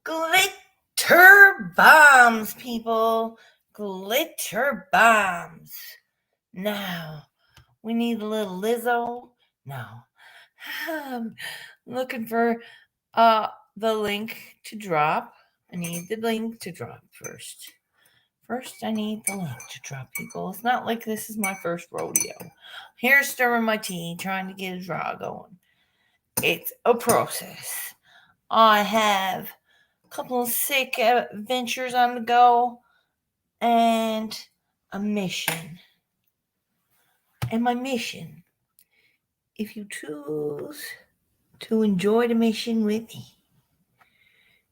Glitter bombs, people. Glitter bombs. Now, we need a little Lizzo. No. I'm looking for the link to drop. I need the link to drop first. First, I need the link to drop, people. It's not like this is my first rodeo. Here, stirring my tea, trying to get a draw going. It's a process. I have a couple of sick adventures on the go and a mission. And my mission, if you choose to enjoy the mission with me,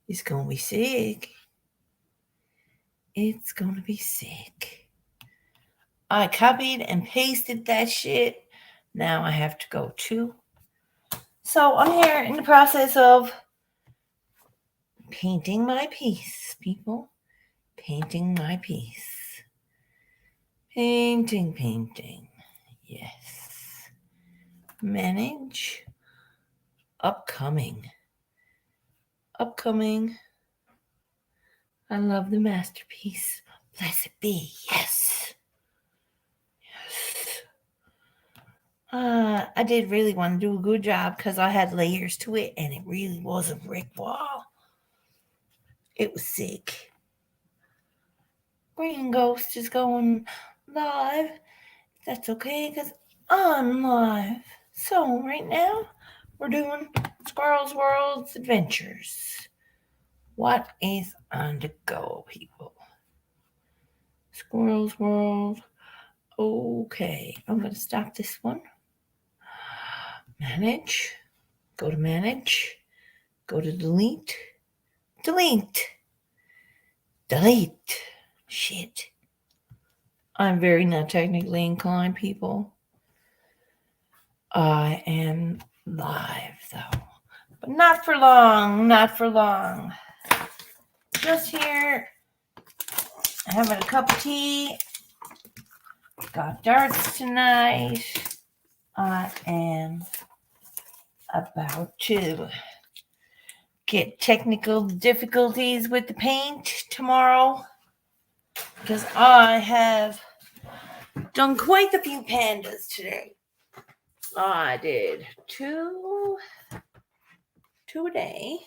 it's going to be sick. It's going to be sick. I copied and pasted that shit. Now I have to go to. So I'm here in the process of painting my piece, people. Painting my piece. Painting. Yes. Manage. Upcoming. I love the masterpiece. Blessed be. Yes. I did really want to do a good job because I had layers to it and it really was a brick wall. It was sick. Green Ghost is going live. That's okay because I'm live. So right now we're doing Squirls World's Adventures. What is on the go, people? Squirrels World. Okay, I'm going to stop this one. Manage. Go to manage. Go to delete. Delete. Shit. I'm very not technically inclined, people. I am live, though. But not for long. Just here, having a cup of tea. Got darts tonight. I am about to get technical difficulties with the paint tomorrow because I have done quite a few pandas today. I did two a day.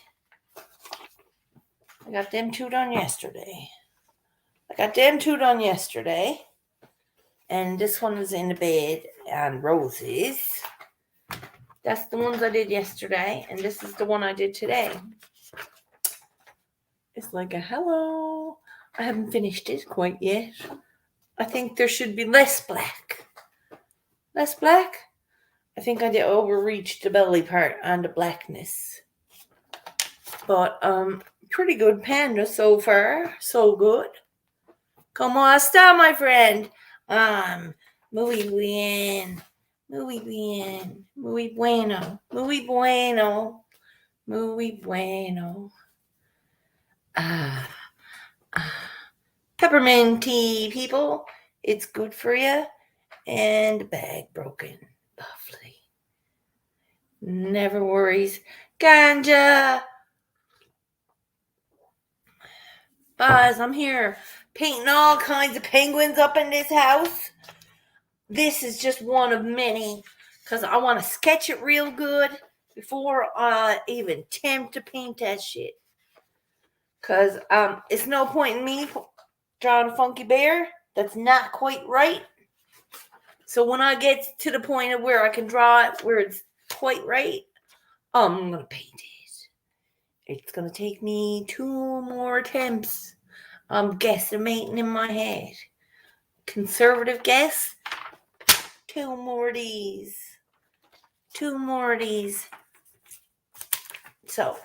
I got them two done yesterday. And this one was in the bed on roses. That's the ones I did yesterday. And this is the one I did today. It's like a hello. I haven't finished it quite yet. I think there should be less black. Less black? I think I did overreach the belly part on the blackness. But pretty good panda so far. So good. Como está, my friend? Muy bien. Muy bueno. Peppermint tea, people. It's good for you. And the bag broken. Lovely. Never worries. Ganja. Buzz, I'm here painting all kinds of penguins up in this house. This is just one of many because I want to sketch it real good before I even attempt to paint that shit. Because it's no point in me drawing a funky bear that's not quite right. So when I get to the point of where I can draw it where it's quite right, I'm going to paint it. It's going to take me 2 more attempts. I'm guesstimating in my head. Conservative guess, 2 more of these. So,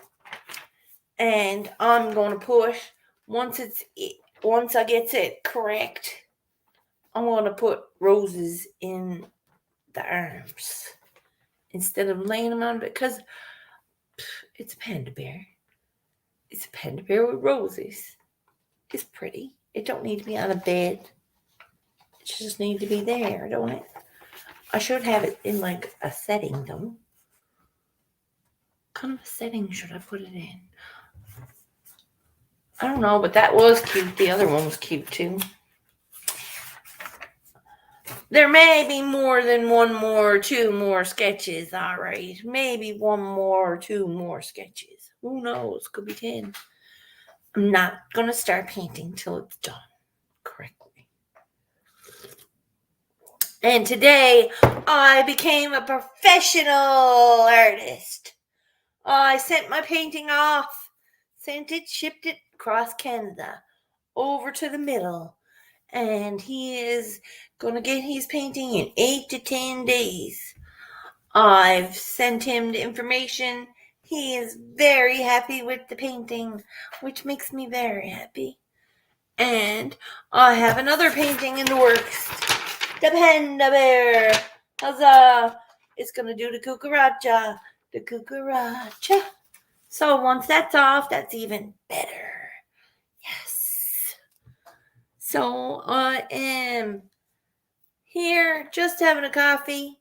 and I'm going to push, once I get it correct, I'm going to put roses in the arms instead of laying them on, because it's a panda bear. It's a panda bear with roses. It's pretty. It don't need to be on a bed. It just need to be there, don't it? I should have it in like a setting, though. What kind of a setting should I put it in? I don't know, but that was cute. The other one was cute too. There may be more than one more, two more sketches, all right. Maybe one more, two more sketches. Who knows? Could be 10. I'm not going to start painting till it's done correctly. And today, I became a professional artist. I sent my painting off, shipped it across Canada, over to the middle. And he is going to get his painting in 8 to 10 days. I've sent him the information. He is very happy with the painting, which makes me very happy. And I have another painting in the works. The Panda Bear. Huzzah! It's going to do the cucaracha. The cucaracha. So once that's off, that's even better. Yes. So I am here just having a coffee.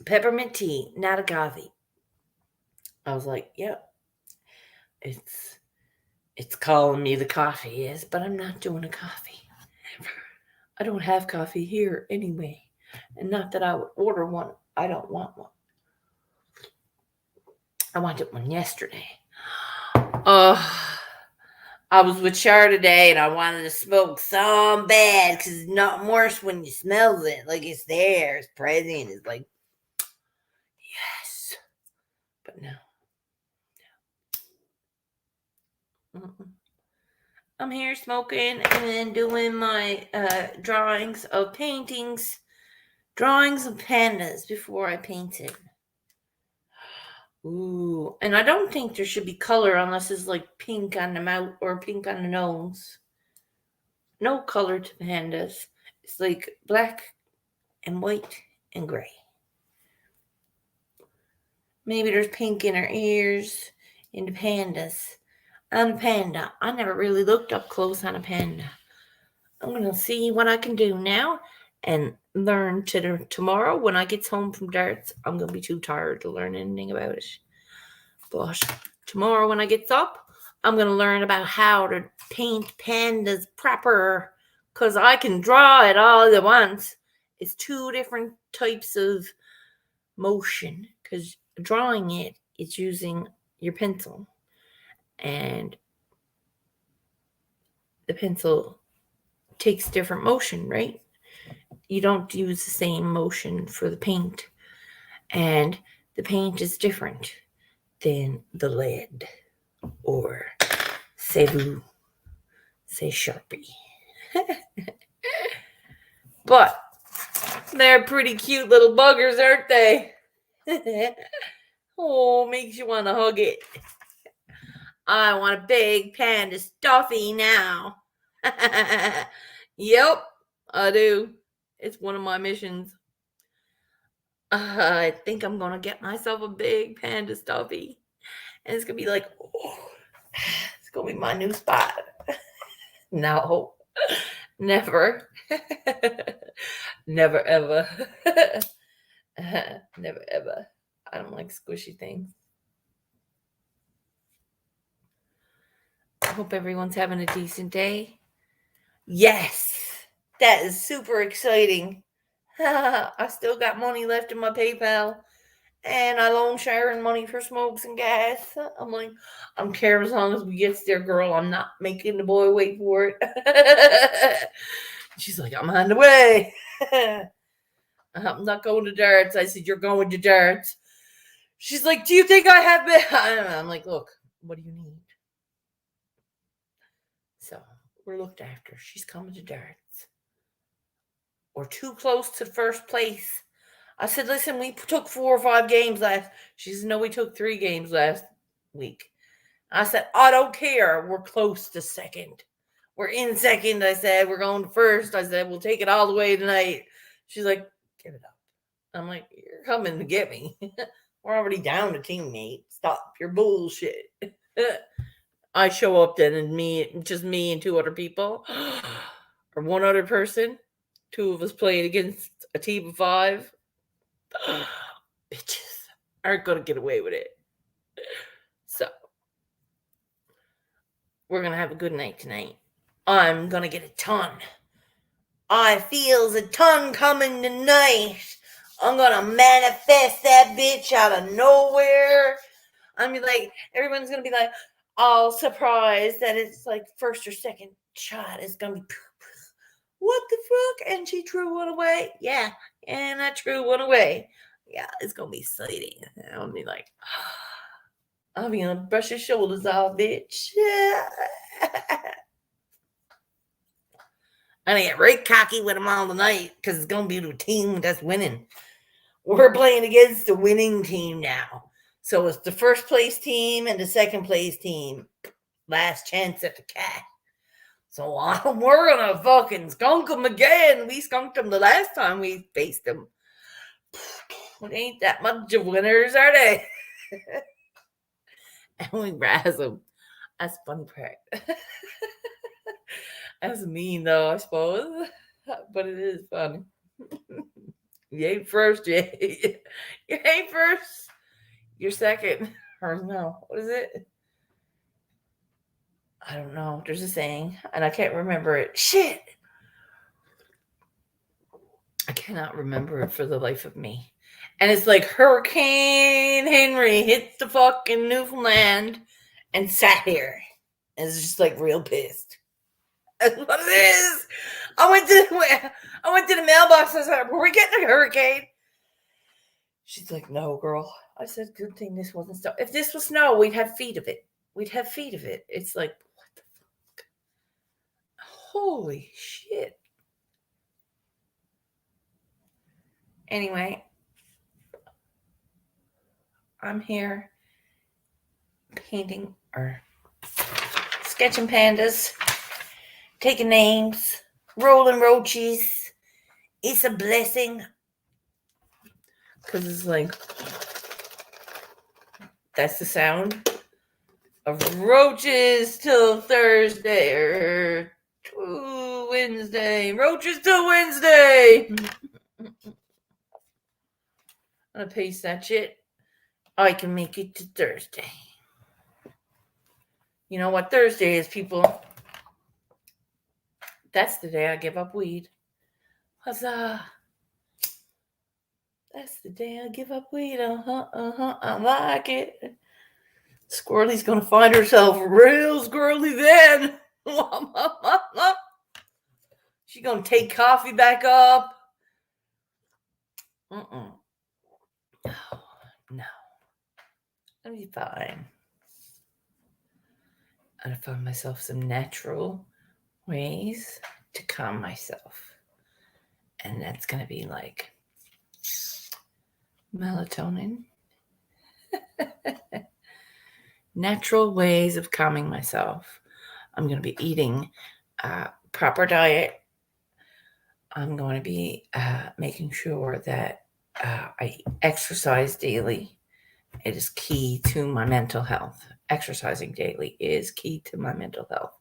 Peppermint tea, not a coffee. I was like, yep. It's calling me the coffee is, but I'm not doing a coffee. I don't have coffee here anyway. And not that I would order one. I don't want one. I wanted one yesterday. I was with Char today and I wanted to smoke so bad because it's not worse when you smell it. Like it's there, it's present. It's like, yes. But no. I'm here smoking and doing my drawings of paintings, drawings of pandas before I paint it. Ooh, and I don't think there should be color unless it's like pink on the mouth or pink on the nose. No color to pandas. It's like black and white and gray. Maybe there's pink in her ears in the pandas. On a panda. I never really looked up close on a panda. I'm going to see what I can do now and learn tomorrow when I get home from darts. I'm going to be too tired to learn anything about it. But tomorrow when I get up, I'm going to learn about how to paint pandas proper because I can draw it all at once. It's 2 different types of motion because drawing it is using your pencil. And the pencil takes different motion, right? You don't use the same motion for the paint. And the paint is different than the lead or say Sharpie. But they're pretty cute little buggers, aren't they? Oh, makes you want to hug it. I want a big panda stuffy now. Yep, I do. It's one of my missions. I think I'm going to get myself a big panda stuffy. And it's going to be like, oh, it's going to be my new spot. No, never. Never, ever. Never, ever. I don't like squishy things. I hope everyone's having a decent day. Yes, that is super exciting. I still got money left in my PayPal. And I loan Sharon money for smokes and gas. I'm like, I don't care as long as we get there, girl. I'm not making the boy wait for it. She's like, I'm on the way. I'm not going to darts. I said, you're going to darts. She's like, do you think I have been? I'm like, look, what do you need? So we're looked after. She's coming to darts. We're too close to first place. I said, listen, we took 4 or 5 games last. She said, no, we took 3 games last week. I said, I don't care. We're close to second. We're in second. I said, we're going to first. I said, we'll take it all the way tonight. She's like, give it up. I'm like, you're coming to get me. We're already down a teammate. Stop your bullshit. I show up then and just me and 2 other people. Or 1 other person. 2 of us playing against a team of 5. Bitches aren't going to get away with it. So, we're going to have a good night tonight. I'm going to get a ton. I feels a ton coming tonight. I'm going to manifest that bitch out of nowhere. I'm be like, everyone's going to be like, all surprised that it's like first or second shot is going to be, what the fuck? And she threw one away. Yeah, and I threw one away. Yeah, it's going to be exciting. And I'll be like, I'll be going to brush your shoulders off, bitch. I'm going to get right cocky with them all tonight because it's going to be the team that's winning. We're playing against the winning team now. So it's the first place team and the second place team. Last chance at the cat. So we're going to fucking skunk them again. We skunked them the last time we faced them. It ain't that much of winners, are they? And we razz them. That's funny part. That's mean though, I suppose. But it is funny. You ain't first, you ain't first. You're second. Or no, what is it? I don't know. There's a saying, and I can't remember it. Shit. I cannot remember it for the life of me. And it's like Hurricane Henry hits the fucking Newfoundland and sat here. And it's just like real pissed. That's what it is. I went to the mailbox and I said, "Were we getting a hurricane?" She's like, "No, girl." I said, "Good thing this wasn't snow. If this was snow, we'd have feet of it. We'd have feet of it." It's like, what the fuck? Holy shit. Anyway, I'm here painting or sketching pandas, taking names, rolling roaches. It's a blessing. Because it's like, that's the sound of roaches till Thursday or Wednesday. Roaches till Wednesday. I'm going to paste that shit. I can make it to Thursday. You know what Thursday is, people? That's the day I give up weed. Huzzah. That's the day I give up weed. I like it. Squirrely's going to find herself real squirrely then. She's going to take coffee back up. No. I'll be fine. I'm going to find myself some natural ways to calm myself. And that's going to be like melatonin. Natural ways of calming myself. I'm going to be eating a proper diet. I'm going to be making sure that I exercise daily. It is key to my mental health. Exercising daily is key to my mental health.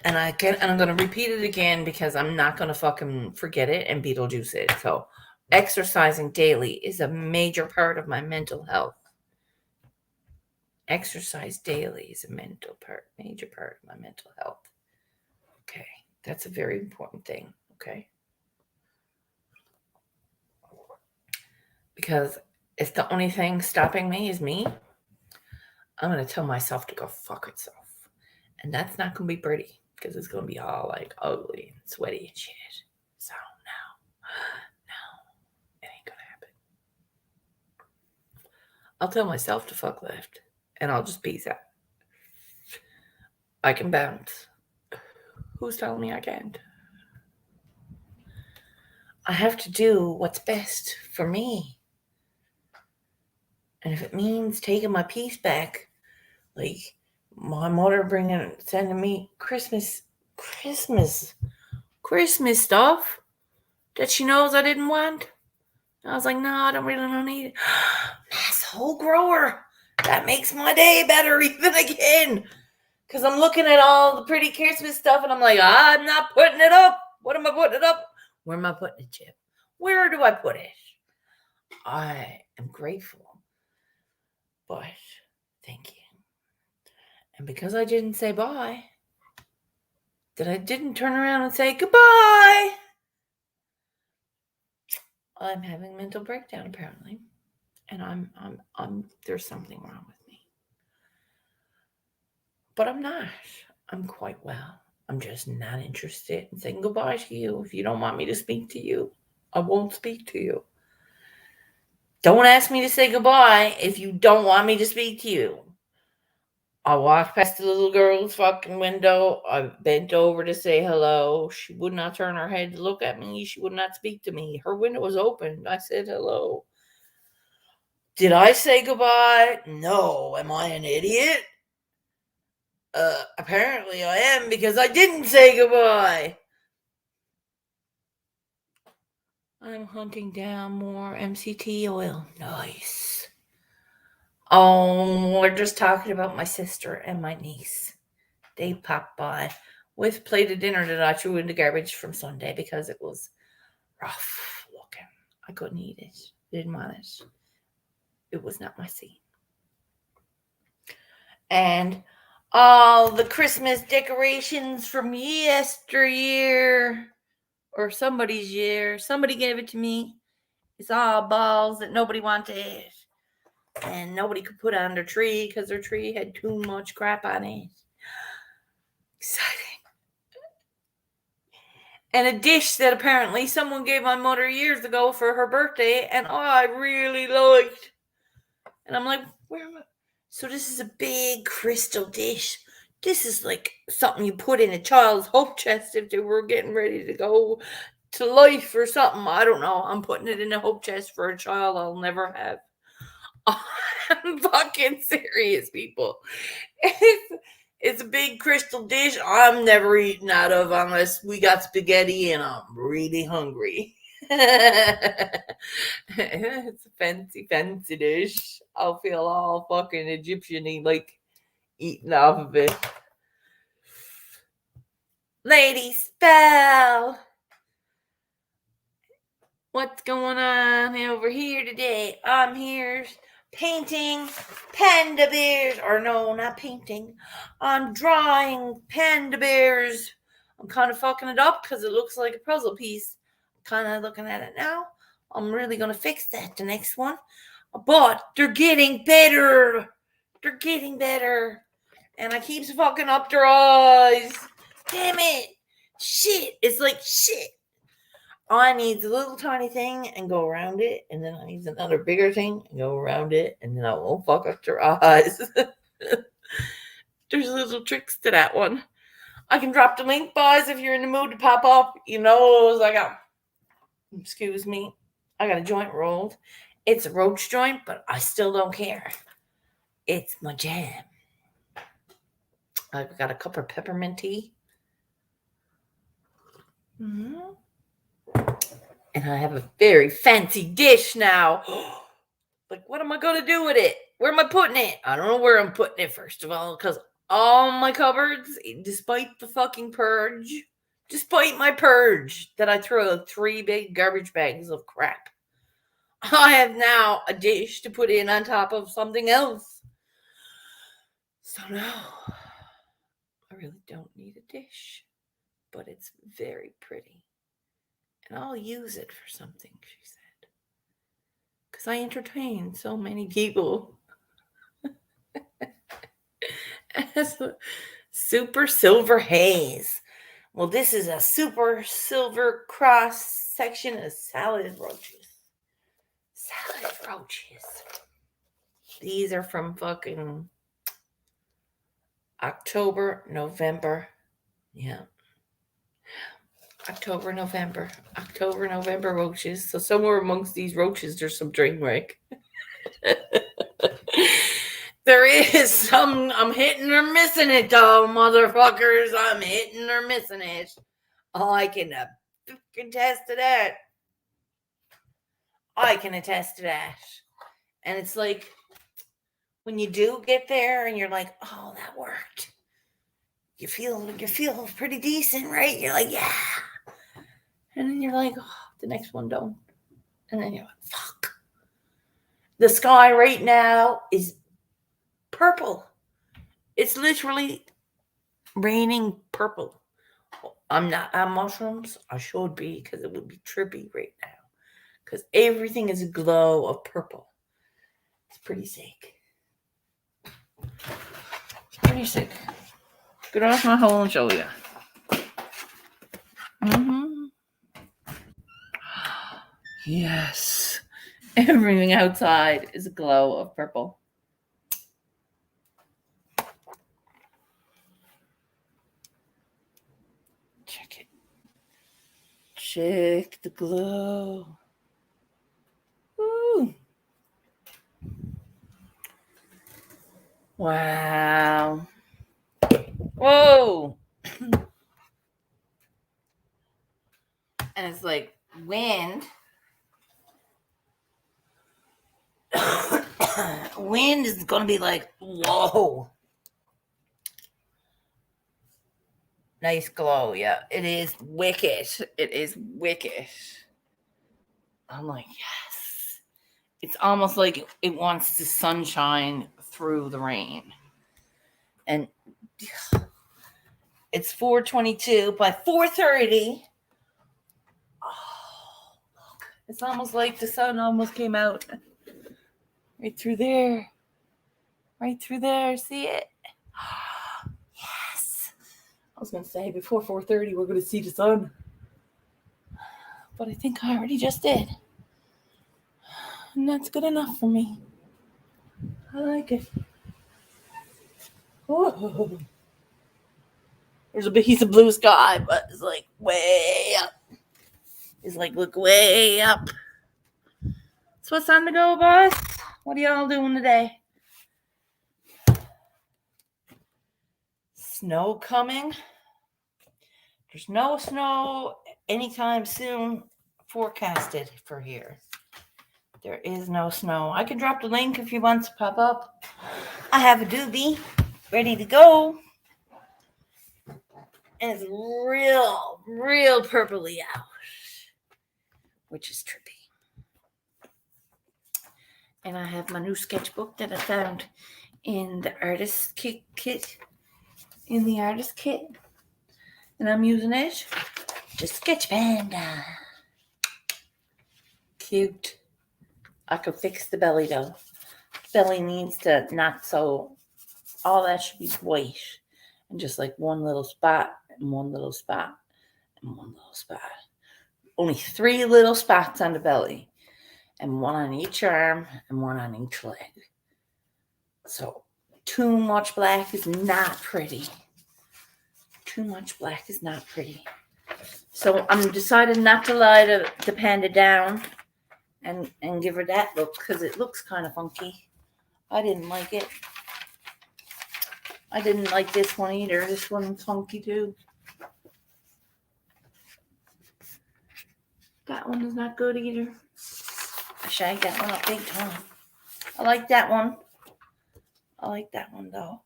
And I'm going to repeat it again because I'm not going to fucking forget it and Beetlejuice it. So exercising daily is a major part of my mental health. Exercise daily is a major part of my mental health. Okay, that's a very important thing, okay? Because if the only thing stopping me is me, I'm going to tell myself to go fuck itself. And that's not going to be pretty because it's going to be all like ugly and sweaty and shit. So no, it ain't going to happen. I'll tell myself to fuck left and I'll just peace out. I can bounce. Who's telling me I can't? I have to do what's best for me. And if it means taking my peace back, like my mother sending me Christmas stuff that she knows I didn't want. I was like, no, I don't really need it. Asshole grower. That makes my day better even again. Because I'm looking at all the pretty Christmas stuff and I'm like, I'm not putting it up. What am I putting it up? Where am I putting it, Chip? Where do I put it? I am grateful. But thank you. And because I didn't say bye, that I didn't turn around and say goodbye, I'm having a mental breakdown apparently. And I'm there's something wrong with me. But I'm not. I'm quite well. I'm just not interested in saying goodbye to you. If you don't want me to speak to you, I won't speak to you. Don't ask me to say goodbye if you don't want me to speak to you. I walked past the little girl's fucking window. I bent over to say hello. She would not turn her head to look at me. She would not speak to me. Her window was open. I said hello. Did I say goodbye? No. Am I an idiot? Apparently I am, because I didn't say goodbye. I'm hunting down more MCT oil. Nice. Oh, we're just talking about my sister and my niece. They popped by with plate of dinner that I threw in the garbage from Sunday because it was rough looking. I couldn't eat it. Didn't want it. It was not my scene. And all the Christmas decorations from yesteryear, or somebody's year, somebody gave it to me. It's all balls that nobody wanted. And nobody could put on their tree because their tree had too much crap on it. Exciting. And a dish that apparently someone gave my mother years ago for her birthday, and I really liked. And I'm like, where am I? So this is a big crystal dish. This is like something you put in a child's hope chest if they were getting ready to go to life or something. I don't know. I'm putting it in a hope chest for a child I'll never have. I'm fucking serious, people. It's a big crystal dish I'm never eating out of unless we got spaghetti and I'm really hungry. It's a fancy dish. I'll feel all fucking Egyptian-y, like eating off of it. Lady Spell, what's going on over here today? I'm here painting panda bears. Or no, not painting. I'm drawing panda bears. I'm kind of fucking it up because it looks like a puzzle piece. I'm kind of looking at it now. I'm really going to fix that the next one. But they're getting better. They're getting better. And I keep fucking up their eyes. Damn it. Shit. It's like shit. I need a little tiny thing and go around it, and then I need another bigger thing and go around it, and then I won't fuck up their eyes. There's little tricks to that one. I can drop the link, boys, if you're in the mood to pop up. You know, I got, excuse me, I got a joint rolled. It's a roach joint, but I still don't care. It's my jam. I've got a cup of peppermint tea. Mm-hmm. And I have a very fancy dish now. Like, what am I going to do with it? Where am I putting it? I don't know where I'm putting it, first of all, because all my cupboards, despite the fucking purge, despite my purge that I threw 3 big garbage bags of crap, I have now a dish to put in on top of something else. So now, I really don't need a dish, but it's very pretty. And I'll use it for something, she said. Because I entertain so many people. Super silver haze. Well, this is a super silver cross section of salad roaches. Salad roaches. These are from fucking October, November. Yeah. October, November roaches. So somewhere amongst these roaches, there's some drain wreck. There is some. I'm hitting or missing it, though, motherfuckers. I'm hitting or missing it. I can attest to that. I can attest to that. And it's like, when you do get there and you're like, oh, that worked. You feel pretty decent, right? You're like, yeah. And then you're like, oh, the next one don't. And then you're like, fuck. The sky right now is purple. It's literally raining purple. I'm not on mushrooms. I should be, because it would be trippy right now. Because everything is a glow of purple. It's pretty sick. Pretty sick. Get off my hole and show you. Yes. Everything outside is a glow of purple. Check it. Check the glow. Woo. Wow. Whoa. And it's like wind. Wind is going to be like, whoa. Nice glow. Yeah, it is wicked. It is wicked. I'm like, yes. It's almost like it wants the sunshine through the rain. And it's 4:22. By 4:30, oh, look. It's almost like the sun almost came out. Right through there. Right through there. See it? Yes. I was going to say before 4:30 we're going to see the sun. But I think I already just did. And that's good enough for me. I like it. Whoa. There's a piece of blue sky, but it's like way up. It's like, look way up. So it's time to go, boss. What are y'all doing today? Snow coming. There's no snow anytime soon forecasted for here. There is no snow. I can drop the link if you want to pop up. I have a doobie ready to go. And it's real purpley out, which is trippy. And I have my new sketchbook that I found in the artist kit. In the artist kit. And I'm using it. Just sketch Panda. Cute. I could fix the belly though. Belly needs to not so. All that should be white. And just like one little spot. And one little spot. And one little spot. Only 3 little spots on the belly. And one on each arm. And one on each leg. So too much black is not pretty. Too much black is not pretty. So I'm decided not to lie the Panda down and give her that look, because it looks kind of funky. I didn't like it. I didn't like this one either. This one's funky too. That one is not good either. I shagged that one up big time. I like that one. I like that one though.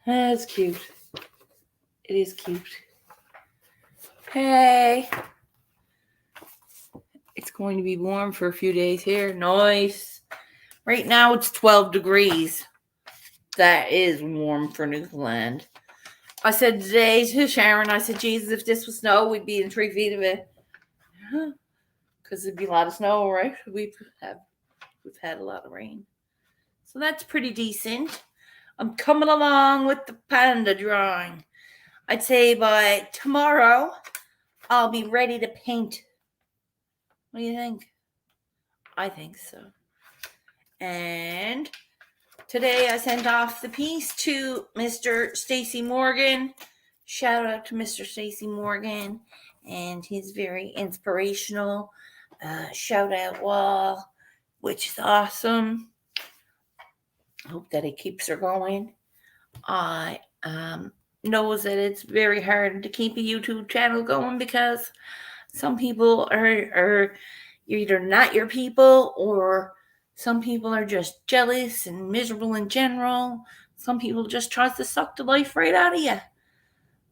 That's cute. It is cute. Hey. It's going to be warm for a few days here. Nice. Right now it's 12 degrees. That is warm for Newfoundland. I said today to Sharon, I said, Jesus, if this was snow, we'd be in 3 feet of it. Because there'd be a lot of snow, right? We've had a lot of rain. So that's pretty decent. I'm coming along with the Panda drawing. I'd say by tomorrow, I'll be ready to paint. What do you think? I think so. And today I sent off the piece to Mr. Stacy Morgan. Shout out to Mr. Stacy Morgan and his very inspirational shout out wall, which is awesome. I hope that it keeps her going. I knows that it's very hard to keep a YouTube channel going because some people are either not your people, or some people are just jealous and miserable in general. Some people just try to suck the life right out of you.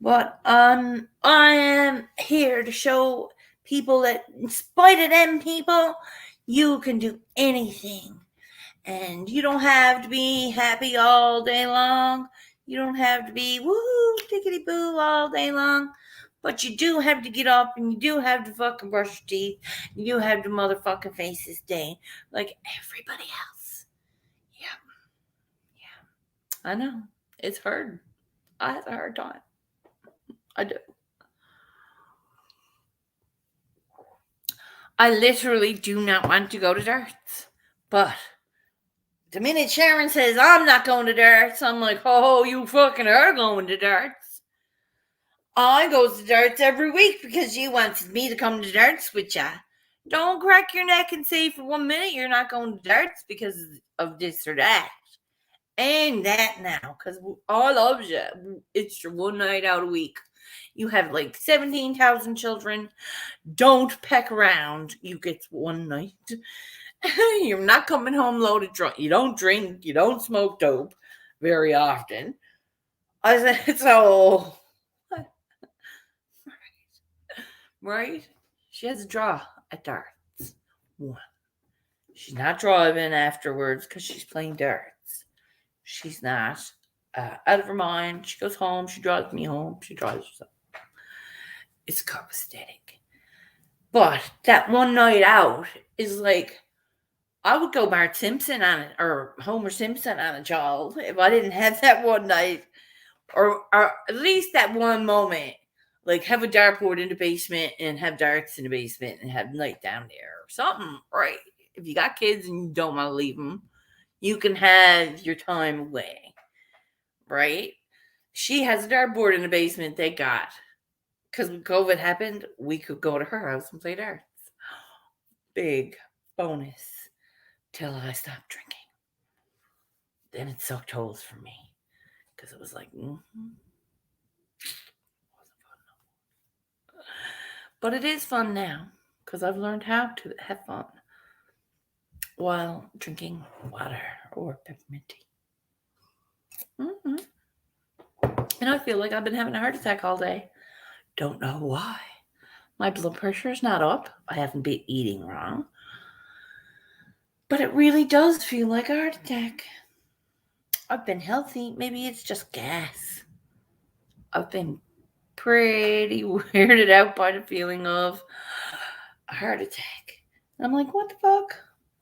But I am here to show people that in spite of them people, you can do anything. And you don't have to be happy all day long. You don't have to be woo tickety boo all day long. But you do have to get up and you do have to fucking brush your teeth. You do have to motherfucking face this day like everybody else. Yeah. Yeah. I know. It's hard. I have a hard time. I do. I literally do not want to go to darts. But the minute Sharon says I'm not going to darts, I'm like, oh, you fucking are going to darts. I goes to darts every week because you wanted me to come to darts with ya. Don't crack your neck and say for 1 minute you're not going to darts because of this or that. And that now, because I love you. It's your one night out a week. You have like 17,000 children. Don't peck around. You get one night. You're not coming home loaded drunk. You don't drink. You don't smoke dope very often. I said, so. Right? She has a draw at darts. One. She's not driving afterwards because she's playing darts. She's not out of her mind. She goes home. She drives me home. She drives herself. It's copacetic. But that one night out is like, I would go Bart Simpson on it or Homer Simpson on a child if I didn't have that one night or at least that one moment. Like have a dartboard in the basement and have darts in the basement and have night down there or something, right? If you got kids and you don't want to leave them, you can have your time away, right? She has a dartboard in the basement, thank God. Because when COVID happened, we could go to her house and play darts. Big bonus till I stopped drinking. Then it sucked holes for me because it was like, wasn't fun. But it is fun now because I've learned how to have fun while drinking water or peppermint tea. Mm-hmm. And I feel like I've been having a heart attack all day. Don't know why. My blood pressure is not up. I haven't been eating wrong. But it really does feel like a heart attack. I've been healthy. Maybe it's just gas. I've been pretty weirded out by the feeling of a heart attack. And I'm like, what the fuck?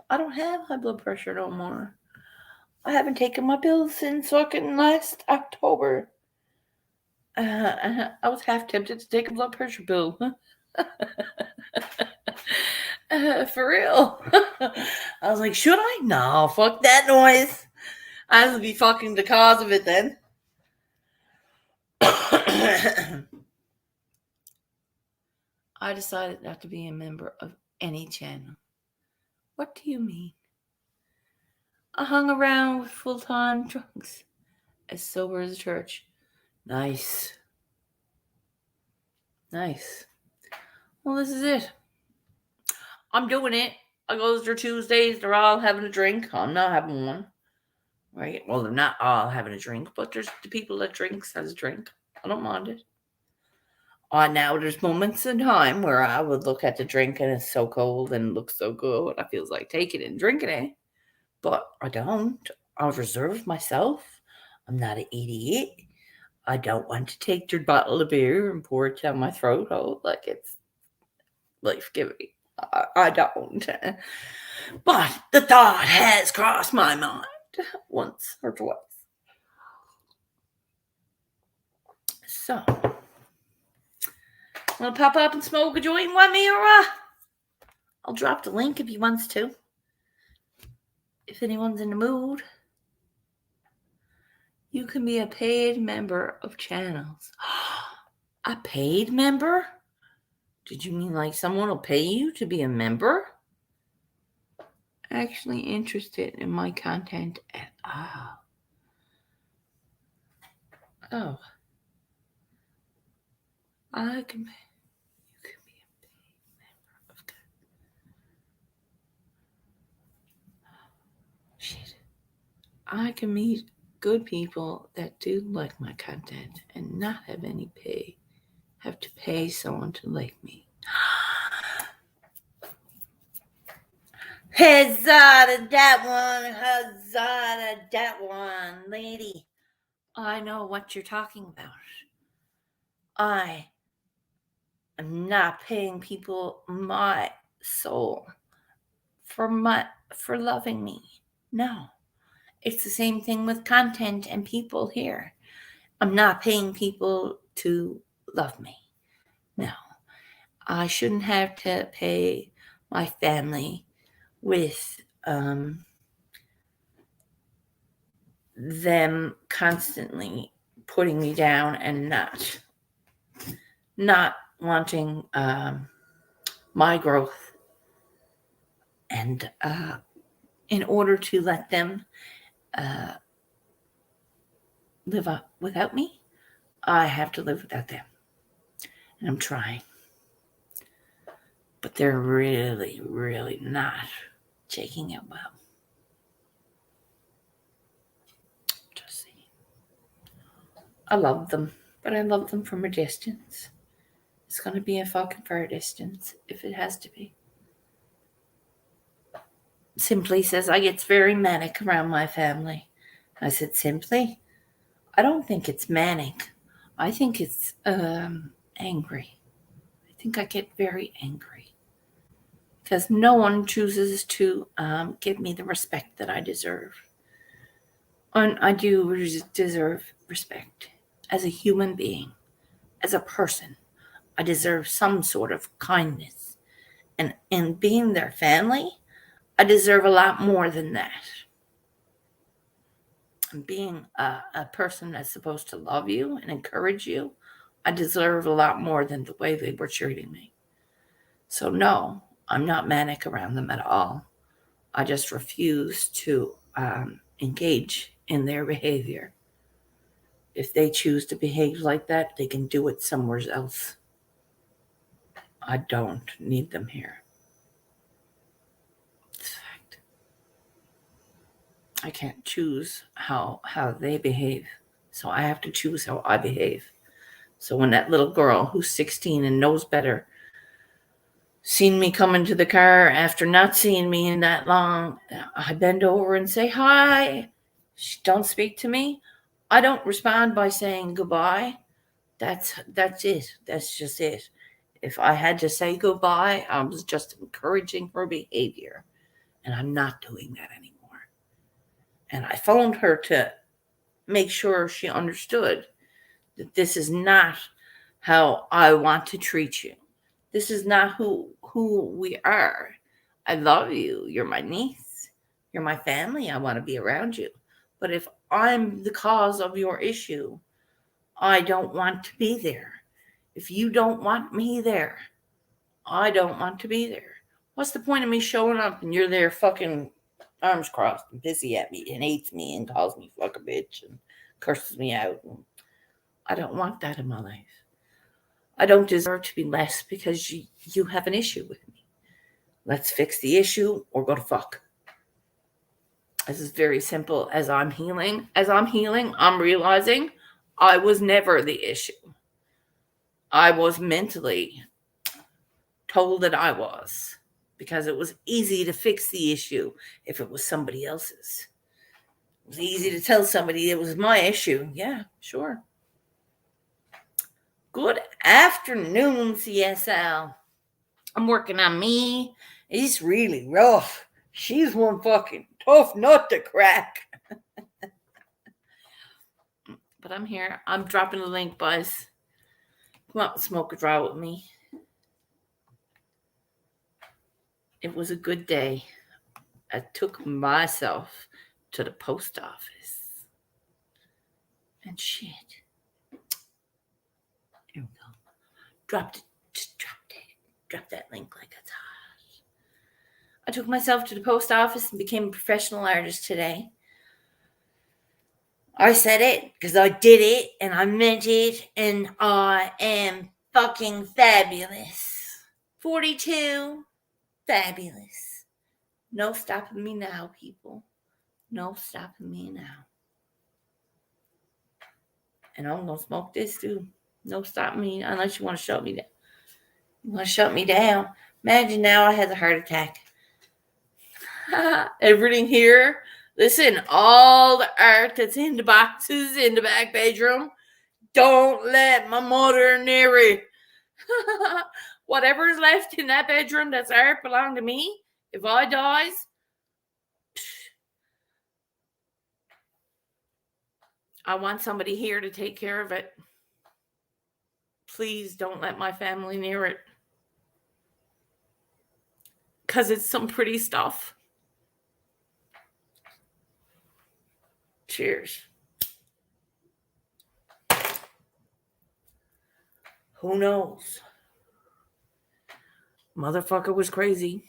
I don't have high blood pressure no more. I haven't taken my pills since fucking last October. I was half tempted to take a blood pressure pill. For real. I was like, should I? No, fuck that noise. I will be fucking the cause of it then. I decided not to be a member of any channel. What do you mean? I hung around with full-time drunks, as sober as a church. Nice. Well, this is it. I'm doing it. I goes to Tuesdays. They're all having a drink. I'm not having one. Right? Well, they're not all having a drink, but there's the people that drinks has a drink. I don't mind it. Now there's moments in time where I would look at the drink and it's so cold and looks so good. I feels like taking it and drinking it. But I don't. I reserve myself. I'm not an idiot. I don't want to take your bottle of beer and pour it down my throat. Oh, like it's life-giving. I don't. But the thought has crossed my mind once or twice. So, want to pop up and smoke a joint with me, or I'll drop the link if you wants to. If anyone's in the mood, you can be a paid member of channels. A paid member? Did you mean like someone will pay you to be a member? Actually interested in my content at all. Oh. You can be a paid member of shit. I can meet good people that do like my content and not have any pay. Have to pay someone to like me. Huzzah to that one, huzzah to that one, lady. I know what you're talking about. I am not paying people my soul for loving me. No. It's the same thing with content and people here. I'm not paying people to love me. No. I shouldn't have to pay my family with them constantly putting me down and not wanting my growth. And in order to let them live up without me, I have to live without them. And I'm trying. But they're really, really not taking it well. Just see. I love them, but I love them from a distance. It's going to be a fucking far distance if it has to be. Simply says I get very manic around my family. I said, Simply? I don't think it's manic. I think it's angry. I think I get very angry. Because no one chooses to give me the respect that I deserve. And I do deserve respect as a human being, as a person. I deserve some sort of kindness. And in being their family, I deserve a lot more than that. And being a person that's supposed to love you and encourage you, I deserve a lot more than the way they were treating me. So no, I'm not manic around them at all. I just refuse to engage in their behavior. If they choose to behave like that, they can do it somewhere else. I don't need them here. It's a fact. I can't choose how they behave. So I have to choose how I behave. So when that little girl who's 16 and knows better seen me come into the car after not seeing me in that long, I bend over and say hi. She don't speak to me. I don't respond by saying goodbye. That's it. That's just it. If I had to say goodbye, I was just encouraging her behavior. And I'm not doing that anymore. And I phoned her to make sure she understood that this is not how I want to treat you. This is not who we are. I love you. You're my niece. You're my family. I want to be around you. But if I'm the cause of your issue, I don't want to be there. If you don't want me there, I don't want to be there. What's the point of me showing up and you're there fucking arms crossed and pissy at me and hates me and calls me fuck a bitch and curses me out? I don't want that in my life. I don't deserve to be less because you have an issue with me. Let's fix the issue or go to fuck. This is very simple. As I'm healing, I'm realizing I was never the issue. I was mentally told that I was, because it was easy to fix the issue if it was somebody else's. It was easy to tell somebody it was my issue. Yeah, sure. Good afternoon, CSL. I'm working on me. It's really rough. She's one fucking tough nut to crack. But I'm here. I'm dropping the link, buzz. Come out and smoke a draw with me. It was a good day. I took myself to the post office. And shit. Here we go. Dropped it. Just dropped it. Drop that link like it's hot. I took myself to the post office and became a professional artist today. I said it because I did it and I meant it and I am fucking fabulous. 42. Fabulous. No stopping me now, people. No stopping me now. And I'm going to smoke this too. No stopping me unless you want to shut me down. You want to shut me down? Imagine now I had a heart attack. Everything here. Listen, all the art that's in the boxes in the back bedroom, don't let my mother near it. Whatever's left in that bedroom that's art belong to me. If I dies, I want somebody here to take care of it. Please don't let my family near it. Because it's some pretty stuff. Cheers. Who knows? Motherfucker was crazy.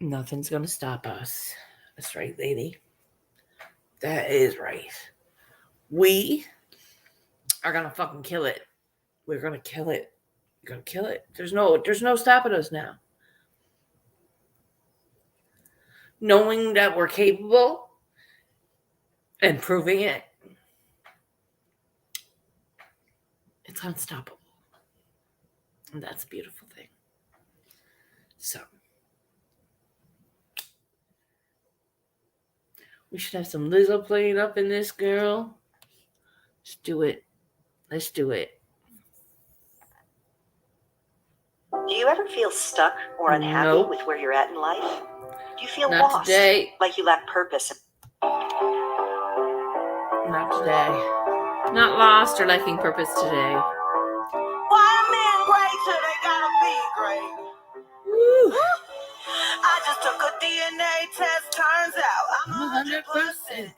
Nothing's gonna stop us. That's right, lady. That is right. We are gonna fucking kill it. We're gonna kill it. We're gonna kill it. There's no stopping us now. Knowing that we're capable and proving it, it's unstoppable. And that's a beautiful thing. So we should have some Lizzo playing up in this, girl. Let's do it. Let's do it. Do you ever feel stuck or unhappy Nope. with where you're at in life? Do you feel Not lost, today. like you lack purpose? Not today. Not lost or lacking purpose today. Why men great till they gotta be great? Woo. I just took a DNA test, turns out I'm 100%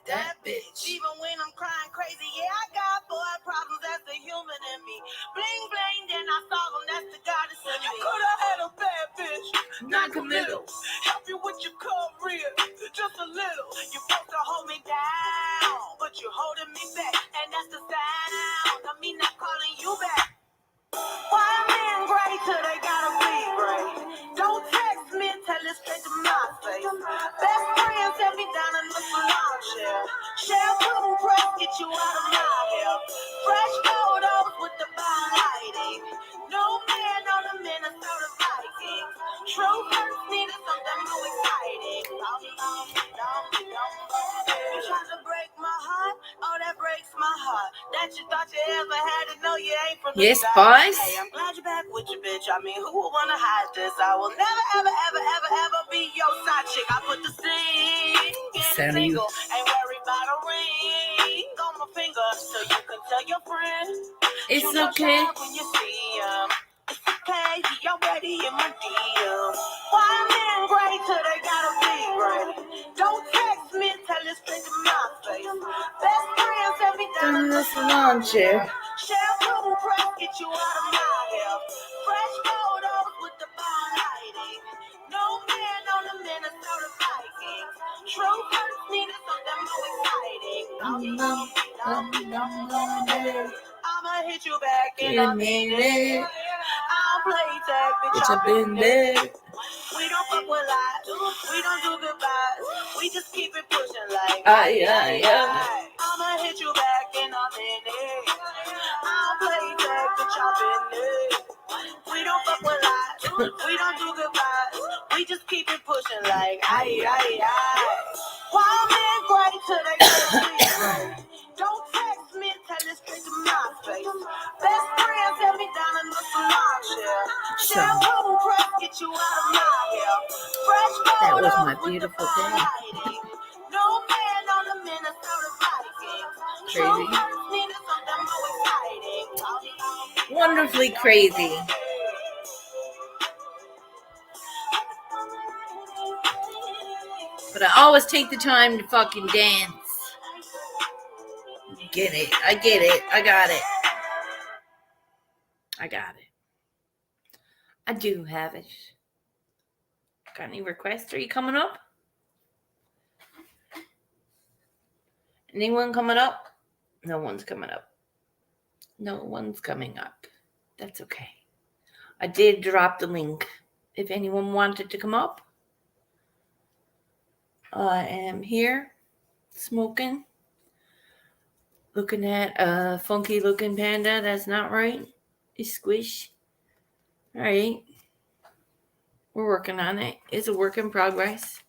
that bitch. Even when I'm crying crazy, yeah, I got boy problems, that's the human in me. Bling bling, then I solve them, that's the goddess in me. You could've had a bad bitch, Non-committal. help you with your career, just a little. You're supposed to hold me down, but you're holding me back, and that's the sound of me not calling you back. Why men great till they gotta be great? Don't text me, tell it straight to my face. Best friend set me down in the salon chair. Shampoo press, get you out of my hair. Fresh photos with the bomb lighting. No man on the Minnesota Vikings. True first needed something more exciting. You trying to break my heart? Oh, that breaks my heart. That you thought you ever had to know you ain't from Yes, the boys. Hey, I'm glad you're back with your bitch. I mean, who would wanna hide this? I will never, ever, ever, ever, ever be your side chick. I put the sing in Sound of you. single. Ain't worried about a ring on my finger, so you can tell your friends. It's Shoot your okay. shot when you see him. It's okay, he already in my DM. Why men great till they gotta be great? Don't text me, tell it straight to my face. Best friend set me down in the salon chair. Shampoo press, get you out of my hair. Fresh photos with the bomb lighting. No man on the Minnesota Vikings. True first needed something more exciting. I'ma hit you back in a minute. I'll play tag, bitch, I've been there. We don't fuck with lies, we don't do goodbyes. We just keep it pushing like I'ma hit you back in a minute. I'll play tag, bitch, I've been there. We don't fuck with lies, we don't do goodbyes. We just keep it pushing like Why men great till they gotta be great? Don't text me, tell it straight to my face. Best friend set me down in the salon chair. Shampoo press, get you out of my hair. Fresh That was photos my with the beautiful bomb day. lighting. No man on the Minnesota Vikings. Crazy. True first needed something more exciting. Wonderfully crazy. But I always take the time to fucking dance. Get it. I get it. I got it. I got it. I do have it. Got any requests? Are you coming up? Anyone coming up? No one's coming up. No one's coming up. That's okay. I did drop the link if anyone wanted to come up. I am here smoking, looking at a funky looking panda. That's not right. It's squish. All right. We're working on it. It's a work in progress.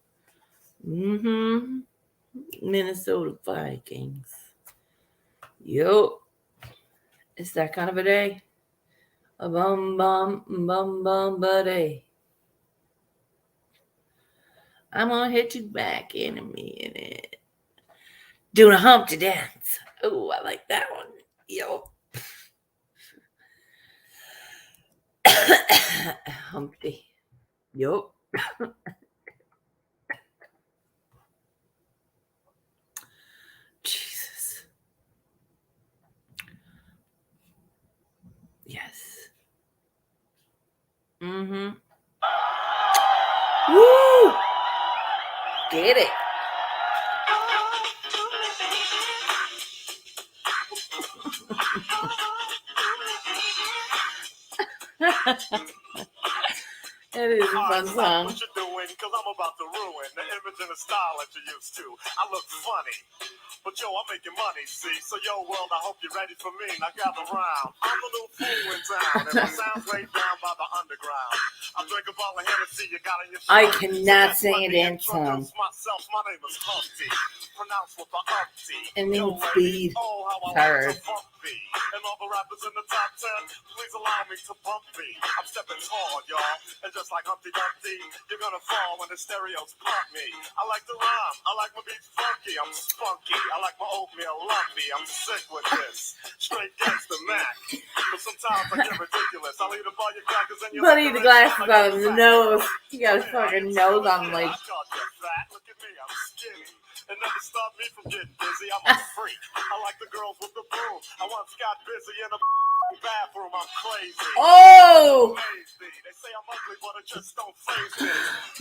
Minnesota Vikings. Yup. It's that kind of a day. A bum bum buddy. I'm gonna hit you back in a minute. Doing a Humpty dance. Oh, I like that one. Yup. Humpty. Yup. Jesus. Yes. Mm-hmm. Woo! Get it. That is a fun song. What you doing? Cause I'm about to ruin the image and the style that you're used to. I look funny, but yo, I'm making money, see? So yo, world, I hope you're ready for me. Now gather round. I'm the new fool in town, and my sound's laid down by the underground. I drink a bottle of Hennessy, you got in your I cannot sing a dance song. Myself, my name is Humpty, pronounced with the umpty. And then speed. Hard. And all the rappers in the top 10, please allow me to bump me. I'm stepping tall, y'all, and just like Humpty Dumpty, you're gonna fall when the stereos pump me. I like to rhyme, I like my beats funky, I'm spunky, I like my oatmeal lumpy, I'm sick with this, straight gangsta Mac. But sometimes I get ridiculous, I'll eat a bar your crackers and you Buddy, the glasses on his nose. He got his fucking nose on, like. Look at me, I'm skinny. It never stopped me from getting busy. I'm a freak. I like the girls with the broom. I once got busy in a bathroom. I'm crazy. Oh! They say I'm ugly, but it just don't faze me.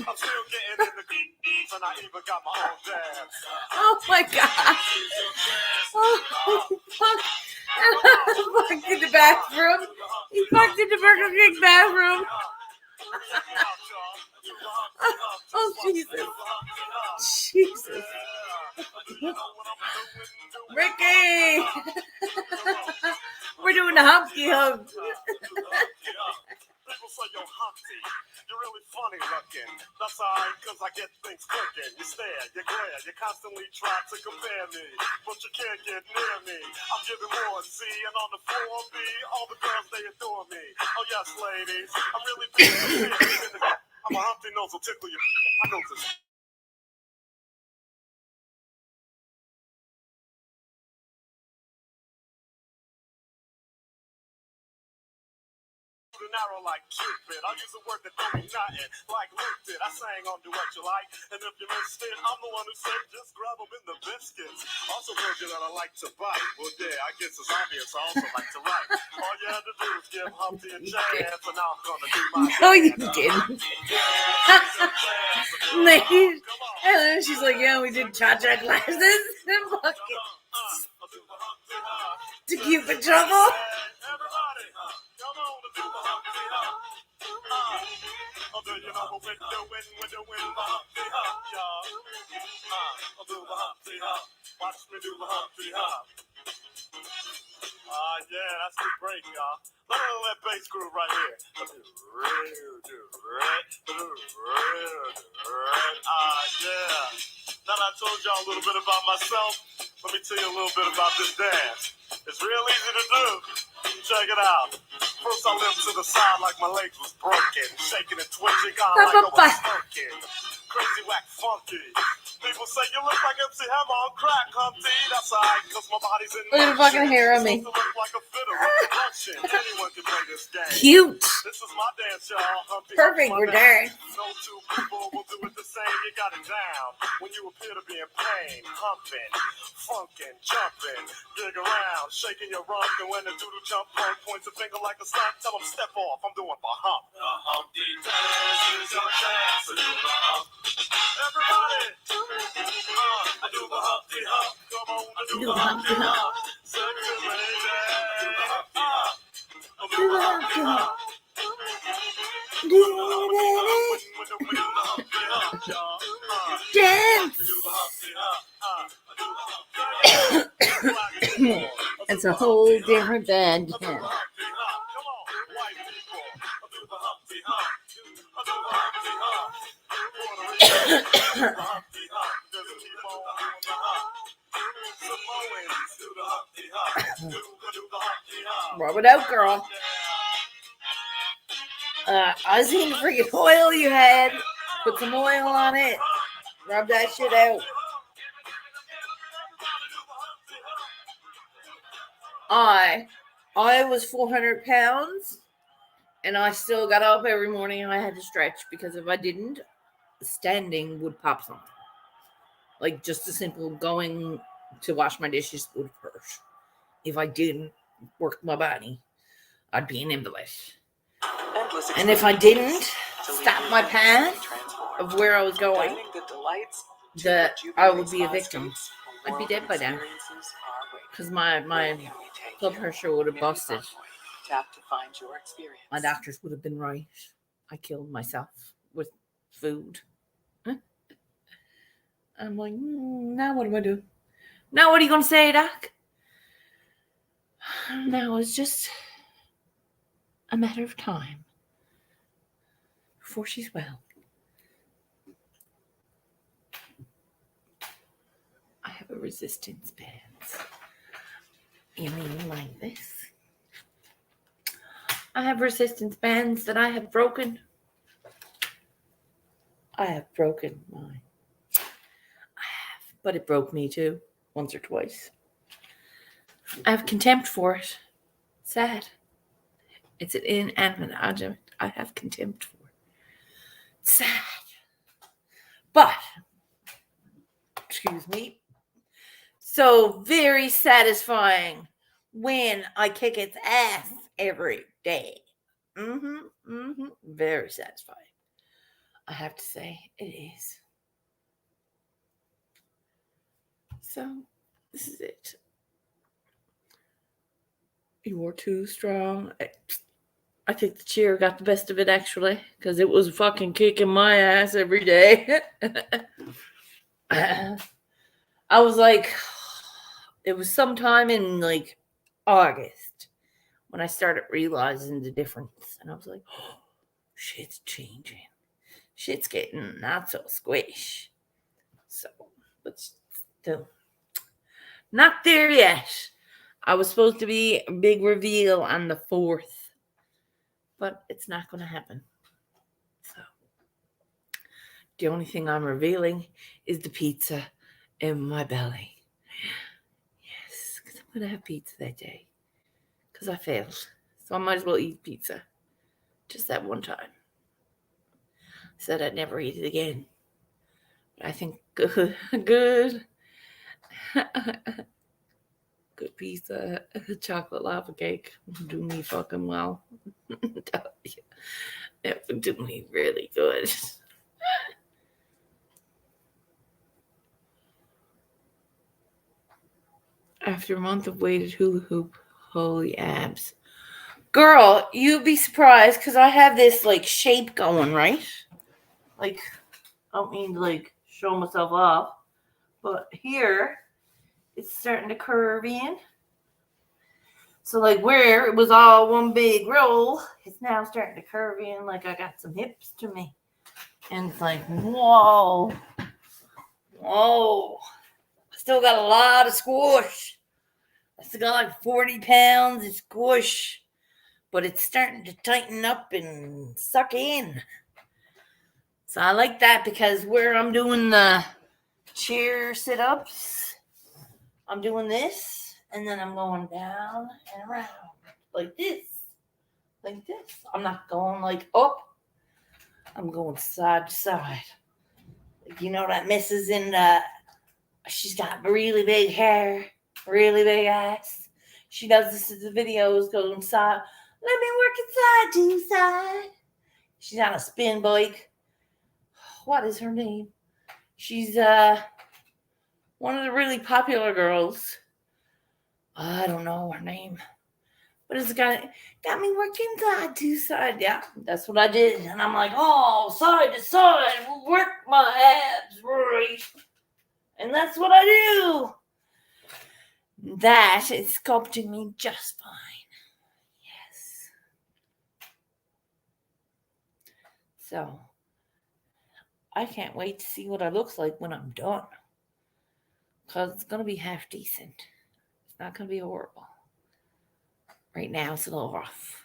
I'm still getting in the deep, and I even got my own dance. Oh my god. Oh, fuck. Fucked in the bathroom. He fucked in the Burger King bathroom. Oh, Jesus. Jesus. Ricky! We're doing the Humpty Hump. People say, yo, Humpty, you're really funny looking. That's alright, cause I get things cooking. You stare, you glare, you constantly try to compare me, but you can't get near me. I'm giving more, see, and on the floor B, all the girls, they adore me. Oh yes, ladies, I'm really big. I'm a Humpty nose will tickle you. I know this. Narrow like Cupid. I use a word that don't mean nothing, like Luke did. I sang on Do What You Like, and if you missed it, I'm the one who said just grab them in the biscuits. Also told you that I like to bite. Well, yeah, I guess it's obvious I also like to write. All you had to do was give Humpty a chance, and now I'm gonna do my No, you didn't. Ladies, and then she's like, yeah, we did cha-cha classes. And fucking to keep in trouble. Everybody, come on to do the Humpty Hump. Do you know what we're doing? We're doing the Humpty Hump, y'all. I'll do the Humpty Hump. Watch me do the Humpty Hump. Yeah, that's the break, y'all. Look at that bass groove right here. Yeah. Now that I told y'all a little bit about myself, let me tell you a little bit about this dance. It's real easy to do. Check it out. First I limped to the side like my legs was broken, shaking and twitching, kind of like I was smoking. Crazy, whack, funky. People say you look like MC Hammer on crack, Humpty. That's alright, cause my body's in look at the fucking hair on me. Look like a fiddle with production. Anyone can play this game. Cute. This is my dance, y'all. Humpty, perfect, you're there. No two people will do it the same. You got it down when you appear to be in pain. Humping, funkin', jumping, dig around, shaking your rump. And when the doodle jump punk points a finger like a stunt, tell him step off. I'm doing the hump. The Humpty dance is your chance to do the hump. Everybody, I do the Humpty Hump. Come on, I do the Humpty Hump. Sexy lady, I do the Humpty Hump. I do the Humpty Hump. Dance. It's a whole different band. Come on, white people, I do the Humpty Hump. Rub it out, girl. I seen the freaking oil you had. Put some oil on it. Rub that shit out. I was 400 pounds, and I still got up every morning and I had to stretch, because if I didn't, standing would pop something. Like, just a simple going to wash my dishes would hurt. If I didn't work my body, I'd be an invalid. And if I didn't stop my path of where I was going, that I would be a victim. I'd be dead by now, because my blood pressure would have busted. My doctors would have been right. I killed myself with food. I'm like, now what do I do? Now what are you going to say, Doc? Now it's just a matter of time before she's well. I have a resistance band. You mean like this? I have resistance bands that I have broken. I have broken mine. But it broke me too, once or twice. I have contempt for it. Sad. It's an inanimate object I have contempt for. Sad. But, excuse me, so very satisfying when I kick its ass every day. Very satisfying. I have to say, it is. So, this is it. You were too strong. I think the cheer got the best of it, actually, because it was fucking kicking my ass every day. I was like, it was sometime in like August when I started realizing the difference. And I was like, oh, shit's changing. Shit's getting not so squish. So, but still, not there yet. I was supposed to be a big reveal on the 4th, but it's not going to happen. So, the only thing I'm revealing is the pizza in my belly. Yes, because I'm going to have pizza that day. Because I failed. So I might as well eat pizza. Just that one time. Said I'd never eat it again. But I think good pizza, chocolate lava cake would do me fucking well. It would do me really good. After a month of weighted hula hoop, holy abs. Girl, you'd be surprised, because I have this like shape going, right? Like, I don't mean to like show myself off, but here it's starting to curve in. So like where it was all one big roll, it's now starting to curve in, like I got some hips to me. And it's like, whoa. I still got a lot of squish. I still got like 40 pounds of squish. But it's starting to tighten up and suck in. So I like that, because where I'm doing the chair sit-ups, I'm doing this, and then I'm going down and around like this. Like this. I'm not going like up. I'm going side to side. Like, you know that missus in she's got really big hair, really big ass. She does this in the videos, going side. Let me work it side to side. She's on a spin bike. What is her name? She's one of the really popular girls. I don't know her name. But it's got me working side to side. Yeah, that's what I did. And I'm like, oh, side to side. We'll work my abs right. And that's what I do. That is sculpting me just fine. Yes. So, I can't wait to see what I look like when I'm done. Because it's going to be half decent. It's not going to be horrible. Right now, it's a little rough.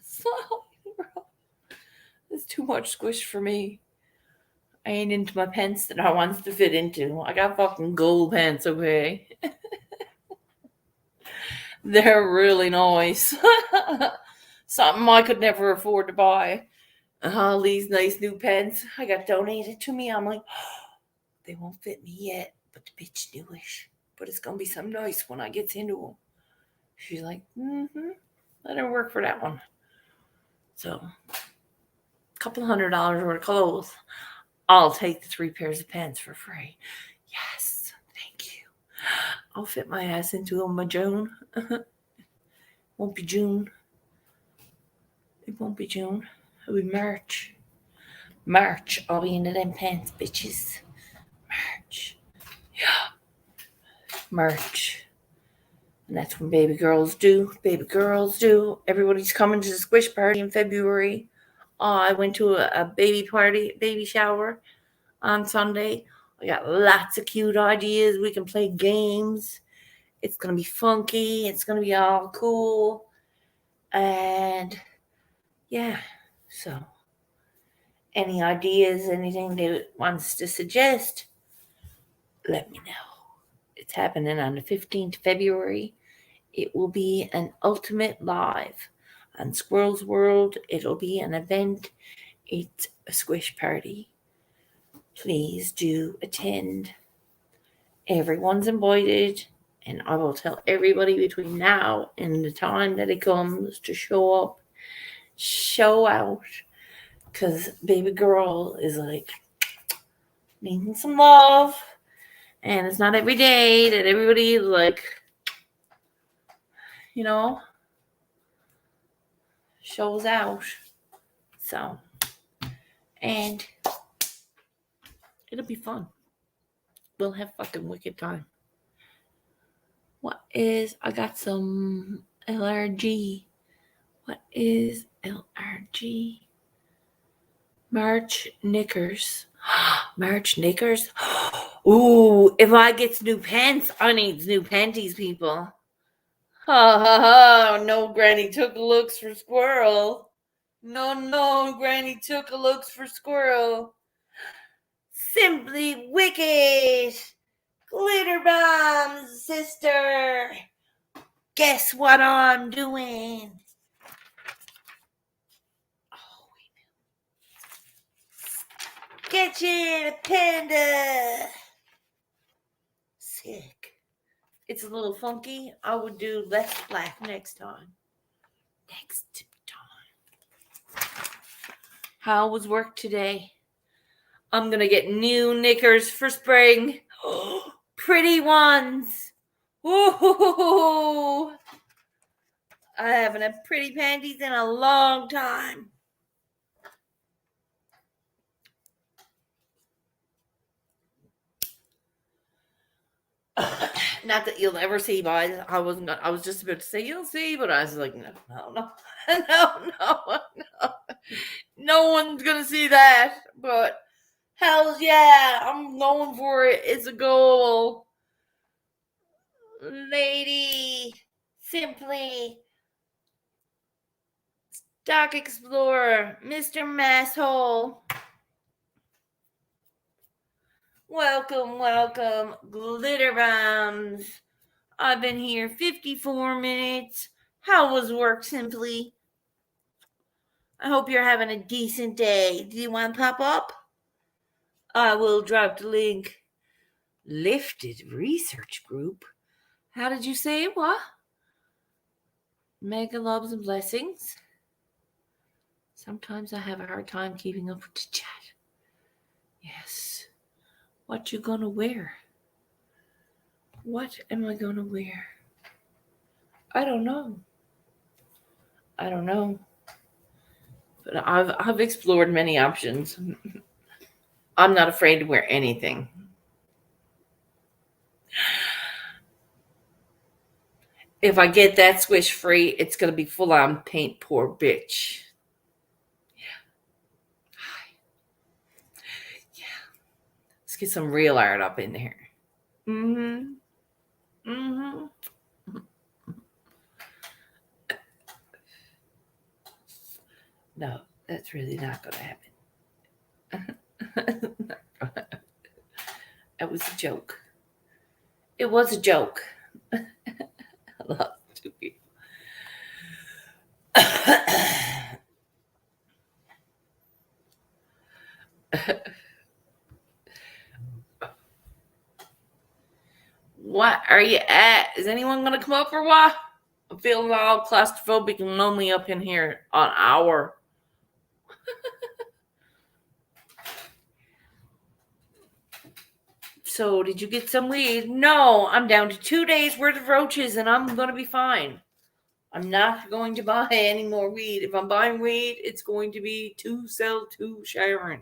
Slightly rough. It's too much squish for me. I ain't into my pants that I wants to fit into. I got fucking gold pants, okay? They're really nice. Something I could never afford to buy. All these nice new pants I got donated to me. I'm like, they won't fit me yet, but the bitch knew it. But it's gonna be something nice when I get into them. She's like, let her work for that one. So, a couple $100 worth of clothes. I'll take the 3 pairs of pants for free. Yes, thank you. I'll fit my ass into them by June. Won't be June. It won't be June. It'll be March. March, I'll be into them pants, bitches. March. Yeah. March. And that's when baby girls do. Baby girls do. Everybody's coming to the squish party in February. I went to a baby party, baby shower on Sunday. I got lots of cute ideas. We can play games. It's going to be funky. It's going to be all cool. And yeah, so any ideas, anything they wants to suggest, let me know. It's happening on the 15th of February. It will be an ultimate live on Squirrels World. It'll be an event. It's a squish party. Please do attend. Everyone's invited, and I will tell everybody between now and the time that it comes to show up, show out, because baby girl is like needing some love, and it's not every day that everybody is like, shows out. So, and it'll be fun. We'll have fucking wicked time. I got some LRG. What is LRG? March Knickers. March Knickers? Ooh, if I get new pants, I need new panties, people. Ha ha ha, no Granny took a looks for Squirrel. No, Granny took a looks for Squirrel. Simply wicked. Glitter bombs, sister. Guess what I'm doing? Oh, get you a Panda. Sick. It's a little funky. I would do less black next time. How was work today? I'm going to get new knickers for spring. Pretty ones. Ooh. I haven't had pretty panties in a long time. Not that you'll ever see, guys. I was just about to say you'll see, but I was like, no. No one's gonna see that. But hell yeah, I'm going for it. It's a goal. Lady Simply Stock Explorer, Mr. Masshole. Welcome, Glitter Bombs. I've been here 54 minutes. How was work, Simply? I hope you're having a decent day. Do you want to pop up? I will drop the link. Lifted Research Group? How did you say it? What? Mega loves and blessings. Sometimes I have a hard time keeping up with the chat. Yes. What you gonna wear? What am I gonna wear? I don't know. But I've explored many options. I'm not afraid to wear anything. If I get that squish free, it's gonna be full on paint poor bitch. Yeah. Let's get some real art up in here. Mm-hmm. Mm-hmm. No, that's really not going to happen. It was a joke. It was a joke. I love two people. What are you at? Is anyone going to come up or what? I'm feeling all claustrophobic and lonely up in here on our. So, did you get some weed? No, I'm down to 2 days worth of roaches and I'm going to be fine. I'm not going to buy any more weed. If I'm buying weed, it's going to be to sell to Sharon.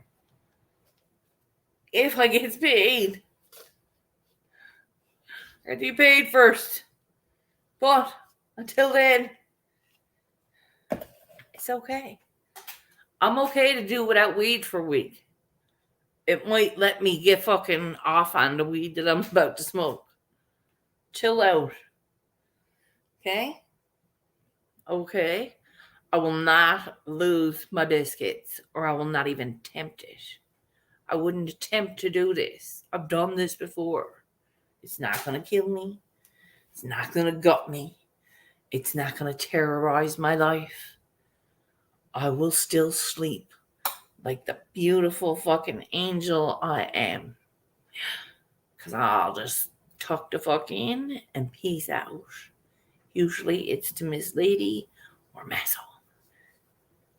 If I get paid. I have to be paid first. But until then, it's okay. I'm okay to do without weed for a week. It might let me get fucking off on the weed that I'm about to smoke. Chill out. Okay? Okay. I will not lose my biscuits, or I will not even tempt it. I wouldn't attempt to do this. I've done this before. It's not going to kill me. It's not going to gut me. It's not going to terrorize my life. I will still sleep like the beautiful fucking angel I am. Because I'll just tuck the fuck in and peace out. Usually it's to Miss Lady or Massel.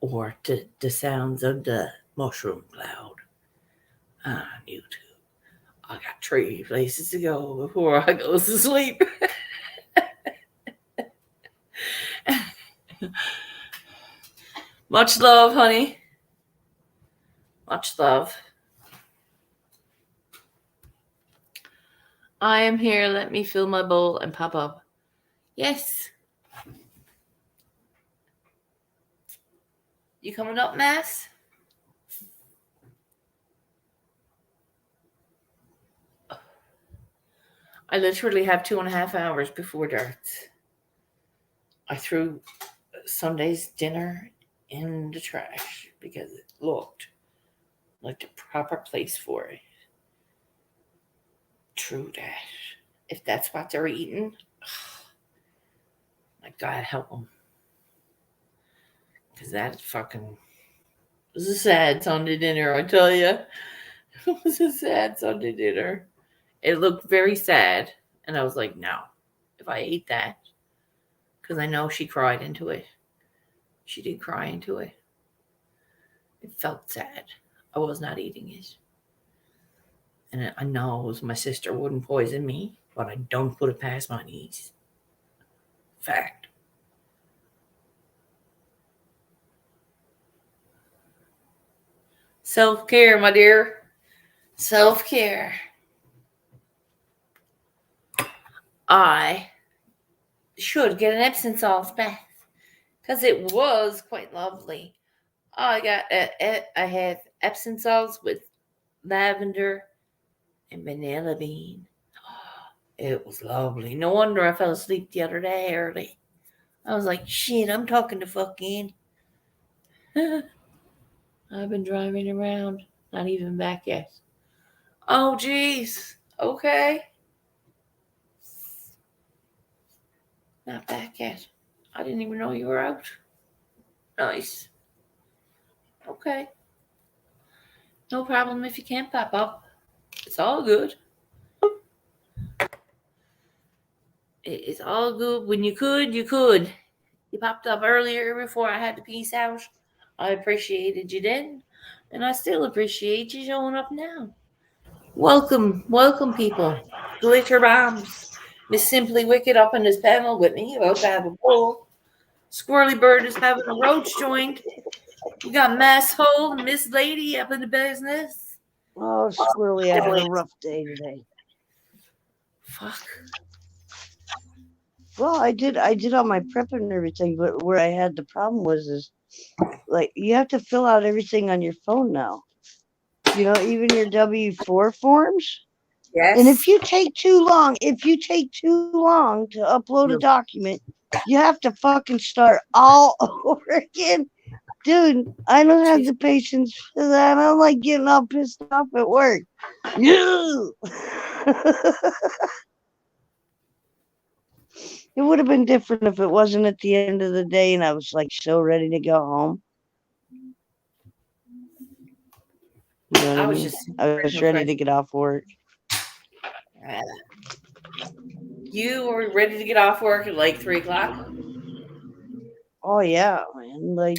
Or to the sounds of the mushroom cloud on YouTube. I got 3 places to go before I go to sleep. Much love, honey. Much love. I am here. Let me fill my bowl and pop up. Yes. You coming up, Mass? I literally have 2.5 hours before darts. I threw Sunday's dinner in the trash because it looked like the proper place for it. True that. If that's what they're eating, my God help them. Because that fucking was a sad Sunday dinner, I tell you. It was a sad Sunday dinner. It looked very sad. And I was like, no, if I ate that, because I know she cried into it. She did cry into it. It felt sad. I was not eating it. And I know my sister wouldn't poison me, but I don't put it past my niece. Fact. Self-care, my dear. Self-care. I should get an Epsom salt bath because it was quite lovely. I had Epsom salts with lavender and vanilla bean. It was lovely. No wonder I fell asleep the other day early. I was like, shit, I'm talking to fucking. I've been driving around, not even back yet. Oh, geez. Okay. Not back yet. I didn't even know you were out. Nice. Okay. No problem if you can't pop up. It's all good. It's all good. When you could, you could. You popped up earlier before I had to peace out. I appreciated you then, and I still appreciate you showing up now. Welcome, welcome, people. Glitter Bombs. Miss Simply Wicked up in this panel with me, about to have a bowl. Squirrely Bird is having a roach joint. You got Mass Hole and Miss Lady up in the business. Oh, Squirrely having a rough day today. Fuck. Well, I did all my prep and everything, but where I had the problem was like you have to fill out everything on your phone now. even your W-4 forms. And Yes. if you take too long, to upload a document, you have to fucking start all over again. Dude, I don't have the patience for that. I'm like getting all pissed off at work. No. It would have been different if it wasn't at the end of the day and I was like so ready to go home. You know what I mean? I was ready to get off work. You were ready to get off work at like 3:00? Oh yeah, man. Like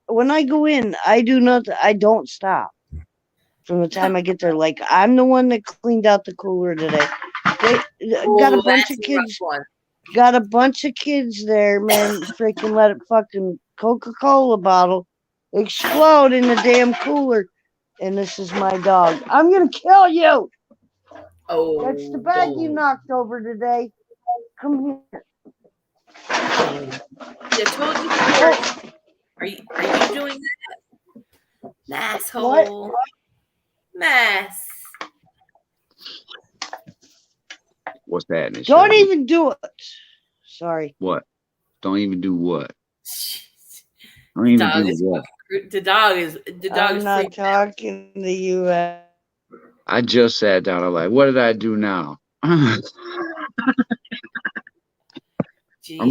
when I go in, I do not. I don't stop from the time I get there. Like I'm the one that cleaned out the cooler today. They got a bunch of kids. Got a bunch of kids there, man. Freaking let it fucking Coca-Cola bottle explode in the damn cooler. And this is my dog. I'm gonna kill you. Oh, that's the bag you knocked over today. Come here. I told you before. Are you doing that? Asshole. Mess. What's that? Don't even do it. Sorry. What? Don't even do what? Don't even do what? The dog is. I'm not talking to you. I just sat down. I'm like, what did I do now? I'm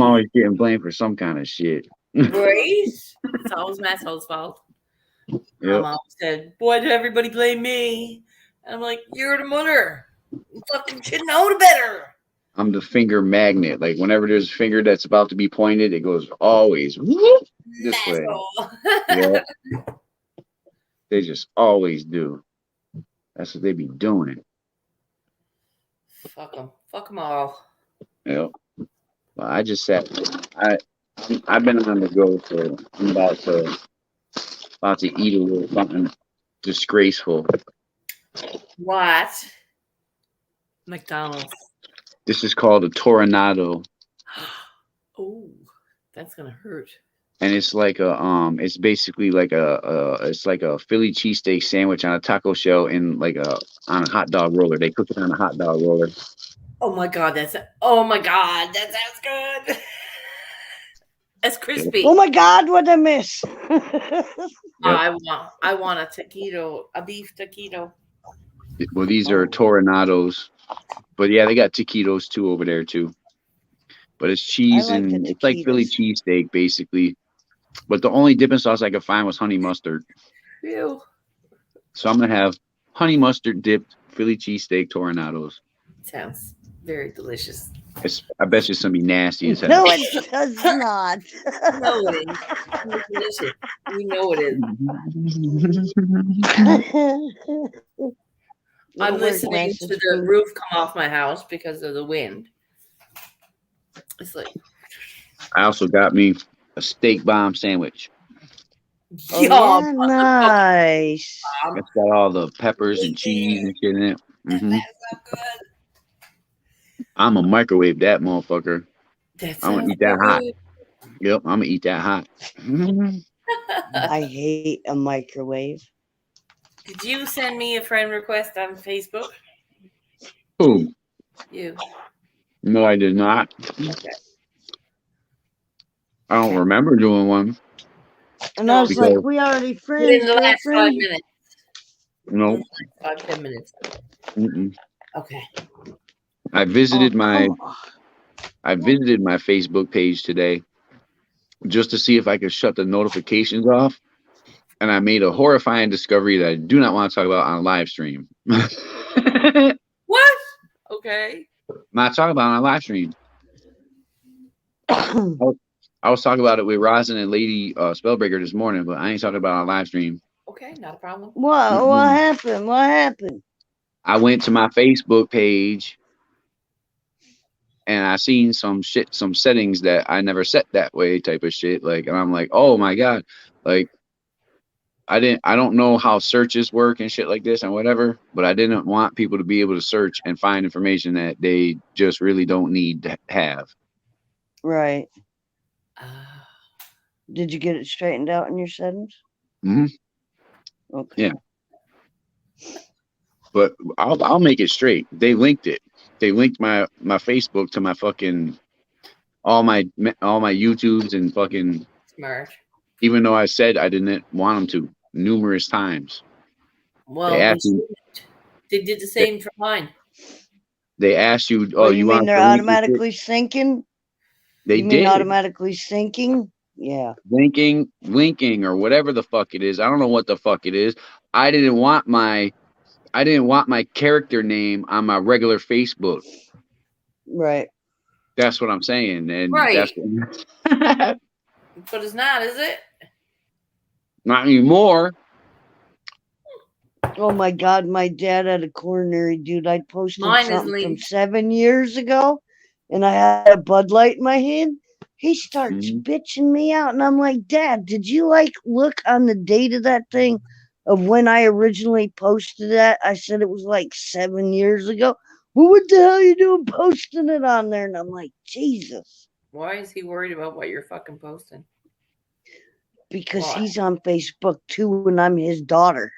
always getting blamed for some kind of shit. Right? It's always Matt's fault. Yep. Mom said, "Why did everybody blame me?" And I'm like, "You're the mother. You fucking should know better." I'm the finger magnet. Like whenever there's a finger that's about to be pointed, it goes always whoop, this way. Yep. They just always do. That's what they be doing. Fuck them. Fuck them all. Yep. Well, I just sat. I've been on the go, so I'm about to eat a little something disgraceful. What? McDonald's. This is called a Toronado. Oh, that's gonna hurt. And it's like it's basically like it's like a Philly cheesesteak sandwich on a taco shell and like on a hot dog roller. They cook it on a hot dog roller. Oh my god, that sounds good. It's crispy. Oh my god, what I miss? I want a taquito, a beef taquito. Well, these are Toronados, but yeah, they got taquitos too over there too. But it's cheese and it's like Philly cheesesteak basically. But the only dipping sauce I could find was honey mustard. Ew. So I'm gonna have honey mustard dipped Philly cheesesteak Toronados. Sounds very delicious. I bet you it's gonna be nasty as hell. No, it does not. No, it is. It's delicious. We know it is. I'm listening to the roof come off my house because of the wind. It's like. I also got me a steak bomb sandwich. Oh, yeah, nice. It's got all the peppers and cheese and shit in it. Mm-hmm. That's so good. I'm gonna microwave that motherfucker. I'm gonna eat that hot. Yep, I'm gonna eat that hot. I hate a microwave. Did you send me a friend request on Facebook? Who? You. No, I did not. Okay. I don't remember doing one. And I was like, we already friends. In the last 5 minutes. No. 5-10 minutes. Mm-mm. Okay. I visited my Facebook page today just to see if I could shut the notifications off. And I made a horrifying discovery that I do not want to talk about on a live stream. What? Okay. I'm not talking about it on a live stream. I was talking about it with Rosin and Lady Spellbreaker this morning, but I ain't talking about it on a live stream. Okay, not a problem. What happened? What happened? I went to my Facebook page and I seen some settings that I never set that way type of shit. Like, and I'm like, oh my God. Like, I don't know how searches work and shit like this and whatever, but I didn't want people to be able to search and find information that they just really don't need to have. Right. Did you get it straightened out in your settings? Mm-hmm. Okay. Yeah. But I'll make it straight. They linked it. They linked my Facebook to my fucking all my YouTubes and fucking. Smart. Even though I said I didn't want them to numerous times. They Well, they asked you. shouldn't. They did the They, same for mine. they asked you. Oh, What you you mean want us they're to link your shit? automatically syncing? They You mean did automatically syncing? Yeah. linking or whatever the fuck it is. I don't know what the fuck it is. I didn't want my I didn't want my character name on my regular Facebook. Right. That's what I'm saying, and Right. that's But it's not, is it? not anymore. Oh my God, my dad had a coronary, dude. I posted Mine is something from linked. 7 years ago, and I had a Bud Light in my hand. He starts Mhm. bitching me out, and I'm like, Dad, did you like look on the date of that thing of when I originally posted that? I said it was like 7 years ago. Well, what the hell are you doing posting it on there? And I'm like, Jesus. Why is he worried about what you're fucking posting? Because Why? he's on Facebook too, and I'm his daughter.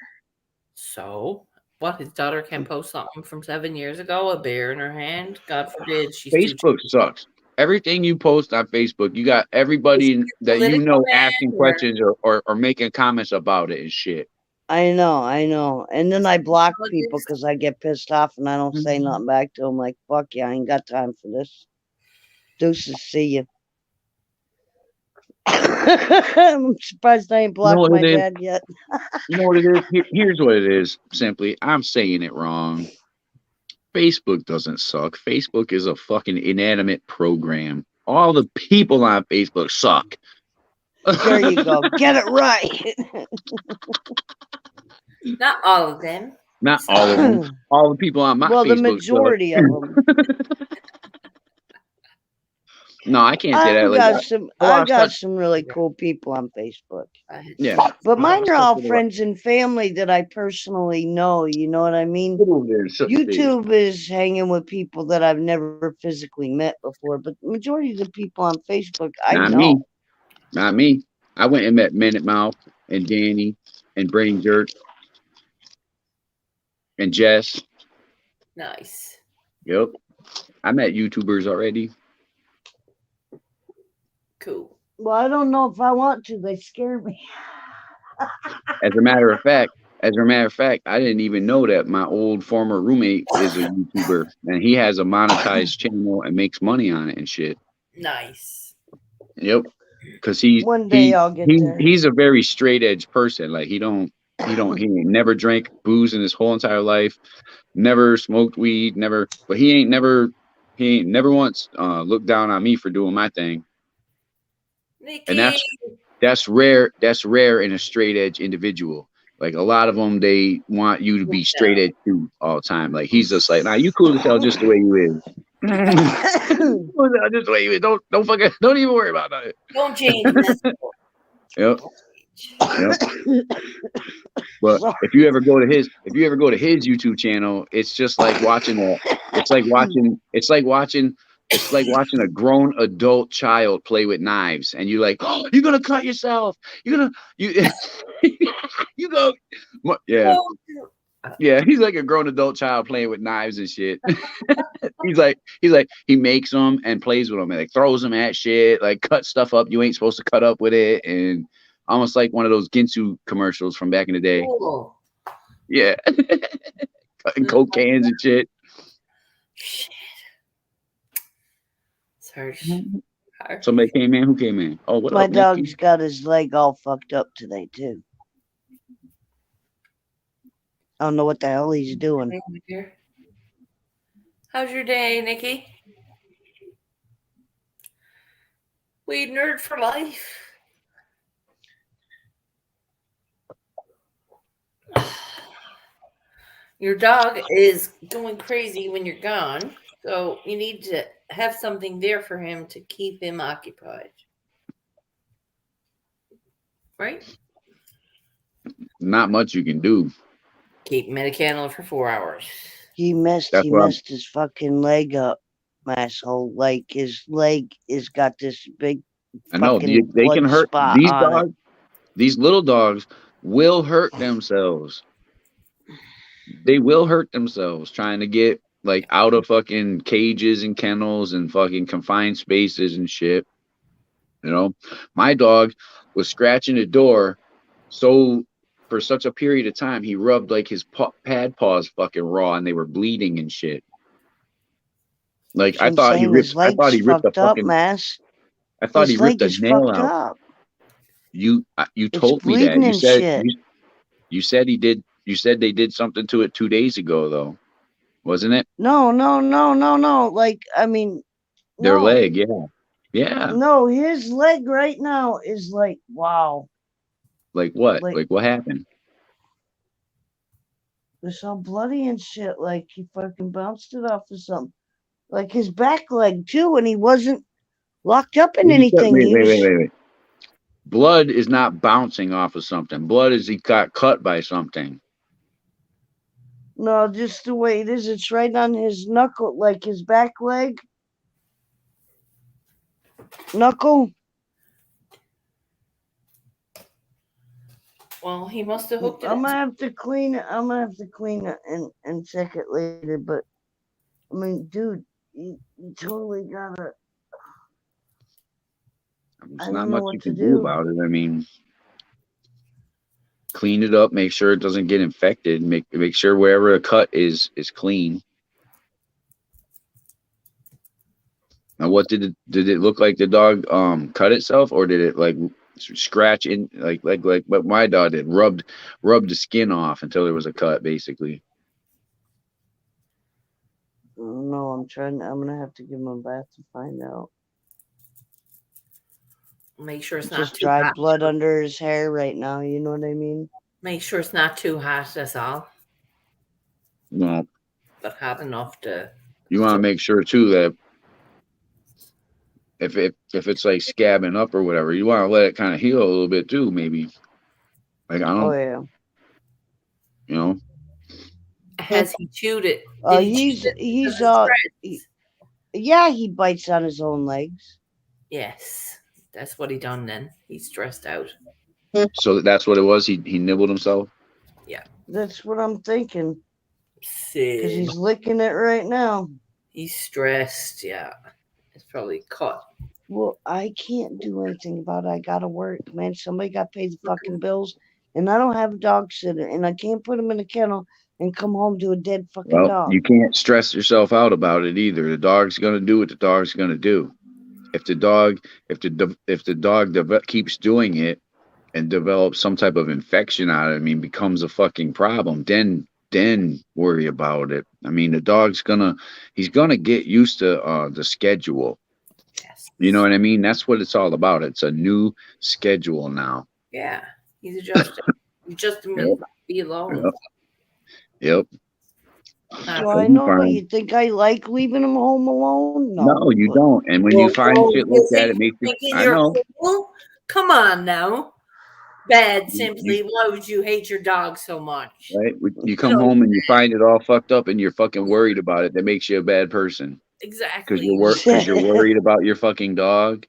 So, what? His daughter can post something from 7 years ago? A bear in her hand? God forbid she's too. Facebook sucks. Everything you post on Facebook, you got everybody that you Political know man asking questions or making comments about it and shit. I know. And then I block people politics. because I get pissed off and I don't say Mhm. nothing back to them. Like, fuck yeah, I ain't got time for this. Deuces, see you. I'm surprised I ain't You know blocked what my it is? dad yet. You know what it is? Here's what it is. Simply, I'm saying it wrong. Facebook doesn't suck. Facebook is a fucking inanimate program. All the people on Facebook suck. There you go. Get it right. Not all of them. Not all of them. All the people on my Well, the Facebook suck. majority of them. No, I can't say that. Like I I've lost got touch. some really cool people on Facebook. Yeah, But I mine lost are touch all with a lot. friends and family that I personally know. You know what I mean? Get over there and shut the face. YouTube is hanging with people that I've never physically met before, but the majority of the people on Facebook I Not know. me. Not me. I went and met Minute Mouth and Danny and Brain Jerk and Jess. Nice. Yep. I met YouTubers already. Cool. Well, I don't know if I want to. They scare me. As a matter of fact, I didn't even know that my old former roommate is a YouTuber and he has a monetized channel and makes money on it and shit. Nice. Yep. Because One day I'll get there. he's a very straight edge person. Like he ain't never drank booze in his whole entire life, never smoked weed, but he ain't never once looked down on me for doing my thing. Nikki. And that's rare in a straight edge individual. Like a lot of them, they want you to be straight edge too all the time. Like he's just like, nah, you cool as hell just the way you is. Just the way you is. Don't even worry about that. Don't change this. Yep. But if you ever go to his YouTube channel, it's just like watching a grown adult child play with knives, and you're like, oh, you're gonna cut yourself. You go, yeah. Yeah, he's like a grown adult child playing with knives and shit. he's like he makes them and plays with them and like throws them at shit, like cut stuff up you ain't supposed to cut up with it, and almost like one of those Ginsu commercials from back in the day. Cool. Yeah, cutting coke cans and shit. Shit. Search. Somebody came in. Who came in? Oh, what My up, dog's Nikki? got his leg all fucked up today too. I don't know what the hell he's doing. How's your day, Nikki? Weed nerd for life. Your dog is going crazy when you're gone, so you need to have something there for him to keep him occupied. Right? Not much you can do. Keep him in a kennel for 4 hours. He messed his fucking leg up, asshole. Like his leg is got this big I know they can hurt these dogs. These little dogs will hurt themselves. they will hurt themselves trying to get like out of fucking cages and kennels and fucking confined spaces and shit. You know, my dog was scratching the door so for such a period of time he rubbed like his pad paws fucking raw and they were bleeding and shit. Like So I'm saying his I thought legs he ripped a fucked up, fucking Mass. I thought he His ripped leg a is nail fucked out. up. You It's told me that. bleeding and shit. You said he did. You said they did something to it 2 days ago, though, wasn't it? No, no, no, no, no. Like, I mean, Their no. leg, yeah, yeah. No, his leg right now is like, wow. Like what? Like, Like what happened? it's all bloody and shit. Like, he fucking bounced it off of something. Like, his back leg, too, and he wasn't locked up in What you said? anything. He was, Wait. Blood is not bouncing off of something. Blood is he got cut by something. no, just the way it is. It's right on his knuckle, like his back leg. Knuckle. Well, he must have hooked it I'm up. gonna have to clean it. I'm gonna have to clean it and check it later. But I mean, dude, you totally gotta. I There's not don't know much what you to can do do. about it. I mean, clean it up, make sure it doesn't get infected, make sure wherever a cut is clean. Now, what did it look like? The dog cut itself, or did it like scratch in like what my dog did? Rubbed the skin off until there was a cut, basically. No, I'm trying. I'm gonna have to give him a bath to find out. Make sure it's not Just too dry hot. blood under his hair right now. You know what I mean? Make sure it's not too hot. That's all. Well, But hot enough to. you want to make sure too that if it's like scabbing up or whatever, you want to let it kind of heal a little bit too, maybe. Like I Oh don't, yeah. you know. Has he chewed it? Did he chew it because he's of stress? yeah, he bites on his own legs. Yes, that's what he done. Then he's stressed out. So that's what it was. He nibbled himself. Yeah. That's what I'm thinking. Cause Sid. he's licking it right now. He's stressed. Yeah. It's probably caught. Well, I can't do anything about it. I gotta work, man. Somebody got to pay the fucking bills, and I don't have a dog sitter, and I can't put him in a kennel and come home to a dead fucking Well, dog. you can't stress yourself out about it either. The dog's gonna do what the dog's gonna do. If the dog, if the dog keeps doing it and develops some type of infection out of it, I mean, becomes a fucking problem, then worry about it. I mean, the dog's he's gonna get used to the schedule. Yes. You know what I mean? That's what it's all about. It's a new schedule now. Yeah. He's adjusting. He's just Yep. be alone. Yep. Yep. Do I know? You think I like leaving him home alone? No. No, you But don't. And when you find shit like You that, think, it makes you. thinking I you're know. cool? Come on now. Bad, simply. Why would you hate your dog so much? Right? You come home and you find it all fucked up, and you're fucking worried about it. That makes you a bad person. Exactly. Because you're worried about your fucking dog.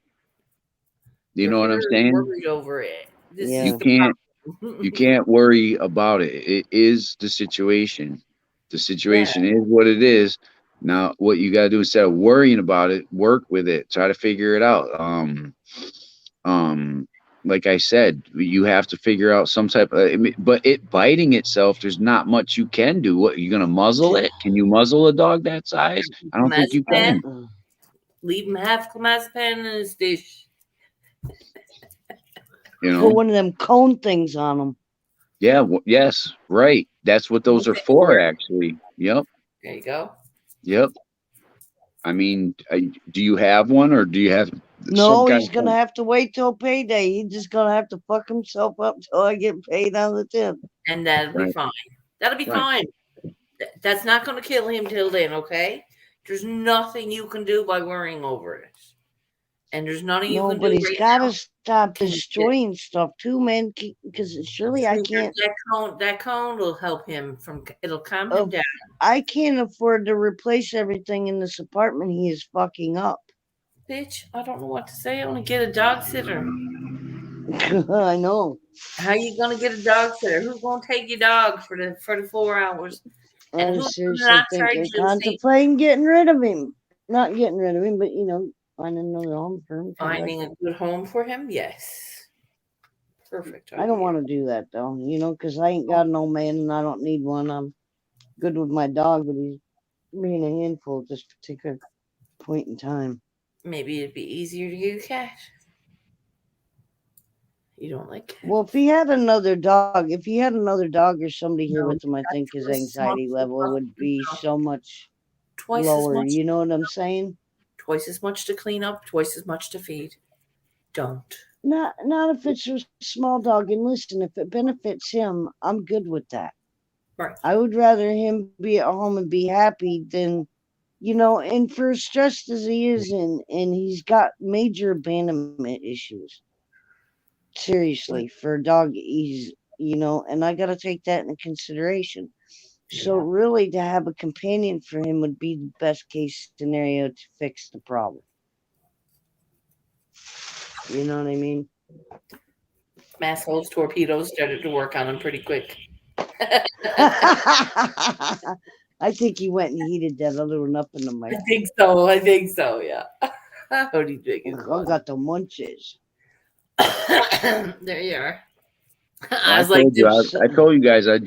You You're know what I'm very saying? worried over it. This Yeah. is the problem. You can't worry about it. It is the situation. The situation Yeah. is what it is. Now, what you gotta do instead of worrying about it, work with it. Try to figure it out. Um, like I said, you have to figure out some type of. But it biting itself, there's not much you can do. What you gonna muzzle it? Can you muzzle a dog that size? I don't think you can. Leave him half clomazepam in his dish. You know. Put one of them cone things on him. Yeah. Yes. Right. That's what those are for, actually. Yep. There you go. Yep. I mean, do you have one, or do you have? No, he's gonna have to wait till payday. He's just gonna have to fuck himself up till I get paid on the 10th. And that'll be fine. That'll be fine. That's not going to kill him till then, okay? There's nothing you can do by worrying over it. And there's nothing you can do. No, but he's gotta stop destroying stuff too, man. Because surely I can't. That cone will help him it'll calm him down. I can't afford to replace everything in this apartment he is fucking up. Bitch, I don't know what to say. I want to get a dog sitter. I know. How you gonna get a dog sitter? Who's gonna take your dog for the 4 hours? And I who's gonna seriously not think charge they're you the same? contemplating getting rid of him. Not getting rid of him, but finding another home for him. Finding a good home for him? Yes. Perfect I don't idea. want to do that though, because I ain't got no man and I don't need one. I'm good with my dog, but he's being a handful at this particular point in time. Maybe it'd be easier to get a cat. You don't like cats? Well, if he had another dog or somebody here No, with him, I think his twice as much anxiety to level would be no, so much twice as lower. much, You know what I'm saying? twice as much to clean up, twice as much to feed. Don't. Not if it's a small dog. And listen, if it benefits him, I'm good with that. Right. I would rather him be at home and be happy than, and for as stressed as he is, and he's got major abandonment issues. Seriously, for a dog, and I got to take that into consideration. So, Yeah. really, to have a companion for him would be the best case scenario to fix the problem. You know what I mean? Massholes torpedoes started to work on him pretty quick. I think he went and heated that other one up in the I mic. think so. I think so. Yeah. How do you think it I got the munches. There you are. Well, I was like, I told you guys, I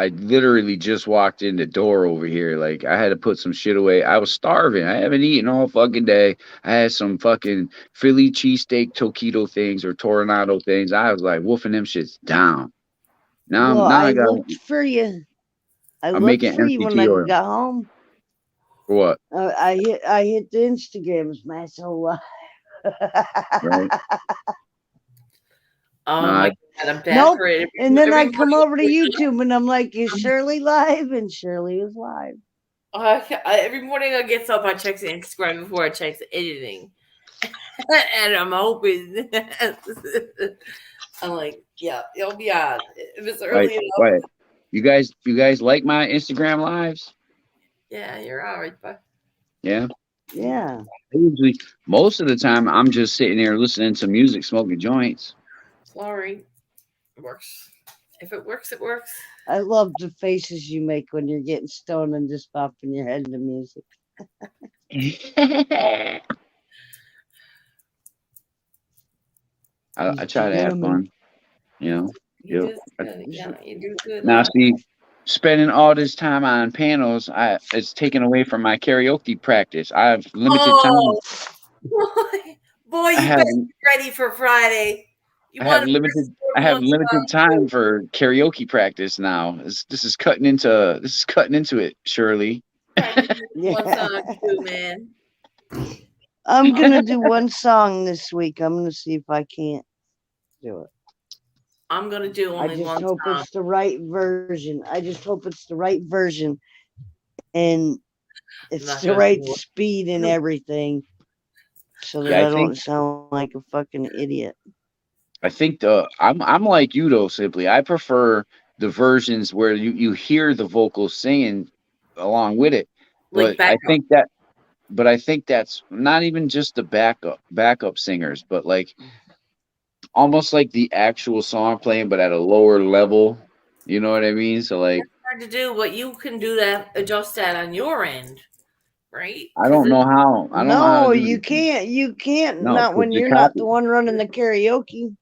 literally just walked in the door over here. Like, I had to put some shit away. I was starving. I haven't eaten all fucking day. I had some fucking Philly cheesesteak taquito things or Toronado things. I was like wolfing them shits down. Well, Now I I got, looked for you. I I'm looked making for you when I MCT oil. got home. For what? I hit the Instagrams my whole life. Right? oh No, my God, I'm bad Nope. for it. And then Every I come morning, over to YouTube and I'm like, is Shirley live? And Shirley is live. every morning I get up, I check the Instagram before I check the editing. And I'm hoping. I'm like, yeah, it'll be on. If it's early enough. Wait. You guys like my Instagram lives? Yeah, you're all right, bud. Yeah. Yeah. Usually, most of the time, I'm just sitting there listening to music, smoking joints. Sorry. It works. If it works, it works. I love the faces you make when you're getting stoned and just popping your head into music. I try to have fun, you know. You Yep. do good. Yeah, you do good. Now, see, spending all this time on panels, it's taken away from my karaoke practice. I have limited time. Boy, I you have better be ready for Friday. You I want have to limited I me have on song limited time for karaoke practice now. This is cutting into it, Shirley. practice one Yeah. song too, man. I'm going to do one song this week. I'm going to see if I can't do it. I'm gonna do I only just one hope song. it's the right version. I just hope it's the right version and it's the right speed and everything so that I don't sound like a fucking idiot. I think I'm like you though, simply. I prefer the versions where you hear the vocals singing along with it. Like But I backup. think that's not even just the backup singers, but like almost like the actual song playing, but at a lower level. You know what I mean? So like, It's hard to do, but you can do that, adjust that on your end, right? I don't know how. I don't know how to No, do you it. can't. You can't. No, Not 'cause when the you're not the copy. one running the karaoke.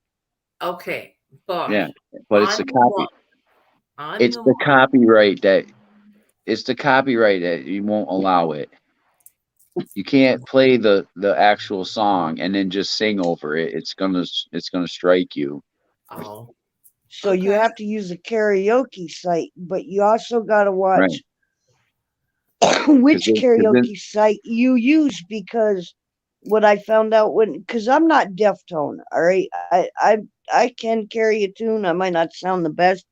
Okay, but Yeah, but it's I'm the the one. copy. I'm It's the the one. copyright that it's the copyright that you won't allow it. You can't play the actual song and then just sing over it. It's gonna strike you. Oh, So you okay. have to use a karaoke site, but you also got to Right. watch which Because then karaoke site you use because what I found out because I'm not deaf-tone, all right? I can carry a tune. I might not sound the best,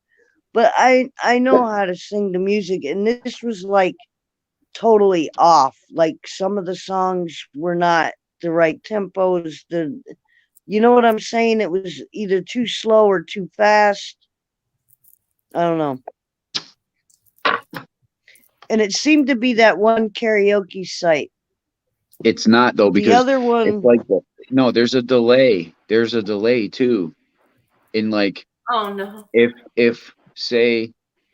but I know how to sing the music, and this was like totally off. Like some of the songs were not the right tempos. You know what I'm saying? It was either too slow or too fast. I don't know. And it seemed to be that one karaoke site. it's not though The because other it's one, like no. There's a delay. There's a delay too. in like Oh no. if say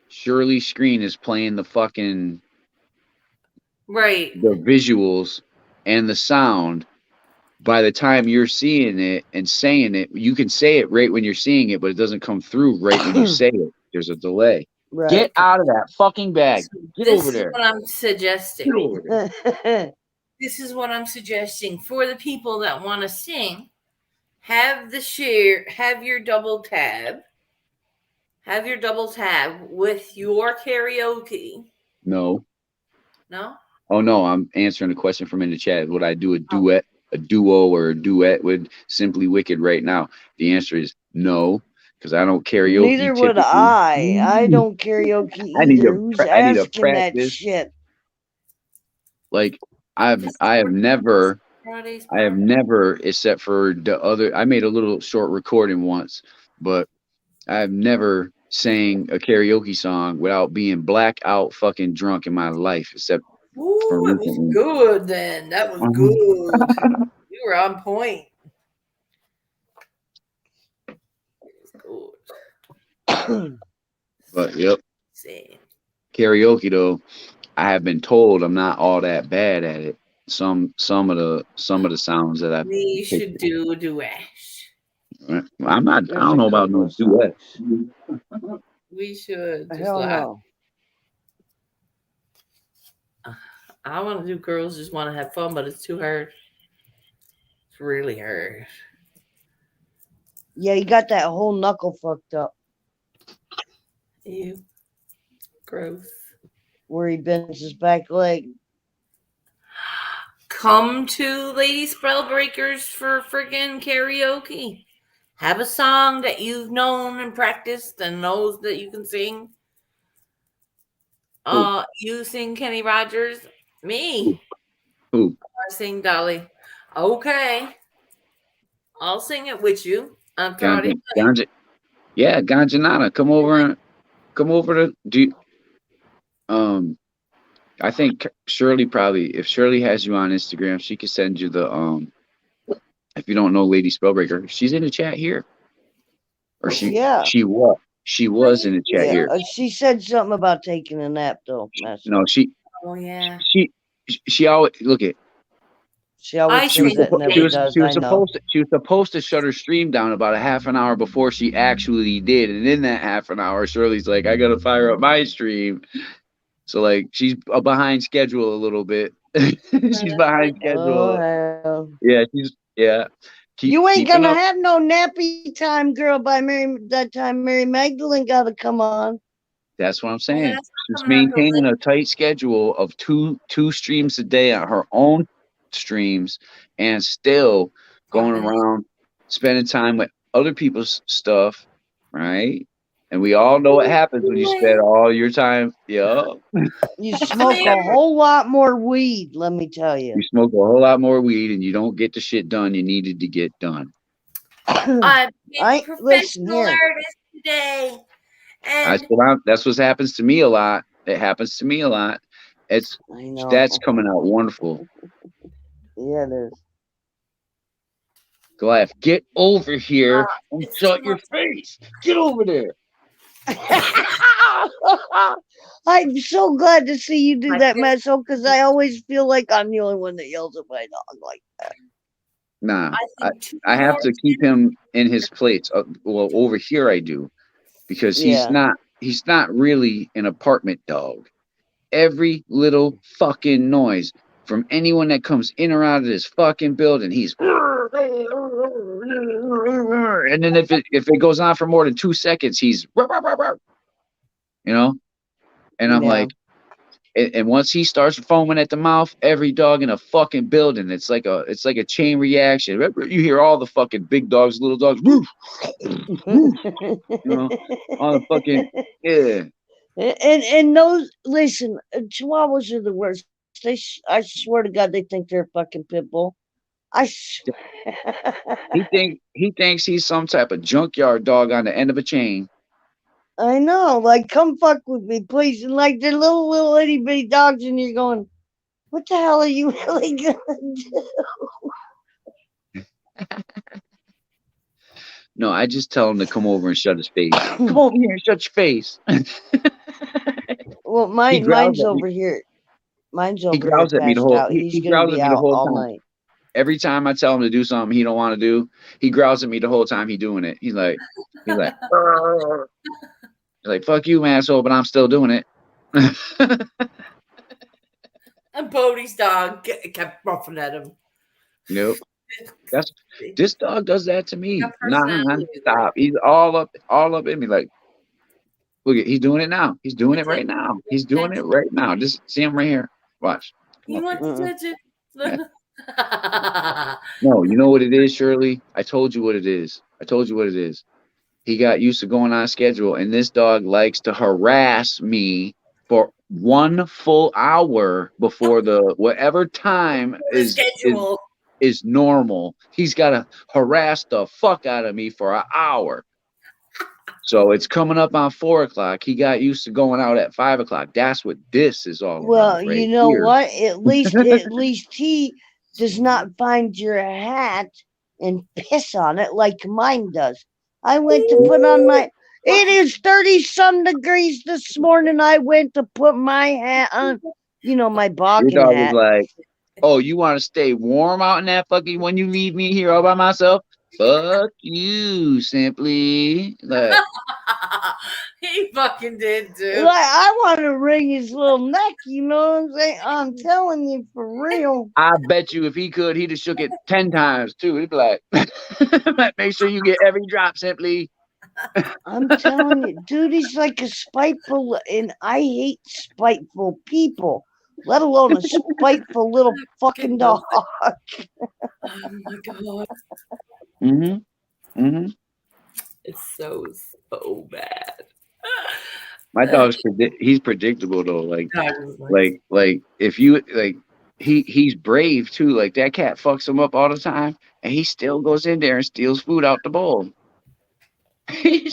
Shirley's screen is playing Right. the visuals and the sound, by the time you're seeing it and saying it, you can say it right when you're seeing it, but it doesn't come through right when you say it. There's a delay. Get Right. out of that fucking bag. So Get this over is there. what I'm Get suggesting. over there. This is what I'm suggesting for the people that want to sing. Have your double tab. Have your double tab with your karaoke. No. No? Oh no, I'm answering a question from in the chat. Would I do Oh. a duo or a duet with Simply Wicked right now? The answer is no, because I don't karaoke Neither would typically. I don't karaoke I need either. Who's I need to asking that practice. shit? Like This is I have where never Friday's I have party. never, except for the other, I made a little short recording once, but I've never sang a karaoke song without being blackout fucking drunk in my life, except for Ooh, it was recently. good then. That was good. You were on point. It was good. But yep, See. karaoke though, I have been told I'm not all that bad at it. Some of the sounds that I We picked. should do a duet. I'm not. I There's don't a know about couple no of duet. songs. We should just Hell laugh. no. I want to do girls just want to have fun, but it's too hard. It's really hard. Yeah, you got that whole knuckle fucked up Ew. Gross. where he bends his back leg. Come to Lady Spellbreakers for friggin' karaoke. Have a song that you've known and practiced and knows that you can sing. Who? You sing Kenny Rogers. Me. Who? I sing Dolly. Okay. I'll sing it with you on Friday Ganja, night. Ganja. Yeah, Ganjanana. Come over to do. Um, I think Shirley probably, if Shirley has you on Instagram, she could send you the if you don't know Lady Spellbreaker, she's in the chat here, or Yeah. she was in the chat Yeah. here. She said something about taking a nap though. No, Oh yeah. she always look at. She always I She was says think that and she never was does. she was I know. supposed to shut her stream down about a half an hour before she actually did, and in that half an hour, Shirley's like, I gotta fire up my stream. So like she's behind schedule a little bit. She's behind Oh schedule. hell. Yeah, You ain't keeping gonna up. have no nappy time, girl. By that time, Mary Magdalene gotta come on. That's what I'm well, saying. that's She's not coming out till maintaining late. a tight schedule of two streams a day on her own streams, and still going around spending time with other people's stuff, right? And we all know what happens when you spend all your time. Yeah, You smoke a whole lot more weed, let me tell you. you smoke a whole lot more weed, and you don't get the shit done you needed to get done. I'm a listen professional here. artist today. And That's what happens to me a lot. It happens to me a lot. It's I know. That's coming out wonderful. Yeah, it is. Goliath, get over here and it's shut too your much. face. Get over there. I'm so glad to see you do My that, kid- Meso, because I always feel like I'm the only one that yells at my dog like that. Nah, I think two I have more to keep him in his place. Well, over here I do, because Yeah. he's not really an apartment dog. Every little fucking noise from anyone that comes in or out of this fucking building, he's and then if it goes on for more than 2 seconds, he's you know, and I'm Yeah. like, and once he starts foaming at the mouth, every dog in a fucking building, it's like a chain reaction. You hear all the fucking big dogs, little dogs, woof, woof, you know, all the fucking yeah. And those, listen, Chihuahuas are the worst. I swear to God, they think they're a fucking pit bull. I swear. He thinks he's some type of junkyard dog on the end of a chain. I know, like, come fuck with me, please. And like, they're little itty bitty dogs, and you're going, what the hell are you really gonna do? No, I just tell him to come over and shut his face. Come over here and shut your face. Well, He growls mine's at me. over here. Mine's He over here growls at me the passed whole. out. He's He gonna growls at be me the out whole all time. night. Every time I tell him to do something he don't want to do, he growls at me the whole time he doing it. He's like, "Arr." He's like, fuck you, asshole, but I'm still doing it. And Bodie's dog kept ruffing at him. Nope. That's this dog does that to me. Got Nah, personality. stop. He's all up in me. Like, look at he's doing it now. He's doing it right now. He's doing it right now. Just see him right here. Watch. Come He up here. wants to touch it. No, you know what it is, Shirley? I told you what it is. I told you what it is. He got used to going on schedule, and this dog likes to harass me for 1 full hour before the whatever time The schedule. is normal. He's got to harass the fuck out of me for an hour. So it's coming up on 4 o'clock. He got used to going out at 5 o'clock. That's what this is all Well, about, right you know here. what? At least he does not find your hat and piss on it like mine does. I went to put on my. It is 30-some degrees this morning. I went to put my hat on. You know, my Your balking dog was hat. like, "Oh, you want to stay warm out in that fucking when you leave me here all by myself? Fuck you, simply." Like, He fucking did, dude. Like, I want to wring his little neck. You know what I'm saying? I'm telling you for real. I bet you if he could, he'd have shook it 10 times too. He'd be like, "Make sure you get every drop, simply." I'm telling you, dude, he's like a spiteful, and I hate spiteful people, let alone a spiteful little fucking dog. Oh my god. Mm-hmm. It's so bad. My dog's he's predictable though. Like, Dog is like, if you like, he's brave too. Like that cat fucks him up all the time, and he still goes in there and steals food out the bowl. He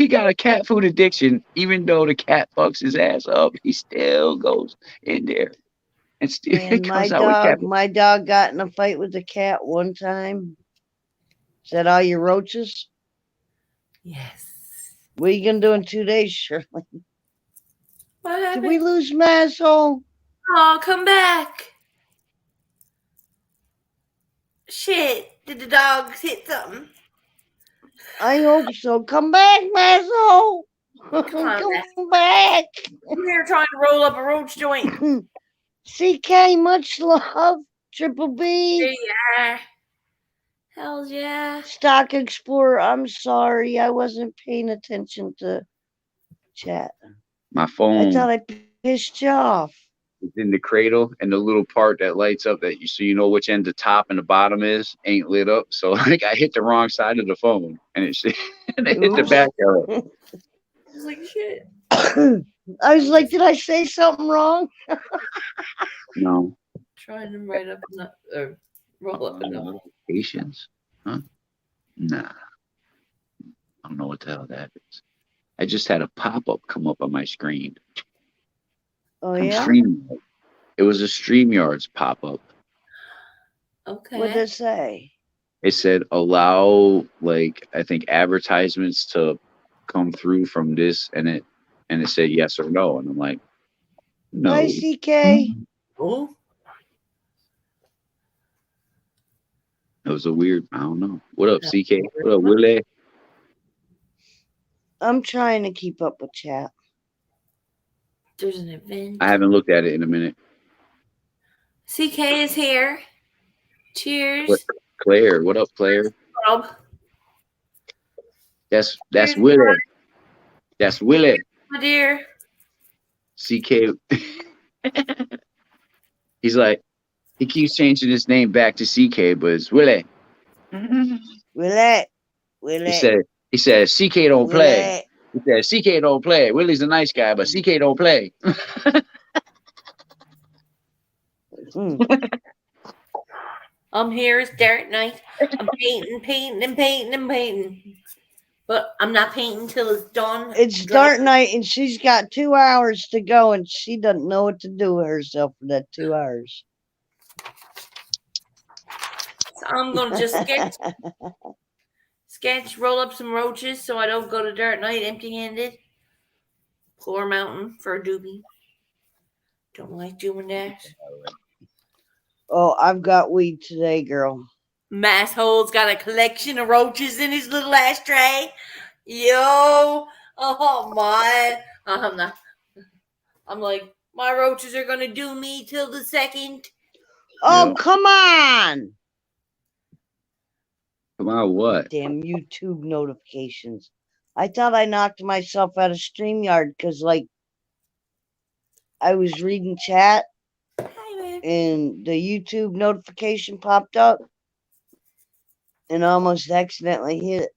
got a cat food addiction, even though the cat fucks his ass up. He still goes in there and still And comes out with cat food. my dog got in a fight with a cat one time. Is that all your roaches? yes. What are you gonna do in 2 days, Shirley? What Did happened? we lose my asshole? Oh, come back. Shit. Did the dogs hit something? I hope so. Come back, my asshole. Come on, Come back. I'm here trying to roll up a roach joint. CK, much love. Triple B. Yeah. Hells yeah. Stock Explorer, I'm sorry. I wasn't paying attention to chat. My I phone thought I pissed you off. is in the cradle, and the little part that lights up that so you know which end the top and the bottom is ain't lit up. So like I hit the wrong side of the phone, and it and it hit the Oops. back of it. I was like, shit. I was like, did I say something wrong? No. Trying to write up or roll up another. Notifications? Huh? Nah. I don't know what the hell that is. I just had a pop-up come up on my screen. Oh, From yeah? StreamYard. It was a StreamYard's pop-up. Okay. What did it say? It said allow, like, I think advertisements to come through from this, and it said yes or no, and I'm like, no. Bye, CK. Oh. It was a weird, I don't know. What up, CK? What up, Willie? I'm trying to keep up with chat. There's an event. I haven't looked at it in a minute. CK is here. Cheers. What, Claire? What up, Claire? Rob. That's Willie. That's Willie. My dear. CK. He's like, he keeps changing his name back to CK, but it's Willie. Willie. He said CK don't play. He said CK don't play. Willie's a nice guy, but CK don't play. I'm here. It's dark night. I'm painting. But I'm not painting till it's dawn. It's dark night, and she's got 2 hours to go, and she doesn't know what to do with herself for that 2 hours. So I'm gonna just sketch, roll up some roaches so I don't go to dark night empty-handed. Poor mountain for a doobie. Don't like doing that. Oh, I've got weed today, girl. Masshole's got a collection of roaches in his little ashtray. Yo, oh my! I'm like, my roaches are gonna do me till the second. Oh, Yep. come on! Come on, what? Damn YouTube notifications. I thought I knocked myself out of StreamYard because, like, I was reading chat and the YouTube notification popped up and almost accidentally hit it.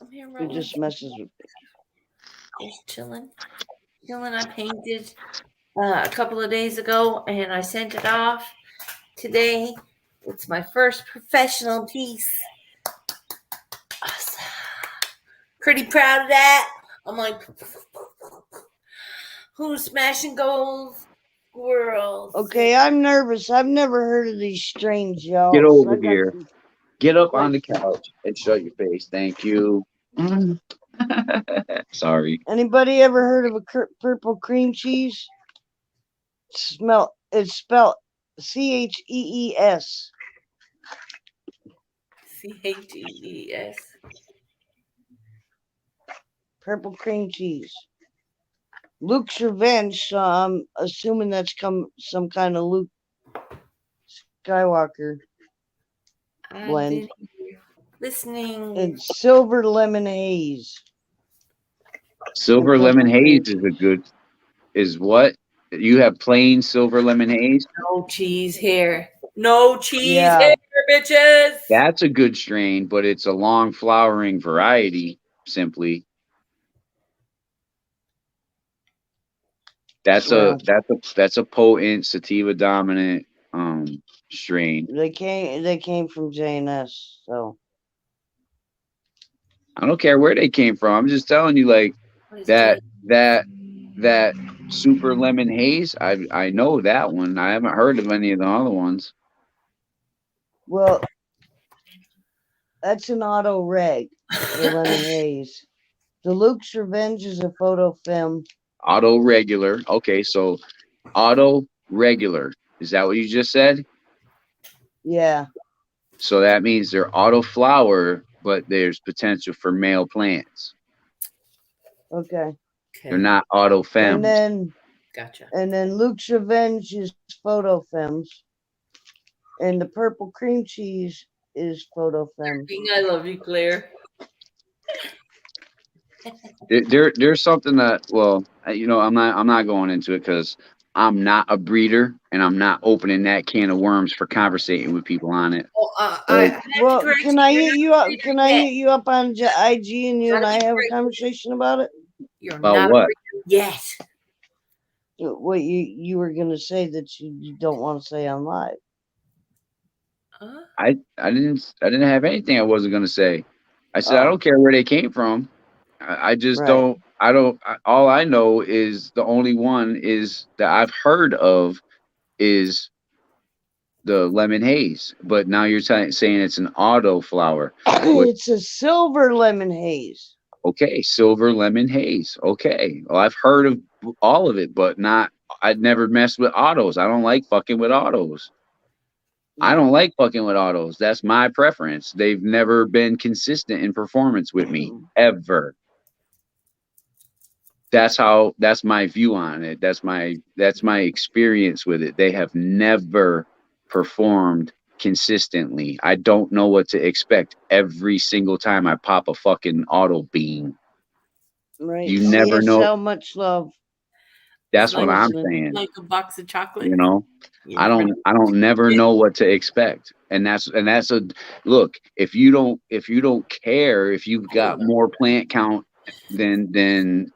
I'm here It rolling. just messes with me. Just chilling. I painted a couple of days ago and I sent it off today. It's my first professional piece. Awesome. Pretty proud of that. I'm like, who's smashing goals? Squirls. Okay, I'm nervous. I've never heard of these strains, y'all. Get So over I got here. some- Get up on like- the couch and shut your face. Thank you. Sorry. Anybody ever heard of a purple cream cheese? It's spelled CHEES. CHEES. Purple cream cheese. Luke's Revenge, so I'm assuming that's some kind of Luke Skywalker blend. Listening. And Silver Lemon Haze. Silver And lemon purple haze cream is what? You have plain silver lemon haze? No cheese here. No cheese Yeah. here, bitches. That's a good strain, but it's a long flowering variety, simply. That's Well. a potent sativa dominant strain. They came from JNS, so I don't care where they came from. I'm just telling you, like What is that super lemon haze. I know that one. I haven't heard of any of the other ones. well, that's an auto reg, the Lemon Haze. The Luke's Revenge is a photo film. Auto regular. Okay, so auto regular. Is that what you just said? Yeah. So that means they're auto flower, but there's potential for male plants. Okay. They're not auto femmes. And then Gotcha. And then Luke's Revenge is photo films. And the purple cream cheese is photo films. I love you, Claire. There's something that, well, I'm not going into it because I'm not a breeder and I'm not opening that can of worms for conversating with people on it. Well, can I hit you up? Can I hit you up on IG and you and I have a conversation about it? You're About not what? a breeder yet. What you were gonna say that you don't want to say on live? I didn't have anything I wasn't gonna say. I said I Oh. don't care where they came from. I just Right. all I know is the only one is that I've heard of is the lemon haze. But now you're saying it's an auto flower. It's a silver lemon haze. Okay, silver lemon haze. Okay. Well, I've heard of all of it, but I'd never messed with autos. I don't like fucking with autos. I don't like fucking with autos. That's my preference. They've never been consistent in performance with me, ever. That's my view on it. That's my experience with it. They have never performed consistently. I don't know what to expect every single time I pop a fucking auto bean. Right. You never know. So much love. That's Like what I'm listening. saying. Like a box of chocolate. You know, I don't never know what to expect. And that's a look, if you don't care, if you've got more plant count than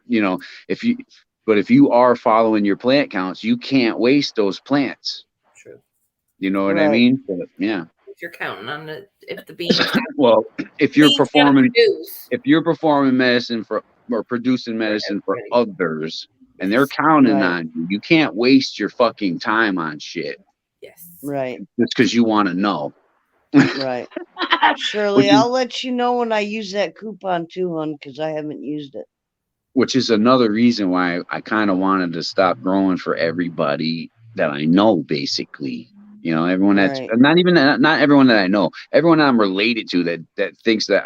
if you are following your plant counts, you can't waste those plants. True. You know what I Right. mean? But, yeah. If you're counting on it, if the beans Well, if you're beans gotta performing produce. medicine or producing medicine for others, and they're Yes. counting Right. on you. You can't waste your fucking time on shit Yes. Right. just because you want to know. Right. Which Shirley, is I'll let you know when I use that coupon too, hon, because I haven't used it. which is another reason why I kind of wanted to stop growing for everybody that I know, basically. You know, everyone that's Right. not everyone that I know, everyone I'm related to that thinks that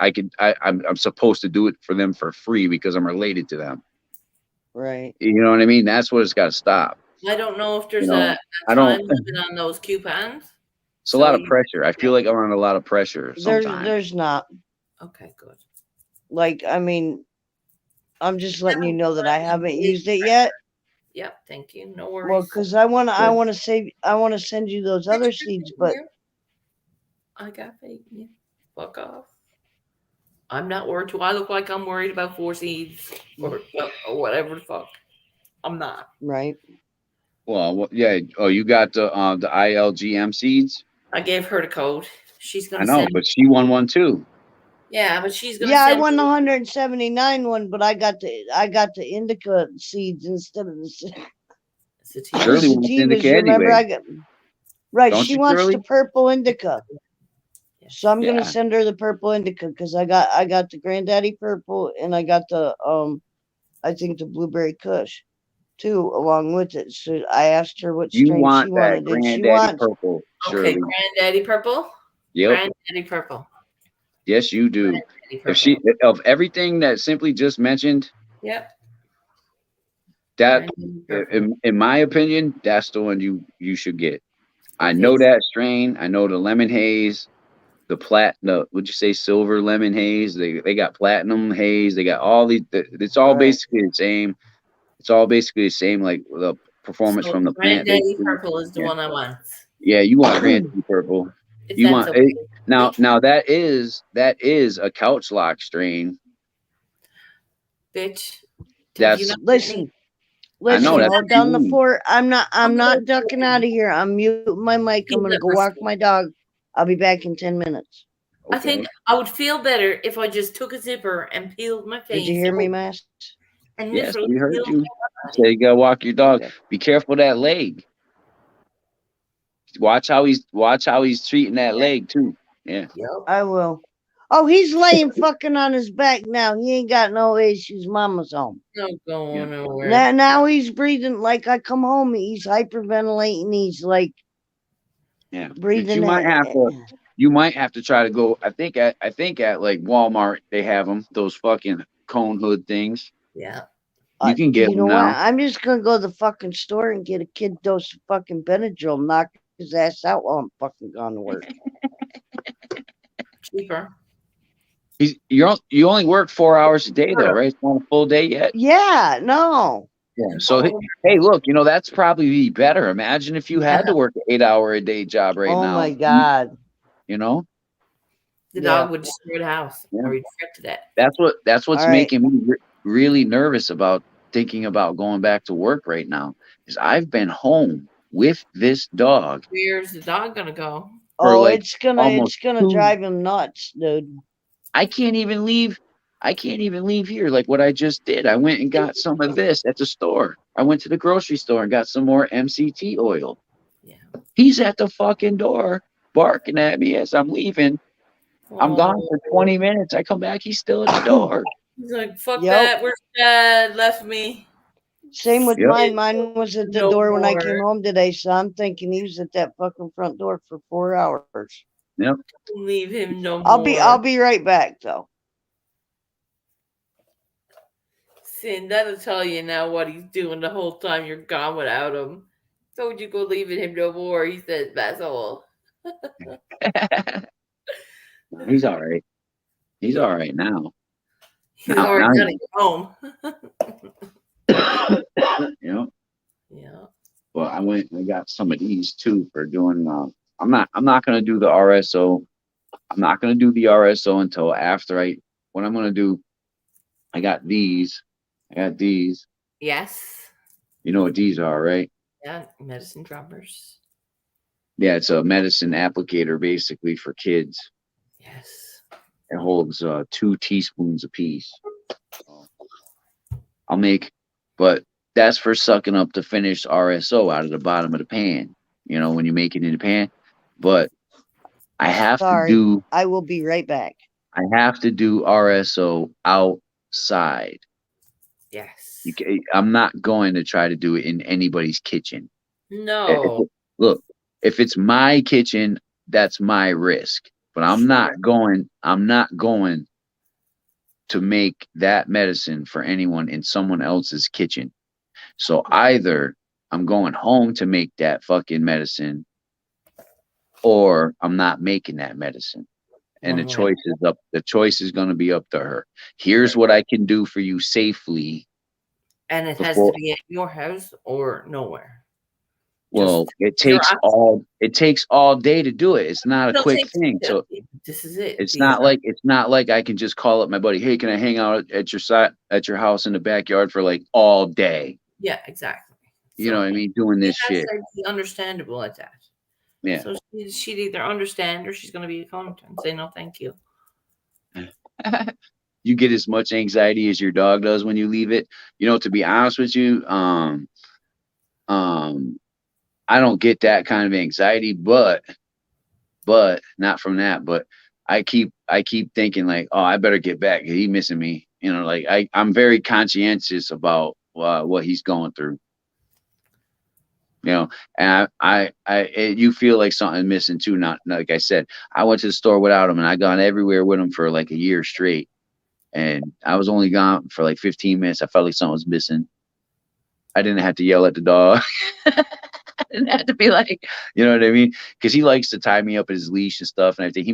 I'm supposed to do it for them for free because I'm related to them. Right. You know what I mean? That's what it's got to stop. I don't know if You there's know, a I time don't. limit on those coupons. It's a lot So of pressure. I feel like I'm under a lot of pressure sometimes. There's not. okay, good. Like, I mean, I'm just letting you Yeah, know that I glad you haven't did. used it yet. Yep, thank you. No Well, worries. because I want to save, I want to send you those other seeds, but I got faith in you. Fuck off. I'm not worried. Do I look like I'm worried about 4 seeds or whatever the fuck? I'm not. right. Well, yeah. Oh, you got the ILGM seeds. I gave her the code. She's I gonna know, send. but she won one too. Yeah, but she's gonna Yeah, I send won the me. 179 one, but I got the indica seeds instead of the Shirley Sativa. wants sativas. indica You remember anyway, I got right. don't She you, wants the Shirley? purple indica, Yes. so I'm gonna Yeah. send her the purple indica because I got the granddaddy purple and I got the I think the blueberry kush too along with it. So I asked her what You strain she want that wanted, and she granddaddy wants purple, Okay, Shirley. granddaddy purple. Yep. Granddaddy purple. Yes, you do. Granddaddy If she purple. of everything that Simply just mentioned, Yep. that Granddaddy purple. in my opinion, that's the one you should get. I Okay. know that strain. I know the lemon haze, would you say silver lemon haze? They got platinum haze. They got all these. It's all right. basically the same. It's all basically the same, like the performance So from the plant based granddaddy food. purple is the Yeah, one I want. yeah. You want granddaddy purple. If You that's want okay. it, now. Bitch, Now that is a couch lock strain. bitch. Have you That's not met me? Listen, I know listen, that's Have hold what you down the mean. fort. I'm not ducking out you of here. I'm muting my mic. I'm feel gonna that go my walk skin? my dog. I'll be back in 10 minutes. I think Okay. I would feel better if I just took a zipper and peeled my Did you face hear me, Mass? and Yes, literally we heard peeled you. my Say body. you gotta walk your dog. Okay. Be careful of that leg. Watch how he's treating that Yeah. leg too. Yeah. Yep. I will. Oh, he's laying fucking on his back now. He ain't got no issues. Mama's home. No Yeah. going nowhere. Now he's breathing like I come home. He's hyperventilating. He's like Yeah. But breathing. you might have to try to go. I think at like Walmart they have them, those fucking cone hood things. Yeah. You can get You know them what? now. I'm just gonna go to the fucking store and get a kid dose of fucking Benadryl, knock his ass out while I'm fucking gone to work. Cheaper. You only work 4 hours a day though, right? It's not a full day yet. Yeah, no. Yeah. So hey, look, that's probably better. Imagine if you had to work an 8 hour a day job right Oh now. my god. You know? The Yeah. dog would destroy the house. Yeah. I respect that. That's what's All right. making me really nervous about thinking about going back to work right now. Is I've been home with this dog Where's the dog gonna go? for Oh, like it's gonna almost two. drive him nuts, dude. I can't even leave. I can't even leave here like what I just did. I went and got some of this at the store. I went to the grocery store and got some more MCT oil. Yeah. He's at the fucking door barking at me as I'm leaving. I'm gone for 20 minutes. I come back, he's still at the door. He's like, fuck Yep. that. Where's Dad? Left me. Same with Yep. mine. Mine was at the No door when I more. came home today, so I'm thinking he was at that fucking front door for 4 hours. Yep. Leave him no I'll more. be right back though. Sin, that'll tell you now what he's doing the whole time you're gone without him. Told you go leaving him no more. He says, that's all. He's all right. He's all right now. He's Now- already now got it home. Yeah. Well, I went and got some of these too for doing. I'm not gonna do the RSO. I'm not gonna do the RSO until after What I'm gonna do. I got these. Yes. You know what these are, right? Yeah. Medicine droppers. Yeah, it's a medicine applicator basically for kids. Yes. It holds 2 teaspoons apiece. I'll make, but that's for sucking up the finished RSO out of the bottom of the pan. You know, when you make it in the pan. But I have to Sorry, do I will be right back. I have to do RSO outside. Yes. I'm not going to try to do it in anybody's kitchen. No. Look, if it's my kitchen, that's my risk. But I'm not going. I'm not going to make that medicine for anyone in someone else's kitchen. So either I'm going home to make that fucking medicine, or I'm not making that medicine. And One way. the choice is going to be up to her. Here's what I can do for you safely. And it has Before, to be at your house or nowhere. well, Just it your takes all day to do it. It's not a It'll quick take thing. So this is it. it's not like I can just call up my buddy, hey, can I hang out at your house in the backyard for like all day? Yeah, exactly. You know what I mean? Doing this It has shit. to be understandable at that. Yeah. So she'd either understand or she's going to be a cunt and say no, thank you. You get as much anxiety as your dog does when you leave it. You know, to be honest with you, I don't get that kind of anxiety, but not from that. But I keep thinking like, oh, I better get back. He's missing me. You know, like I'm very conscientious about what he's going through. You know, and you feel like something missing too. Not like I said, I went to the store without him, and I gone everywhere with him for like a year straight, and I was only gone for like 15 minutes. I felt like something was missing. I didn't have to yell at the dog. I didn't have to be like, you know what I mean? Because he likes to tie me up at his leash and stuff and everything. He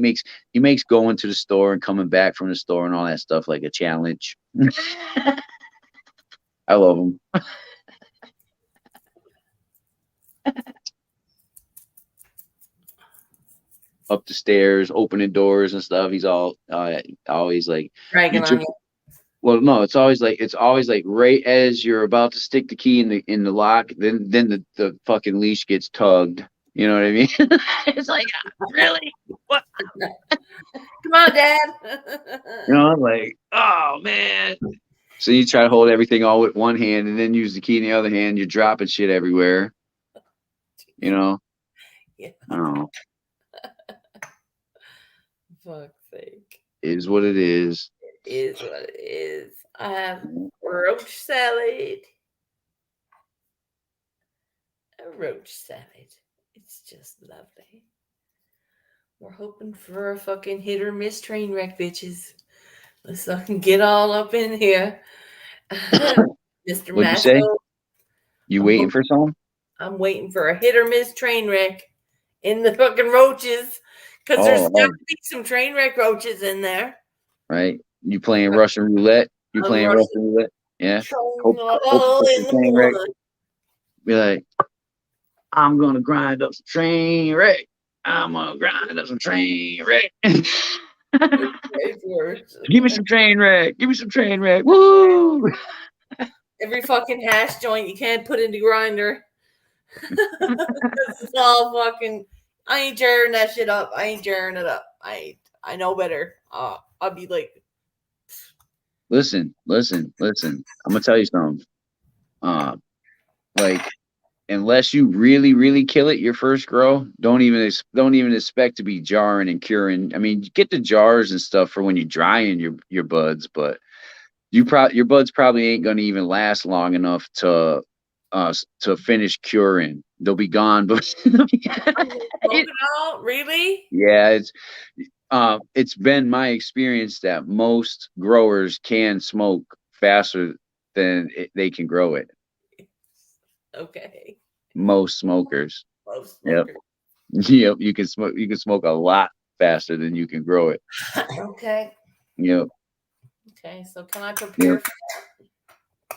makes going to the store and coming back from the store and all that stuff like a challenge. I love him. Up the stairs, opening doors and stuff. He's always like Dragging on you. Well, no, it's always like right as you're about to stick the key in the lock, then the fucking leash gets tugged. You know what I mean? It's like, really? What? Come on, Dad. You know, like, oh man. So you try to hold everything all with one hand and then use the key in the other hand. You're dropping shit everywhere. You know? Yeah. I don't know. Fuck's sake. It is what it is. It is what it is. I have roach salad. A roach salad. It's just lovely. We're hoping for a fucking hit or miss train wreck, bitches. Let's fucking get all up in here. Mr. What'd you say? Masco, You I'm waiting hoping- for someone? I'm waiting for a hit or miss train wreck in the fucking roaches. Because there's got to be some train wreck roaches in there. Right? You playing Russian roulette? You playing Russian roulette? Yeah. Hope train wreck. Be like, I'm gonna grind up some train wreck. I'm gonna grind up some train wreck. Give me some train wreck. Give me some train wreck. Woo! Every fucking hash joint you can't put in the grinder. It's all fucking. I ain't jarring that shit up. I ain't jarring it up. I know better. I'll be like, listen. I'm gonna tell you something. Like, unless you really, really kill it your first grow, don't even expect to be jarring and curing. I mean, you get the jars and stuff for when you're drying your buds, but your buds probably ain't gonna even last long enough to finish curing. They'll be gone, but really? Yeah, it's been my experience that most growers can smoke faster than they can grow it. Okay. Most smokers. Most smokers. Yep. You can smoke a lot faster than you can grow it. Okay. Yep. Okay. So can I prepare?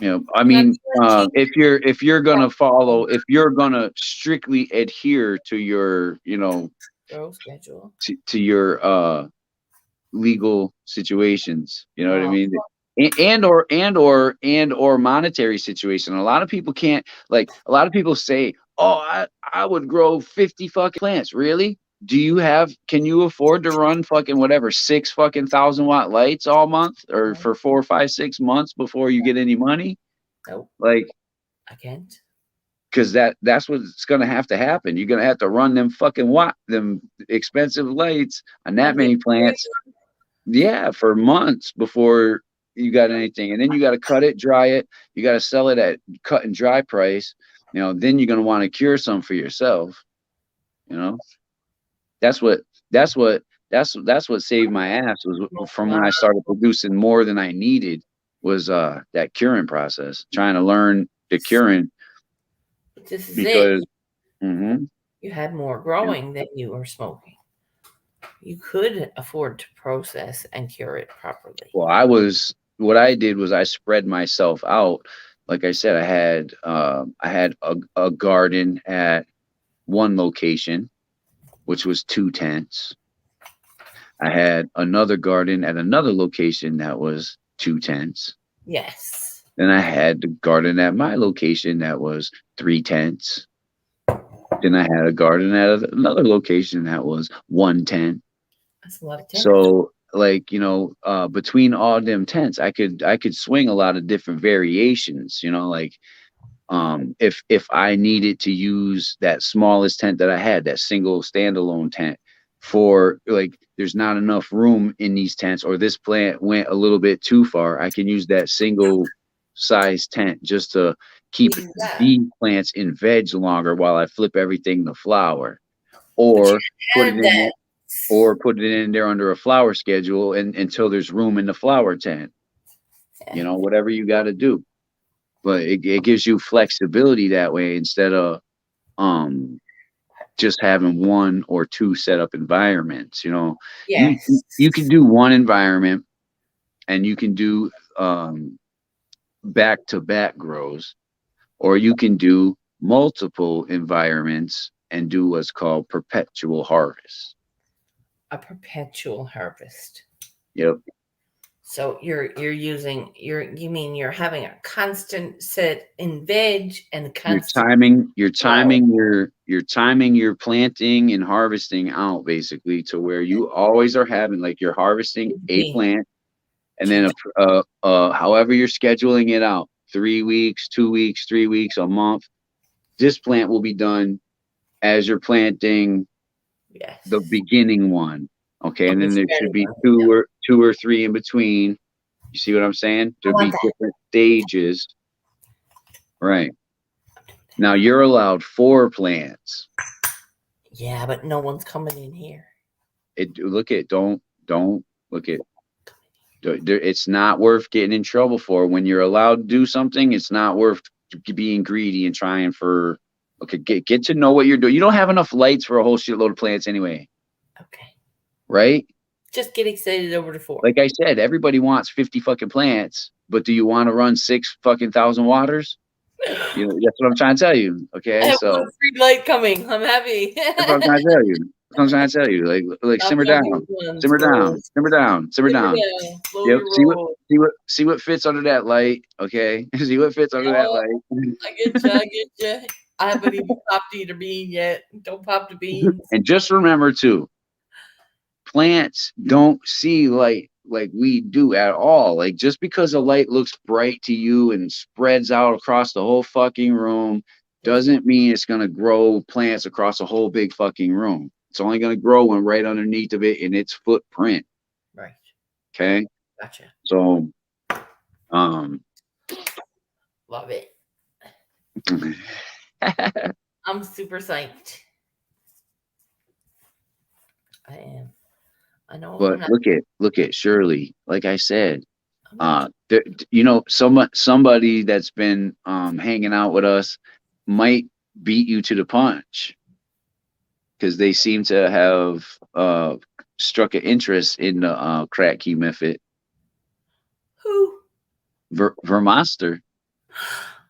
Yep. I mean, if you're gonna strictly adhere to your, grow schedule, to your legal situations, you know what I mean? And or monetary situation. A lot of people can't, like, a lot of people say, oh, I would grow 50 fucking plants. Really? Can you afford to run fucking whatever 6 fucking 1,000-watt lights all month or for 4, 5, 6 months before you get any money? Nope. Like, I can't. Because that's what's gonna have to happen. You're gonna have to run them fucking them expensive lights on that And get many plants, yeah, for months before you got anything. And then you got to cut it, dry it. You got to sell it at cut and dry price. You know, then you're gonna want to cure some for yourself. You know, that's what that's what that's what saved my ass was from when I started producing more than I needed was that curing process, trying to learn the curing this is it. because. Mm-hmm. You had more Yeah. growing than you were smoking. You could afford to process and cure it properly. Well, what I did was I spread myself out. Like I said, I had a garden at one location, which was 2 tents. I had another garden at another location that was 2 tents. Yes. Then I had the garden at my location that was 3 tents. Then I had a garden at another location that was 1 tent. That's a lot of tents. So like, between all them tents, I could swing a lot of different variations, like if I needed to use that smallest tent that I had, that single standalone tent for like there's not enough room in these tents or this plant went a little bit too far, I can use that single size tent just to keep these plants in veg longer while I flip everything to flower. Or put it in there, or put it in there under a flower schedule and until there's room in the flower tent. Whatever you got to do. But it gives you flexibility that way instead of just having one or two set up environments. Yes. You can do one environment and you can do back to back grows, or you can do multiple environments and do what's called perpetual harvest. A perpetual harvest. Yep. So you're having a constant set in veg and constant you're timing your planting and harvesting out basically to where you always are having like you're harvesting a plant and then however you're scheduling it out, 3 weeks, 2 weeks, 3 weeks, a month, this plant will be done as you're planting the beginning one. Okay, and then there should be two or three in between. You see what I'm saying? There'll be different stages. Right. Now you're allowed 4 plants. Yeah, but no one's coming in here. Don't look at. It's not worth getting in trouble for. When you're allowed to do something, it's not worth being greedy and trying for. Okay, get to know what you're doing. You don't have enough lights for a whole shitload of plants anyway. Okay. Right? Just get excited over to 4. Like I said, everybody wants 50 fucking plants, but do you want to run 6 fucking thousand waters? That's what I'm trying to tell you. Okay, I have so 1 free light coming. I'm happy. That's what I'm trying to tell you. That's what I'm trying to tell you. Like simmer down, simmer down, simmer down, simmer down. Yep. See what fits under that light. Okay. See what fits under that light. I get you. I haven't even popped either bean yet. Don't pop the beans. And just remember too, plants don't see light like we do at all. Like just because a light looks bright to you and spreads out across the whole fucking room doesn't mean it's gonna grow plants across a whole big fucking room. It's only gonna grow one right underneath of it in its footprint. Right. Okay. Gotcha. So, love it. I'm super psyched. I am. I know. But look at Shirley. Like I said, somebody that's been hanging out with us might beat you to the punch because they seem to have struck an interest in the crack key method. Who? Vermaster.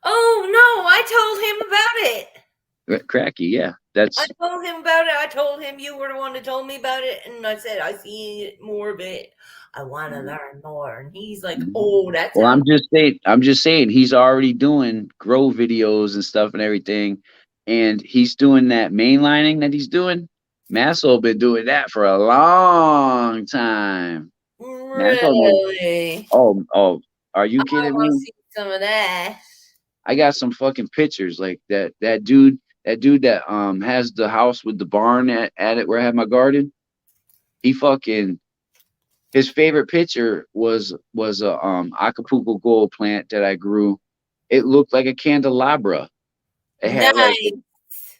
Oh no! I told him about it. Cracky, yeah. I told him about it. I told him you were the one that told me about it, and I said I see more of it. I want to learn more, and he's like, "Oh, that's." Well, I'm just saying, he's already doing grow videos and stuff and everything, and he's doing that mainlining that he's doing. Masso been doing that for a long time. Really? Oh, are you kidding me? I want to see some of that. I got some fucking pictures like that dude that has the house with the barn at it where I have my garden. He fucking his favorite picture was a Acapulco gold plant that I grew. It looked like a candelabra. It had like Nice.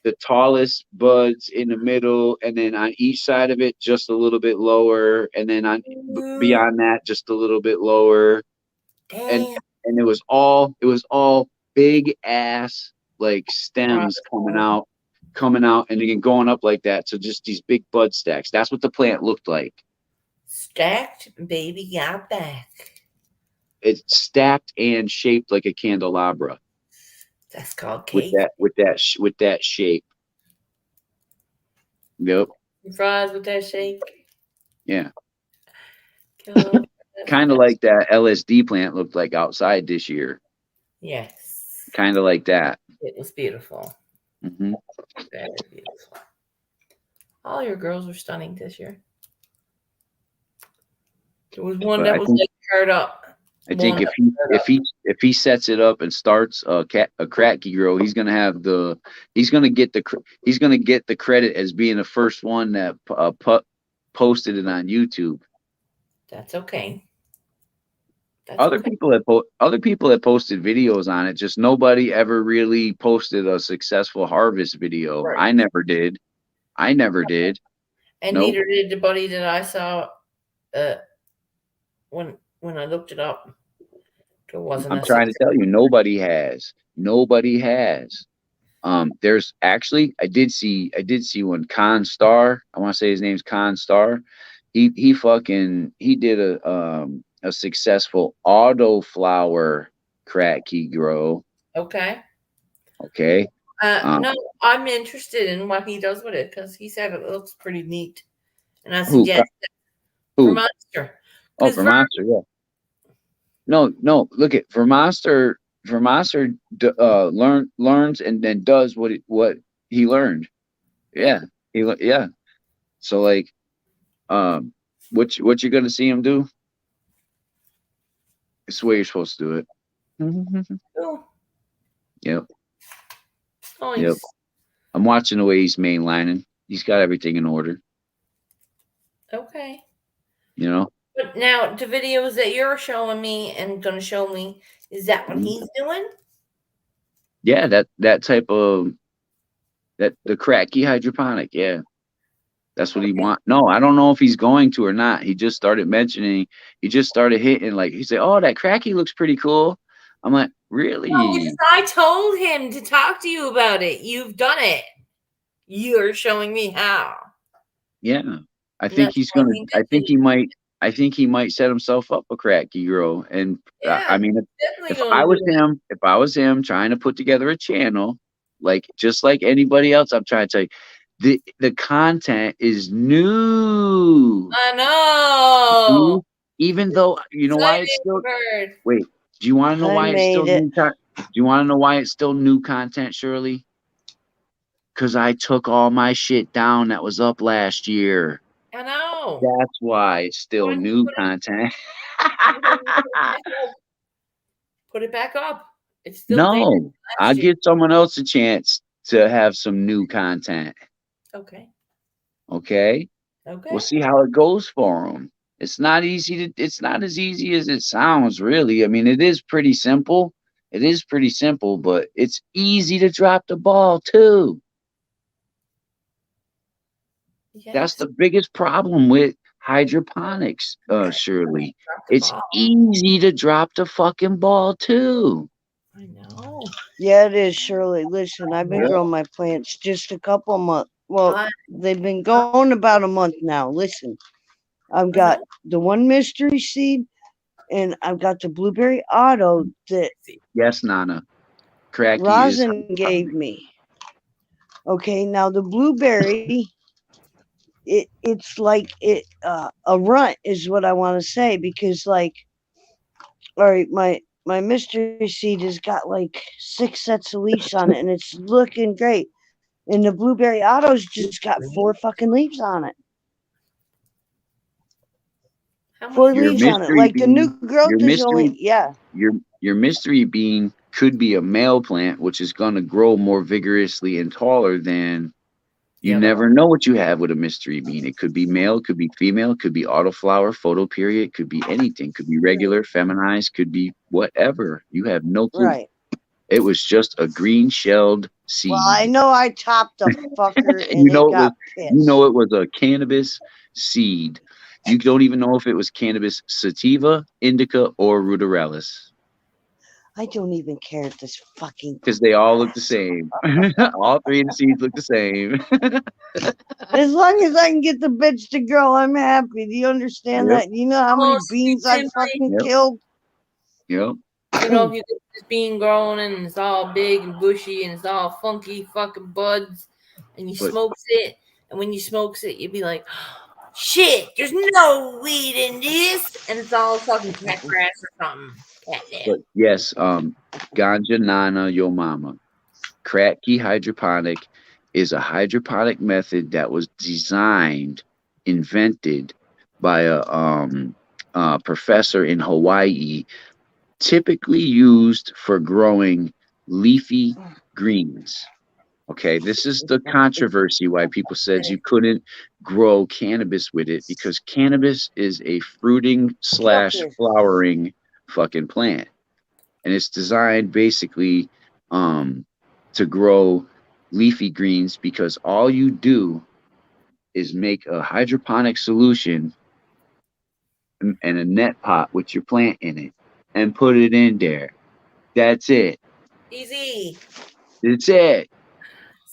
the tallest buds in the middle, and then on each side of it, just a little bit lower, and then beyond that, just a little bit lower, and Damn. it was all big ass like stems Tropical. coming out, and again going up like that. So just these big bud stacks. That's what the plant looked like. Stacked baby got back. It's stacked and shaped like a candelabra That's called with cake. that shape. Yep. Fries with that shake. Yeah. God, Kind of like that LSD plant looked like outside this year. yes. Kind of like that. It was beautiful. Hmm. Very beautiful. All your girls were stunning this year. There was one But that I was think like hurt up. I One think that if was he hurt if up. he if he sets it up and starts a cracky grow, he's gonna get the credit as being the first one that posted it on YouTube. That's okay. That's Other okay. people have posted videos on it. Just nobody ever really posted a successful harvest video. Right. I never did. I never did. And Nope. neither did the buddy that I saw uh, when I looked it up. There wasn't I'm a trying to success. tell you, nobody has. Nobody has. There's actually I did see one Con Star. I want to say his name's Con Star. He did a successful auto flower crack key grow. Okay. Okay. No, I'm interested in what he does with it because he said it looks pretty neat, and I Who suggest for who? Monster Oh, because for Monster, yeah. No, no. Look at For Monster learns and then does what he learned. yeah, Yeah. Yeah. So like um what you're gonna see him do? It's the way you're supposed to do it. oh, Yep. Yep. nice. I'm watching the way he's mainlining. He's got everything in order. Okay. You know. But now the videos that you're showing me and gonna show me, is that what Mhm. he's doing? Yeah. That type of that the cracky hydroponic. Yeah. That's what he Okay. want. No, I don't know if he's going to or not. He just started mentioning. He just started hitting like he said, "Oh, that cracky looks pretty cool." I'm like, No, because really? I told him to talk to you about it. You've done it. You're showing me how. Yeah. I And think that's he's why gonna. he I think mentioned, he might. I think he might set himself up a cracky grow. And yeah, I mean, definitely if going I to was do it. him, trying to put together a channel, like just like anybody else, I'm trying to tell you, the content is new. I know. New. Even though you know why it's Exciting still bird. wait. Do you want to know I why it's still made it. new? Do you want to know why it's still new content, Shirley? Because I took all my shit down that was up last year. I know. That's why it's Why still don't you new content. put it back up? Put it back up. It's still there No, I'll last year. give someone else a chance to have some new content. Okay. Okay, we'll Okay. see how it goes for them. It's not as easy as it sounds, really. I mean, it is pretty simple. It is pretty simple, but it's easy to drop the ball too. That's Yes. the biggest problem with hydroponics, Okay. Shirley. Drop the It's ball. easy to drop the fucking ball too. I know. Yeah, it is, Shirley. Listen, I've been Yep. growing my plants just a couple of months. Well, I, they've been going about a month now. Listen, I've I know. got the one mystery seed, and I've got the blueberry auto that Yes, Nana. Cracky is Rosin gave hydroponic. me. Okay, now the blueberry, it's like a runt is what I want to say because like, all right, my mystery seed has got like 6 sets of leaves on it, and it's looking great. And the blueberry autos just got 4 fucking leaves on it. How much 4 did Your leaves you on it. mystery Like the new bean, growth your is only mystery, your mystery bean could be a male plant, which is going to grow more vigorously and taller than. You The other never one. know what you have with a mystery bean. It could be male, could be female, could be autoflower, photoperiod, could be anything, could be regular, feminized, could be whatever. You have no clue. Right. It was just a green shelled Well, I seed. know I topped a fucker You and it know it was got pissed. it was a cannabis seed. You don't even know if it was cannabis sativa, indica, or ruderalis I don't even care at this fucking because they all look the class. same. All three of the seeds look the same. As long as I can get the bitch to grow, I'm happy. Do you understand Yep, that? You know how Oh, many beans I Simply, fucking yep, killed? yep. you know, if you get this bean growing and it's all big and bushy and it's all funky fucking buds, and you But smokes it, and when you smokes it, you'd be like, shit, there's no weed in this, and it's all fucking cat grass or something. Catnip. yes, ganja nana yo mama. Crack key hydroponic is a hydroponic method that was designed, invented by a professor in Hawaii, typically used for growing leafy greens. Okay, this is the controversy why people said you couldn't grow cannabis with it because cannabis is a fruiting slash Okay. flowering fucking plant, and it's designed basically to grow leafy greens because all you do is make a hydroponic solution and a net pot with your plant in it and put it in there. That's it. Easy. That's it.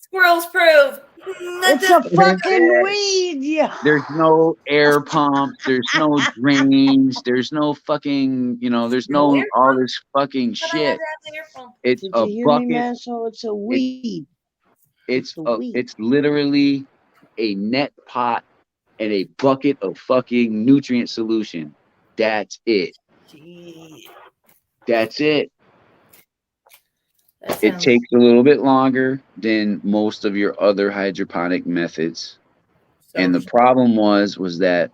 Squirrels proof. It's a That's fucking it. weed, yeah. There's no air pumps. There's no drains. There's no fucking, there's No no air all pump. this fucking But I had shit. to have the air pump. It's Did a you hear me, bucket. man? So it's a It, weed. It's a weed. it's literally a net pot and a bucket of fucking nutrient solution. That's it. Gee, That's it. that It sounds takes a little bit longer than most of your other hydroponic methods. so. And the problem was that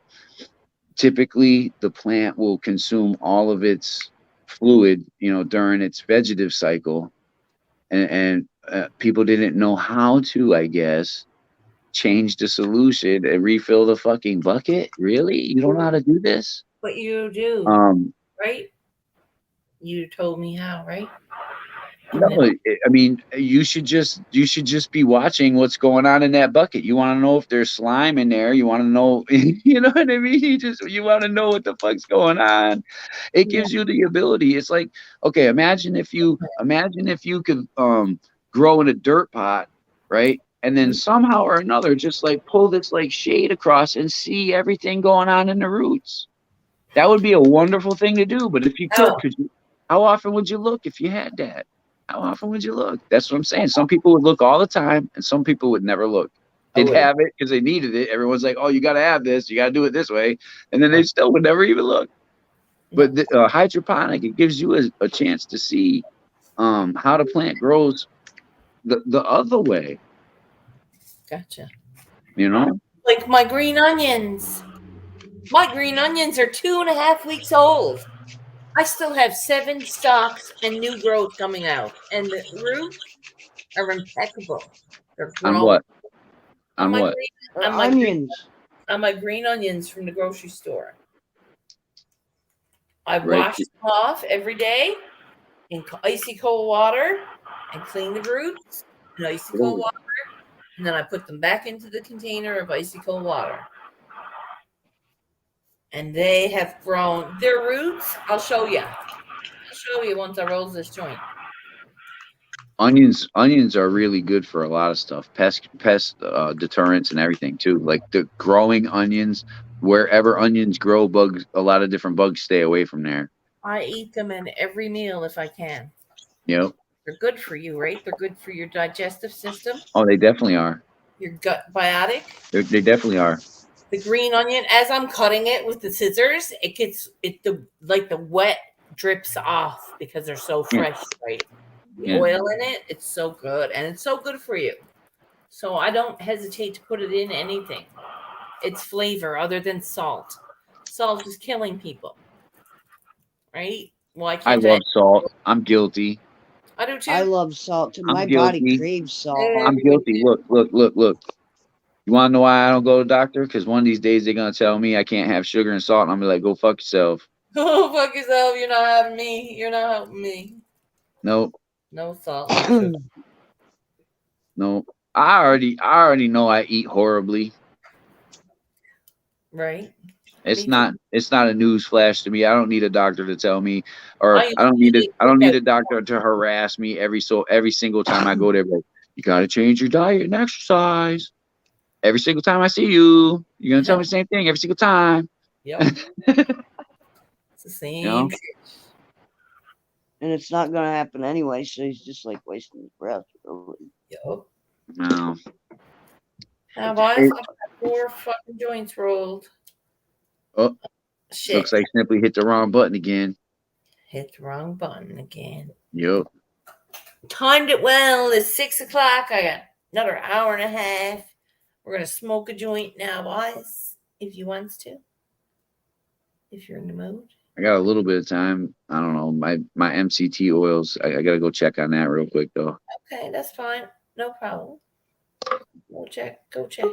typically the plant will consume all of its fluid, during its vegetative cycle, and people didn't know how to, I guess, change the solution and refill the fucking bucket. Really, you don't know how to do this? But you do, Um, right? You told me how, right? no, And then, I mean, you should just be watching what's going on in that bucket. You want to know if there's slime in there. You want to know, you know what I mean. You want to know what the fuck's going on. It yeah. gives you the ability. It's like, okay, imagine if you could grow in a dirt pot, right? And then somehow or another, just like pull this like shade across and see everything going on in the roots. That would be a wonderful thing to do. But if you Oh, could you? How often would you look if you had that? How often would you look? That's what I'm saying. Some people would look all the time, and some people would never look. I They'd would. have it because they needed it. Everyone's like, "Oh, you got to have this. You got to do it this way," and then they still would never even look. No, But hydroponic, it gives you a chance to see how the plant grows the other way. gotcha. You know, Like my green onions. My green onions are 2.5 weeks old. I still have 7 stalks and new growth coming out, and the roots are impeccable. They're on growing what? on On my what? green, Or on my green, onions. on my green onions from the grocery store. I Right? wash them off every day in icy cold water and clean the roots in icy cold water, and then I put them back into the container of icy cold water. And they have grown their roots. I'll show you. I'll show you once I roll this joint. Onions are really good for a lot of stuff, pest deterrents and everything too. Like the growing onions, wherever onions grow, bugs, a lot of different bugs stay away from there. I eat them in every meal if I can. Yep. They're good for you, right? They're good for your digestive system, Oh, they definitely are. your gut biotic. They definitely are. The green onion, as I'm cutting it with the scissors, it gets the wet drips off because they're so Yeah. fresh, right? The Yeah. oil in it, it's so good, and it's so good for you. So I don't hesitate to put it in anything. It's flavor other than salt. Salt is killing people, right? Why I can't I? love salt. I'm guilty. I do too. I love salt too. I'm My body guilty. craves salt. I'm Everybody guilty. do. Look, look, look, look. You want to know why I don't go to the doctor? Because one of these days they're gonna tell me I can't have sugar and salt, and I'm gonna be like, go fuck yourself. Oh, fuck yourself. You're not having me. You're not helping me. Nope, No salt, no sugar. nope. I already know I eat horribly. Right? It's Me too. not it's not a news flash to me. I don't need a doctor to tell me, I or used to eat I don't need a doctor to harass me every single time I go there. Like, you gotta change your diet and exercise. Every single time I see you, you're gonna tell me the same thing every single time. Yep. It's the You same know? shit. And it's not going to happen anyway, so he's just like wasting his breath. Really. Yep. No. Now, boys, It, I've got 4 fucking joints rolled. oh, Shit. looks like Simply hit the wrong button again. Hit the wrong button again. Yep. Timed it well. It's 6 o'clock. I got another hour and a half. We're going to smoke a joint now, boys, if you wants to. If you're in the mood. I got a little bit of time. I don't know. My MCT oils. I gotta go check on that real quick though. Okay, that's fine. No problem. Go check. Go check.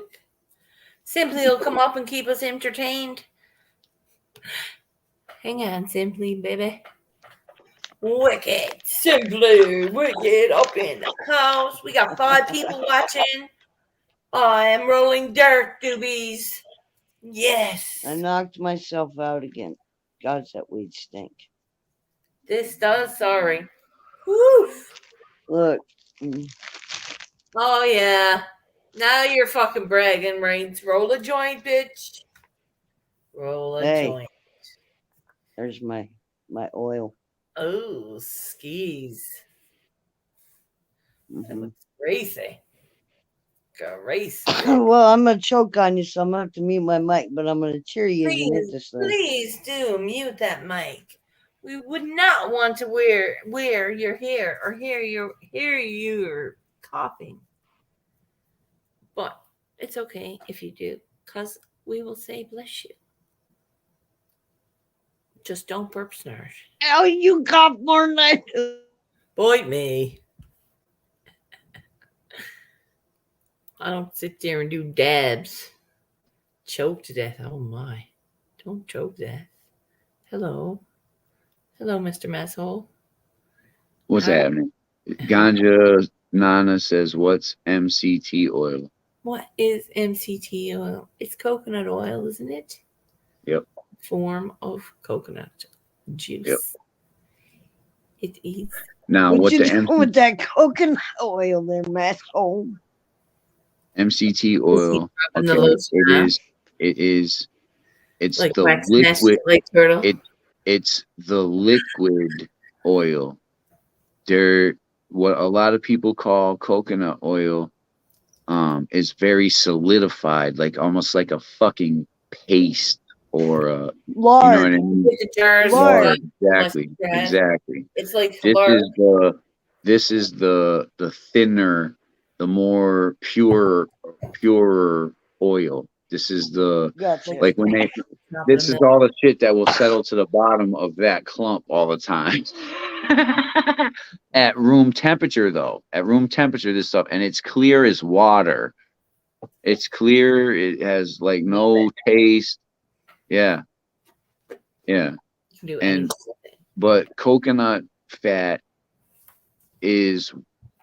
Simply will come up and keep us entertained. Hang on, Simply, baby. Wicked. Simply wicked up in the house. We got 5 people watching. I am rolling dirt, doobies. Yes. I knocked myself out again. God, does that weed stink. This does, sorry. Woof. Look. Oh, yeah. Now you're fucking bragging, Rains. Roll a joint, bitch. Roll a joint. There's my oil. Oh, skis. That Mm-hmm. looks crazy. Crazy. Well, I'm going to choke on you, so I'm going to have to mute my mic, but I'm going to cheer you as you hit this thing. Please do mute that mic. We would not want to wear your hair or hear you coughing. But it's okay if you do, because we will say bless you. Just don't burp snort. Oh, you cough more than I do. Bite me. I don't sit there and do dabs. Choke to death. Oh my. Don't choke to death. Hello. Hello, Mr. Masshole. What's happening? Ganja Nana says, "What's MCT oil?" What is MCT oil? It's coconut oil, isn't it? Yep. Form of coconut juice. Yep. It is. Now, what what you the doing with that coconut oil there, Masshole? MCT oil? Okay, it's like the wax liquid. like turtle. It's the liquid oil. What a lot of people call coconut oil is very solidified, like almost like a fucking paste or a lard. You know what I mean? Lard. Exactly. It's like This lard. this is the thinner, the more pure oil. This is the like when they this is all the shit that will settle to the bottom of that clump all the time. At room temperature though. At room temperature this stuff, and it's clear as water. It's clear, it has like no taste. Yeah. But coconut fat is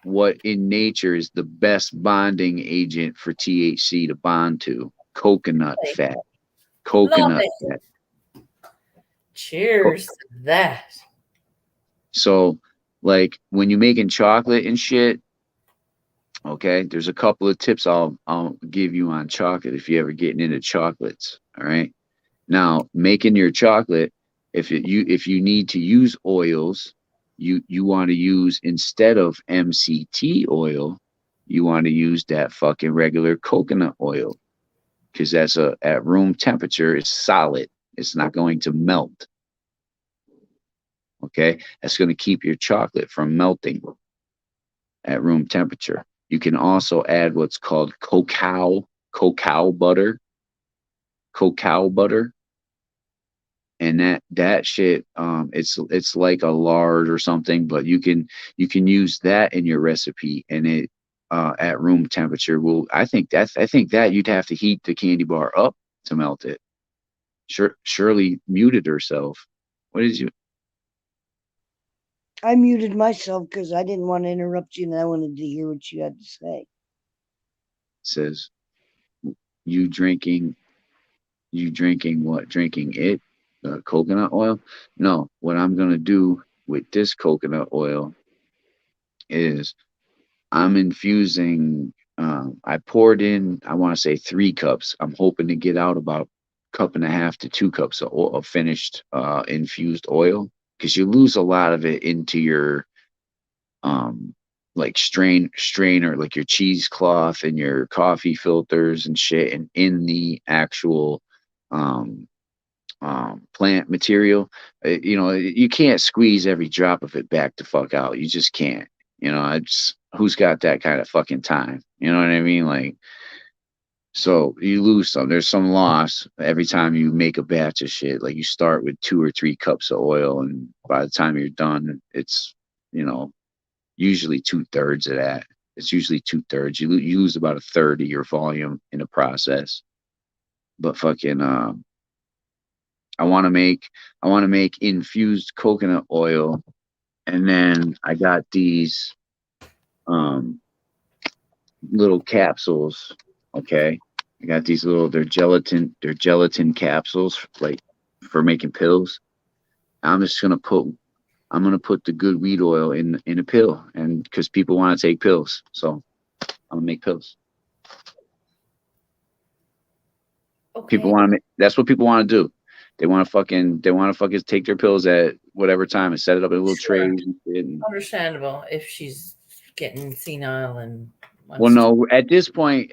what in nature is the best bonding agent for THC to bond to. Coconut fat. Coconut fat. Cheers to that. So, like when you're making chocolate and shit, okay, there's a couple of tips I'll give you on chocolate if you're ever getting into chocolates. All right. Now, making your chocolate, if you need to use oils, you want to use, instead of MCT oil, you want to use that fucking regular coconut oil, because that's at room temperature, it's solid. It's not going to melt. Okay, that's going to keep your chocolate from melting at room temperature. You can also add what's called cacao butter. Cacao butter. and that shit, it's like a lard or something, but you can use that in your recipe, and it at room temperature will. I think that you'd have to heat the candy bar up to melt it. Shirley muted herself. What did you I muted myself because I didn't want to interrupt you and I wanted to hear what you had to say. says? You drinking You drinking what? Drinking it? Coconut oil? No. What I'm gonna do with this coconut oil is I'm infusing. I poured in. I want to say 3 cups. I'm hoping to get out about cup and a half to 2 cups of finished infused oil, because you lose a lot of it into your um like strainer, like your cheesecloth and your coffee filters and shit, and in the actual um plant material. You can't squeeze every drop of it back the fuck out. You just can't. It's who's got that kind of fucking time? You know what I mean? Like, so you lose some. There's some loss every time you make a batch of shit. Like, you start with 2 or 3 cups of oil, and by the time you're done, it's you know usually 2/3 of that. It's usually 2/3. You lose about a third of your volume in the process. But fucking I want to make infused coconut oil, and then I got these um little capsules. Okay, I got these little. They're gelatin capsules, like, for making pills. I'm just gonna put I'm gonna put the good weed oil in a pill, and because people want to take pills, so I'm gonna make pills. People Okay. want to. That's what people want to do. They want to fucking take their pills at whatever time and set it up in little Sure. trays and shit. And, Understandable if she's getting senile and well, wants to. no, at this point,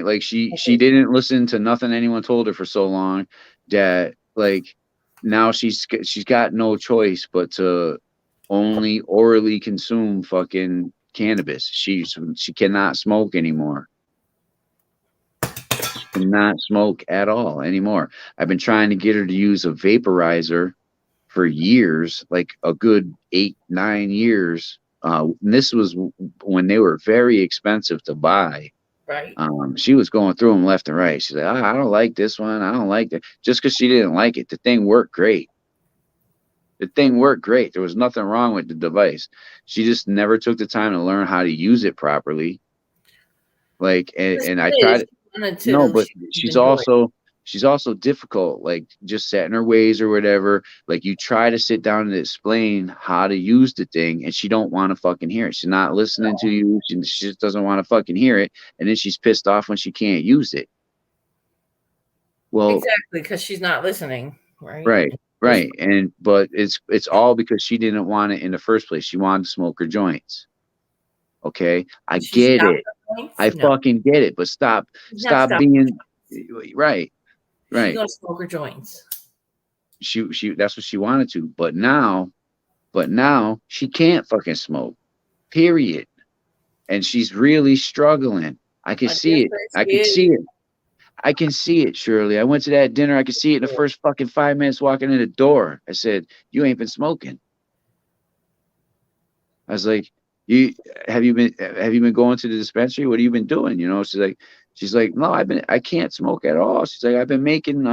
like, she Okay. didn't listen to nothing anyone told her for so long that, like, now she's got no choice but to only orally consume fucking cannabis. She cannot smoke anymore. She cannot smoke at all anymore. I've been trying to get her to use a vaporizer for years, like a good 8, 9 years. And this was when they were very expensive to buy. Right. She was going through them left and right. She's like, I don't like this one. I don't like that. Just because she didn't like it, the thing worked great. The thing worked great. There was nothing wrong with the device. She just never took the time to learn how to use it properly. Like, and, This and I is tried. she wanted No, to. but She she's enjoy it. also difficult, like, just set in her ways or whatever. Like, you try to sit down and explain how to use the thing, and she don't want to fucking hear it. She's not listening to you. She just doesn't want to fucking hear it, and then she's pissed off when she can't use it. Well, Exactly, because she's not listening. Right. right, Just right, but it's all because she didn't want it in the first place. She wanted to smoke her joints. Okay, I she's get not it. points. I No, fucking get it. But she's not stop stopping. being right, She's right. gonna smoke her joints. She that's what she wanted to, but now she can't fucking smoke, period. And she's really struggling. I can I see guess it. that's I can see good. it. I can see it, Shirley. I went to that dinner. I could see it in the first fucking 5 minutes walking in the door. I said, you ain't been smoking. I was like, you have you been going to the dispensary? What have you been doing? She's like, no, I can't smoke at all. She's like, I've been making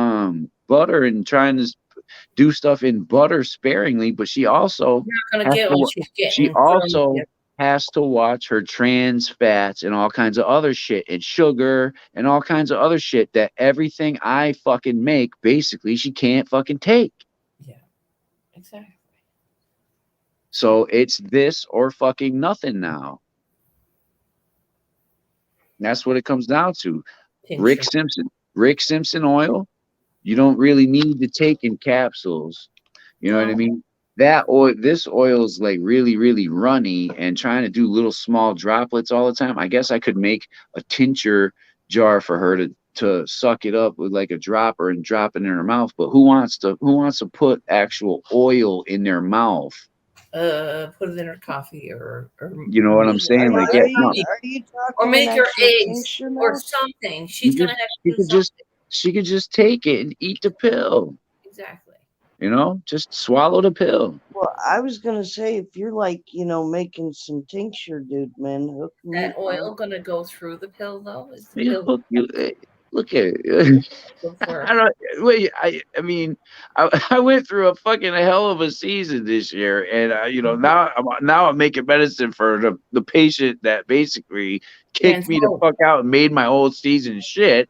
butter and trying to do stuff in butter sparingly, but she also You're not gonna has get what to she's she getting from also you. has to watch her trans fats and all kinds of other shit and sugar and all kinds of other shit that everything I fucking make, basically, she can't fucking take. Yeah, exactly. So it's this or fucking nothing now. And that's what it comes down to. Rick Tincture. Simpson. Rick Simpson oil, you don't really need to take in capsules. You know what I No, mean? This oil is like really, really runny, and trying to do little small droplets all the time. I guess I could make a tincture jar for her to suck it up with like a dropper and drop it in her mouth. But who wants to put actual oil in their mouth? put it in her coffee or You know what I'm saying? or Like, make yeah, her no, Are you or talking an make her actual eggs tincture or now? something. you She's gonna just have to she do could just something. she could just take it and eat the pill. Exactly. You know, just swallow the pill. Well, I was gonna say if you're like, making some tincture, dude, man, hook me That oil up. gonna go through the pill though? Is the You pill hook you. Look at it. go for? I don't wait. I mean, I went through a fucking hell of a season this year, and now I'm making medicine for the patient that basically kicked Can't me the smoke. fuck out and made my whole season shit.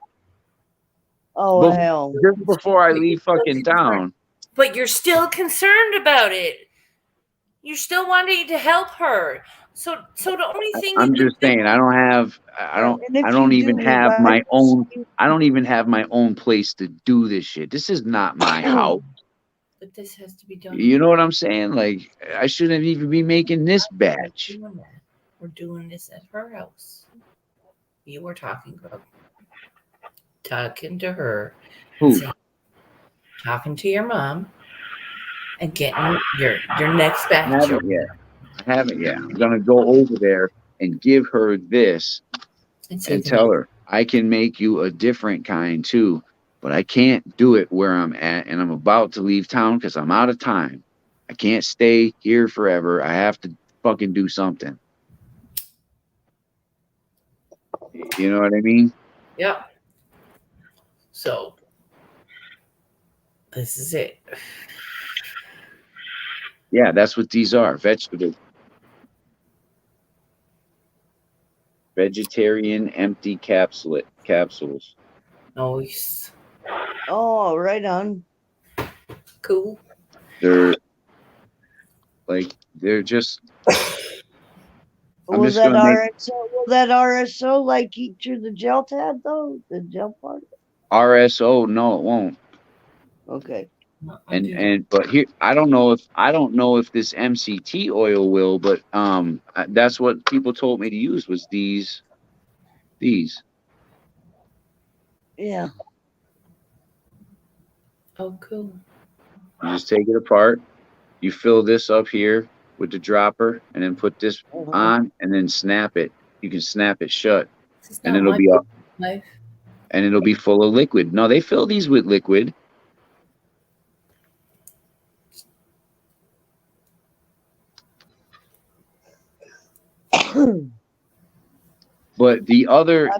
Oh Bef- hell. just before I But you're leave still fucking concerned. town. But you're still concerned about it. You're still wanting to help her. So the only thing you I'm can just do. saying, I don't have. And I if you don't do even leave, have I my own. I don't even have my own place to do this shit. This is not my house. But this has to be done. You know what I'm saying? Like, I shouldn't even be making this We're batch. doing that. We're doing this at her house. You were talking about talking to her, Who? talking to your mom, and getting your next I batch. haven't yet. I haven't yet. I'm gonna go over there and give her this And see and if tell her I can make you a different kind too, but I can't do it where I'm at, and I'm about to leave town because I'm out of time. I can't stay here forever. I have to fucking do something. You know what I mean? Yep. So this is it. Yeah, that's what these are. Vegetarian empty capsules. Nice. Oh, right on. Cool. They're they're just. I'm Will just that gonna make RSO like eat through the gel tab though? The gel part? RSO. No, it won't. Okay. But here I don't know if this MCT oil will, but that's what people told me to use was these. Yeah. Oh, cool. You just take it apart. You fill this up here with the dropper, and then put this on, and then snap it. You can snap it shut, This is and not it'll my be up, life. and it'll be full of liquid. No, they fill these with liquid. But the other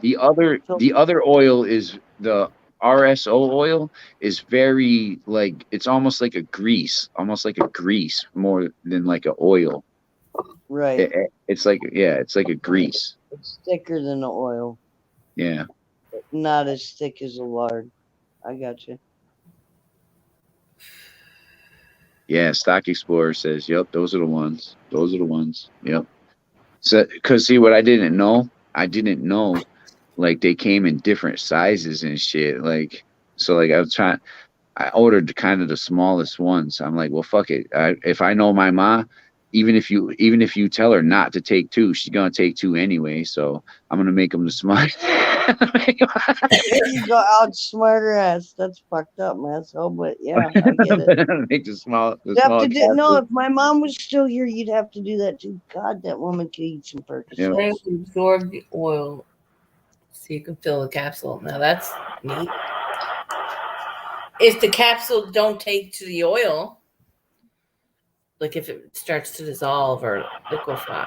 oil is the RSO oil is very like it's almost like a grease more than like a oil. Right. It's like a grease. It's thicker than the oil. Yeah. Not as thick as the lard. I got you. Yeah, Stock Explorer says, "Yep, those are the ones. Those are the ones." Yep. So, cause see what I didn't know, like they came in different sizes and shit. Like, so like I ordered kind of the smallest ones. I'm like, well, fuck it. If I know my ma, even if you tell her not to take two, she's gonna take two anyway. So I'm gonna make them the small. There you go, outsmart her ass. That's fucked up, man. So, but yeah, I get it. Make the small, You have to do, no, capsule. if my mom was still here, you'd have to do that too. God, that woman could eat some Yeah. They Percocets. absorb the oil so you can fill the capsule. Now that's neat. If the capsule don't take to the oil, like if it starts to dissolve or liquefy.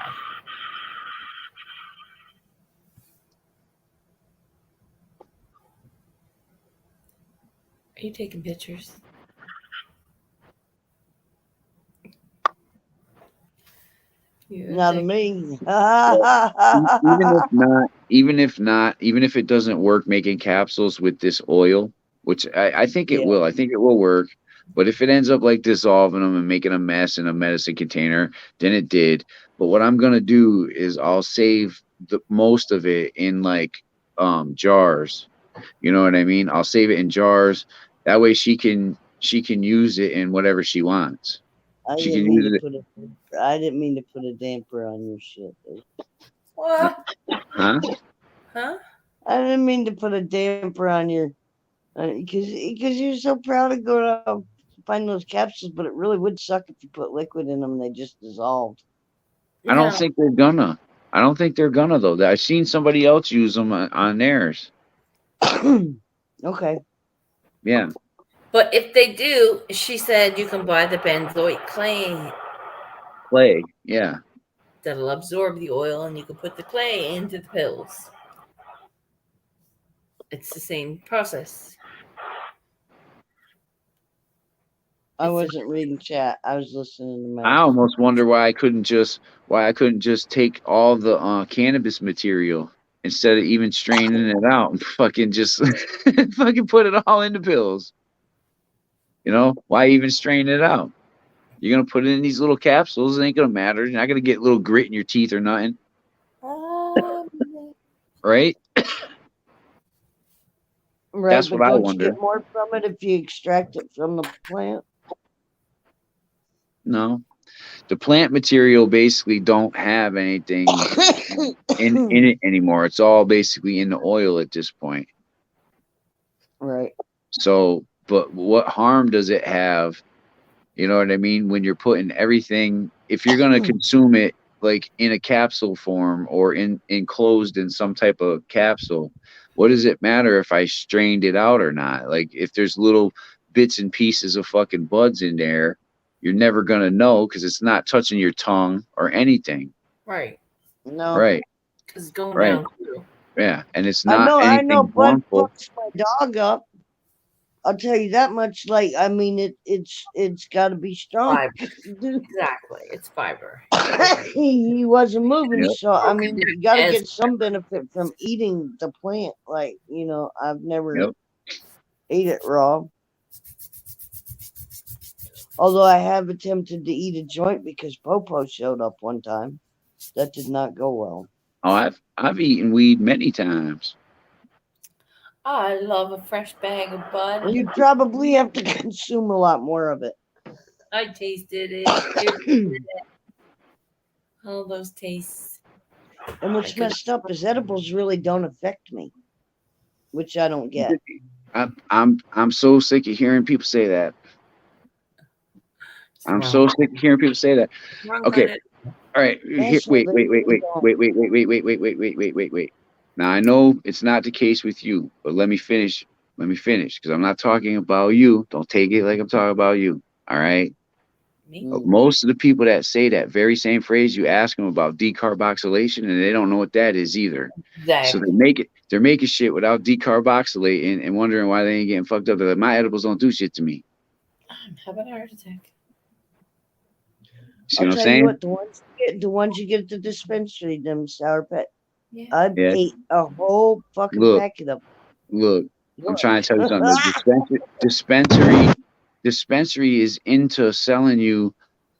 Are you taking pictures? Not to me. Even if it doesn't work making capsules with this oil, which I think it Yeah. will. I think it will work. But if it ends up like dissolving them and making a mess in a medicine container, then it did. But what I'm gonna do is I'll save the most of it in like jars. You know what I mean? I'll save it in jars. That way she can use it in whatever she wants. I She didn't can mean use to it. put a I didn't mean to put a damper on your shit. Dude. What? Huh? Huh? I didn't mean to put a damper on your because you're so proud to go to find those capsules, but it really would suck if you put liquid in them and they just dissolved. I don't No. think they're gonna. I don't think they're gonna though. I've seen somebody else use them on theirs. Okay. Yeah. But if they do, she said you can buy the benzoate clay Clay, yeah. that'll absorb the oil, and you can put the clay into the pills. It's the same process. I It's wasn't reading chat. I was listening to I Max. almost wonder why I couldn't just take all the cannabis material instead of even straining it out and fucking just fucking put it all into pills. You know, why even strain it out? You're gonna put it in these little capsules. It ain't gonna matter. You're not gonna get little grit in your teeth or nothing, um, right? Right, That's what but I don't you wonder. get more from it if you extract it from the plant? No, the plant material basically don't have anything in it anymore. It's all basically in the oil at this point. Right. So, but what harm does it have? You know what I mean? When you're putting everything, if you're gonna consume it like in a capsule form or in enclosed in some type of capsule, what does it matter if I strained it out or not? Like if there's little bits and pieces of fucking buds in there, you're never gonna know because it's not touching your tongue or anything. right. No. Right, Because it's going right, down through. yeah, and it's I not know anything bud harmful. fucks my dog up. I'll tell you that much. Like, I mean, it's got to be strong. Fiber. 'Cause dude, Exactly. It's fiber. he wasn't moving, Yep, so I mean, you got to As get some benefit from eating the plant. Like, I've never yep. ate it raw. Although I have attempted to eat a joint because Popo showed up one time. That did not go well. Oh, I've eaten weed many times. I love a fresh bag of bud. You'd probably have to consume a lot more of it. I tasted it. All those tastes. And I what's could. messed up is edibles really don't affect me, which I don't get. I'm so sick of hearing people say that. It's I'm wrong. so sick of hearing people say that. Wrong Okay, credit. all right. Here, Also, they really don't. wait. Now I know it's not the case with you, but let me finish. Let me finish because I'm not talking about you. Don't take it like I'm talking about you. All right. Me? Most of the people that say that very same phrase, you ask them about decarboxylation, and they don't know what that is either. So Exactly. they're making shit without decarboxylating and wondering why they ain't getting fucked up. They're like, my edibles don't do shit to me. I'm having a heart attack. See I'll what I'm tell you saying? what, the ones you get at the dispensary, them Sour Pet, Yeah. I Yeah. ate a whole fucking Look, packet of look. I'm them. trying to tell you something. The dispensary is into selling you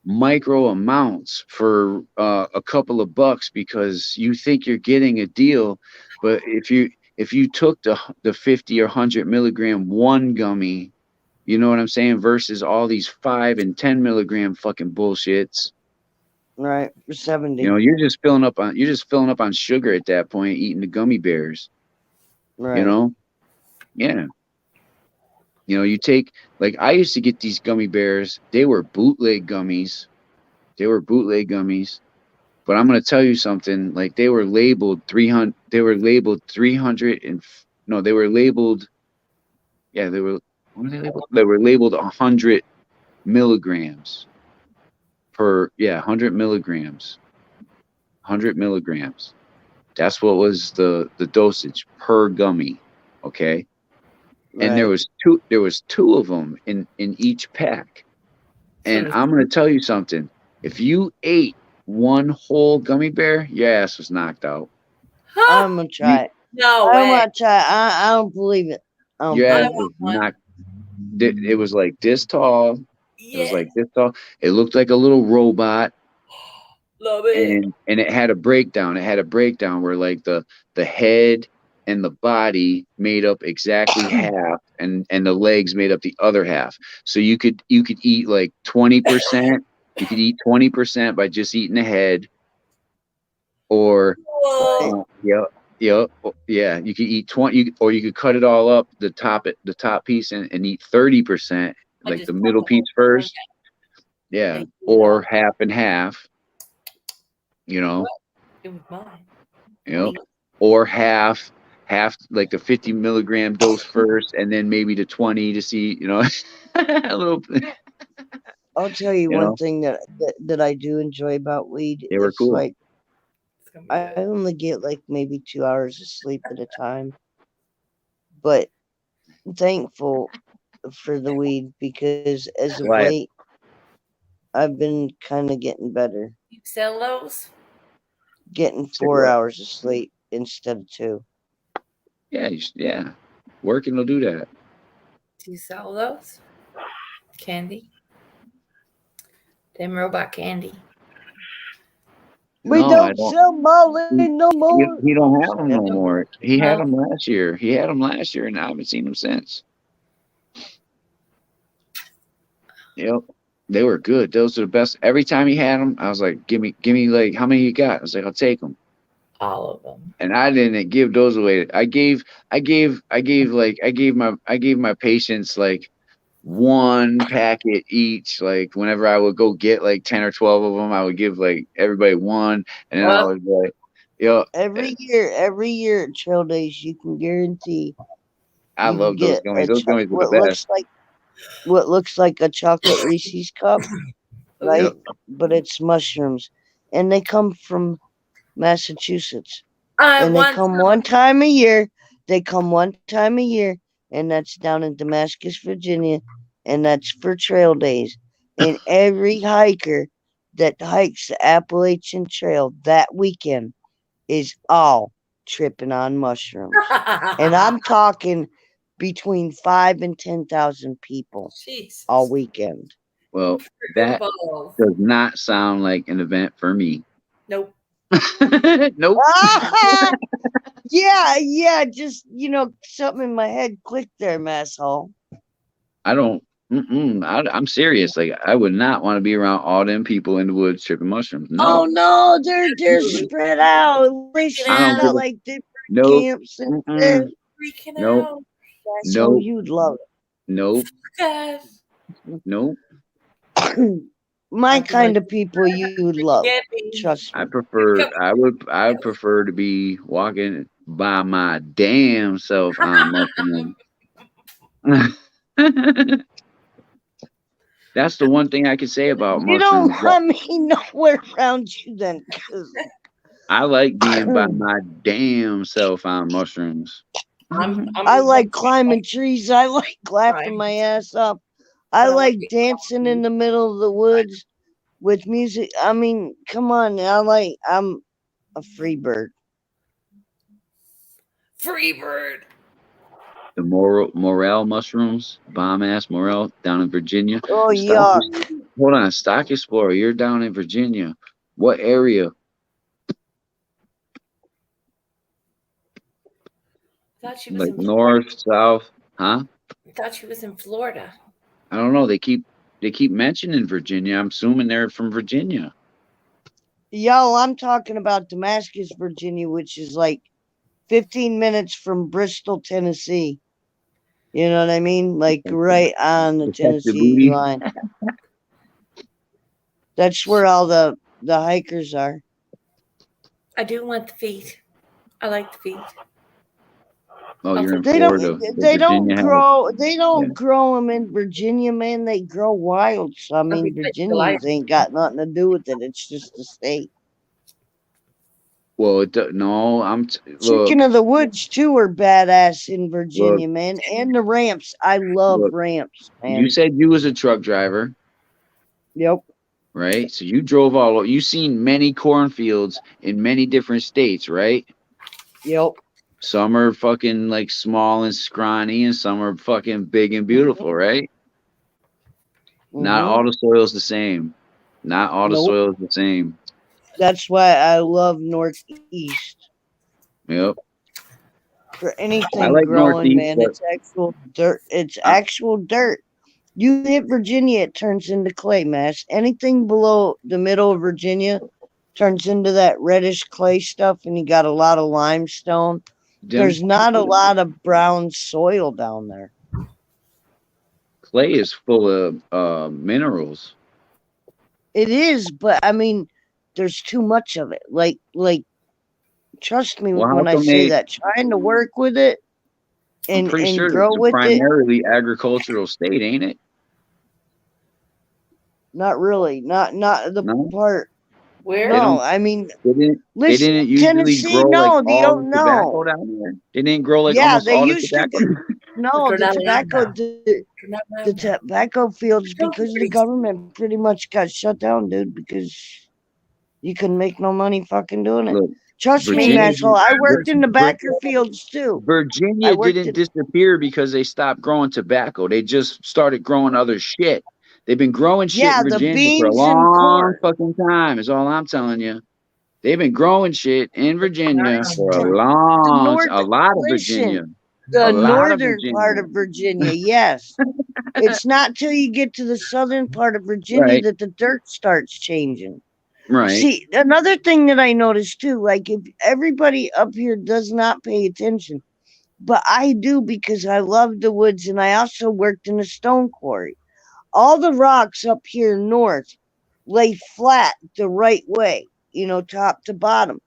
micro amounts for a couple of bucks because you think you're getting a deal, but if you took the 50 or 100 milligram one gummy, you know what I'm saying, versus all these 5 and 10 milligram fucking bullshits, Right, for you 70. know, you're just filling up on sugar at that point, eating the gummy bears, you Right, know, yeah. You know, you take like I used to get these gummy bears. They were bootleg gummies. They were bootleg gummies. But I'm gonna tell you something. Like they were labeled 300. They were labeled 300 and no, they were labeled. Yeah, they were. What were they labeled? They were labeled 100 milligrams per. Yeah, 100 milligrams. 100 milligrams. That's what was the dosage per gummy. Okay, and there right. was two. There was two of them in each pack. So And there's I'm gonna tell you something. If you ate one whole gummy bear, your ass was knocked out. huh? I'm gonna You try it. No I way. want to try it. I don't believe it. I don't your I ass believe it. was want one. knocked. It was like this tall. It was Yeah. like this tall. It looked like a little robot, Love it. and it had a breakdown. It had a breakdown where like the head and the body made up exactly half, and the legs made up the other half. So you could eat like 20%. You could eat 20% by just eating the head, or Right, Whoa. yeah, yeah, yeah. You could eat 20, or you could cut it all up, the top piece, and eat 30%, I like just the popped middle the whole piece thing right first. now. Yeah, Thank you, or though. half and half. You know, What? It was mine. you know, Me. or half, like the 50 milligram dose first, and then maybe the 20 to see, a little. I'll tell you You one know, thing that I do enjoy about weed. they were It's cool. like It's gonna be I good. only get like maybe 2 hours of sleep at a time, but I'm thankful for the weed because as of Why? late I've been kind of getting better, You sell those? getting Say 4 hours of sleep instead of two. Yeah, yeah. Working will do that. Do you sell those? Candy? Them robot candy. We No, I don't don't. sell Molly He, no more. he don't have them Them no no more. He had more. them last year. He had them last year, and I haven't seen them since. Yep, they were good. Those are the best. Every time he had them, I was like, give me, like, how many you got?" I was like, "I'll take them." All of them. And I didn't give those away. I gave my patients like one packet each. Like whenever I would go get like 10 or 12 of them, I would give like everybody one, and then I Well, was like, "Yo, Every year at Trail Days, you can guarantee I you love those get gummies. Those gummies were the best." what looks like a chocolate Reese's cup, Yep. right? But it's mushrooms, and they come from Massachusetts, I and they want come one time a year. They come one time a year, and that's down in Damascus, Virginia, and that's for Trail Days. And every hiker that hikes the Appalachian Trail that weekend is all tripping on mushrooms. And some. I'm talking between 5 and 10,000 people all Jesus. weekend. Well, Fruit that balls. does not sound like an event for me. Nope. Nope. Yeah, just something in my head clicked there, masshole. I don't. I'm serious. Like, I would not want to be around all them people in the woods tripping mushrooms. Oh No, no, they're Absolutely. spread out. They Freaking I should have don't out. give got a like different nope. camps and shit. Mm-mm. Freaking Nope. out. So Nope. you'd love Nope. God. Nope. it. My I'd be like, kind of people you'd love. get me. Trust I me. prefer. Come I would prefer to be walking by my damn self on mushroom. That's the one thing I can say about You don't mushrooms. want me nowhere around you then, cause I like being by my damn self on mushrooms. I'm I one like climbing trees. I like laughing time, my ass off. I but I want to like be dancing in the middle of the woods with music. I mean, come on. I'm a free bird. free bird. The morel mushrooms, bomb ass morel down in Virginia. Oh Stock, yuck. hold on, Stock Explorer, you're down in Virginia. What area? I thought she was Like in Florida. north, south? Huh? I thought she was in Florida. I don't know. They keep mentioning Virginia. I'm assuming they're from Virginia. Yo, I'm talking about Damascus, Virginia, which is like 15 minutes from Bristol, Tennessee. You know what I mean? Like right on the Protected Tennessee booty. line. That's where all the hikers are. I do want the feet. I like the feet. Oh, I'll you're take in They the don't Florida. But they don't Virginia has grow they yeah. don't grow them in Virginia, man. They grow wild. So I I'll mean, be fit for life. Virginians ain't got nothing to do with it. It's just a state. Well, no. Chicken Look, of the woods too are badass in look, Virginia, man. And the ramps. I love look. ramps, You man. said you was a truck driver, Yep. right? So you drove all. You seen many cornfields in many different states, right? Yep. Some are fucking like small and scrawny, and some are fucking big and beautiful, right? Not Mm-hmm. all the soil's the same. Not all the Nope. soil's the same. That's why I love Northeast. Yep. For I anything like growing, Northeast, man, but it's actual dirt. It's I, actual dirt. You hit Virginia, it turns into clay mass. Anything below the middle of Virginia turns into that reddish clay stuff, and you got a lot of limestone. them There's not a lot of brown soil down there. clay is full of minerals. It is, but I mean, there's too much of it. Like Trust me Well, how when I come say they? that. Trying to work with it I'm pretty and sure grow it's a with it. primarily agricultural state, ain't it? Not really. Not the No, part. Where? they No, don't. I mean, They didn't. They listen, didn't usually Tennessee. grow like No, they all the don't tobacco know. down there. They didn't grow like Yeah, almost they all the used to. tobacco. No, They're the not allowed tobacco, now. They're not the allowed now. tobacco fields, Don't because the preach. government pretty much got shut down, dude. Because you couldn't make no money fucking doing it. Look, Trust me, Maybe. Virginia, Maxwell. I Vir- worked in Vir- tobacco fields too. I Virginia worked didn't in. disappear because they stopped growing tobacco. They just started growing other shit. They've been growing shit in Yeah, the Virginia for a beans and long corn. fucking time. Is all I'm telling you. They've been growing shit in Virginia for The, the north. a lot of Listen, Virginia, a the lot of northern part Virginia. of Virginia. Yes, it's not till you get to the southern part of Virginia Right, that the dirt starts changing. right, See, another thing that I noticed too, like if everybody up here does not pay attention, but I do because I love the woods and I also worked in a stone quarry. All the rocks up here north lay flat the right way, top to bottom.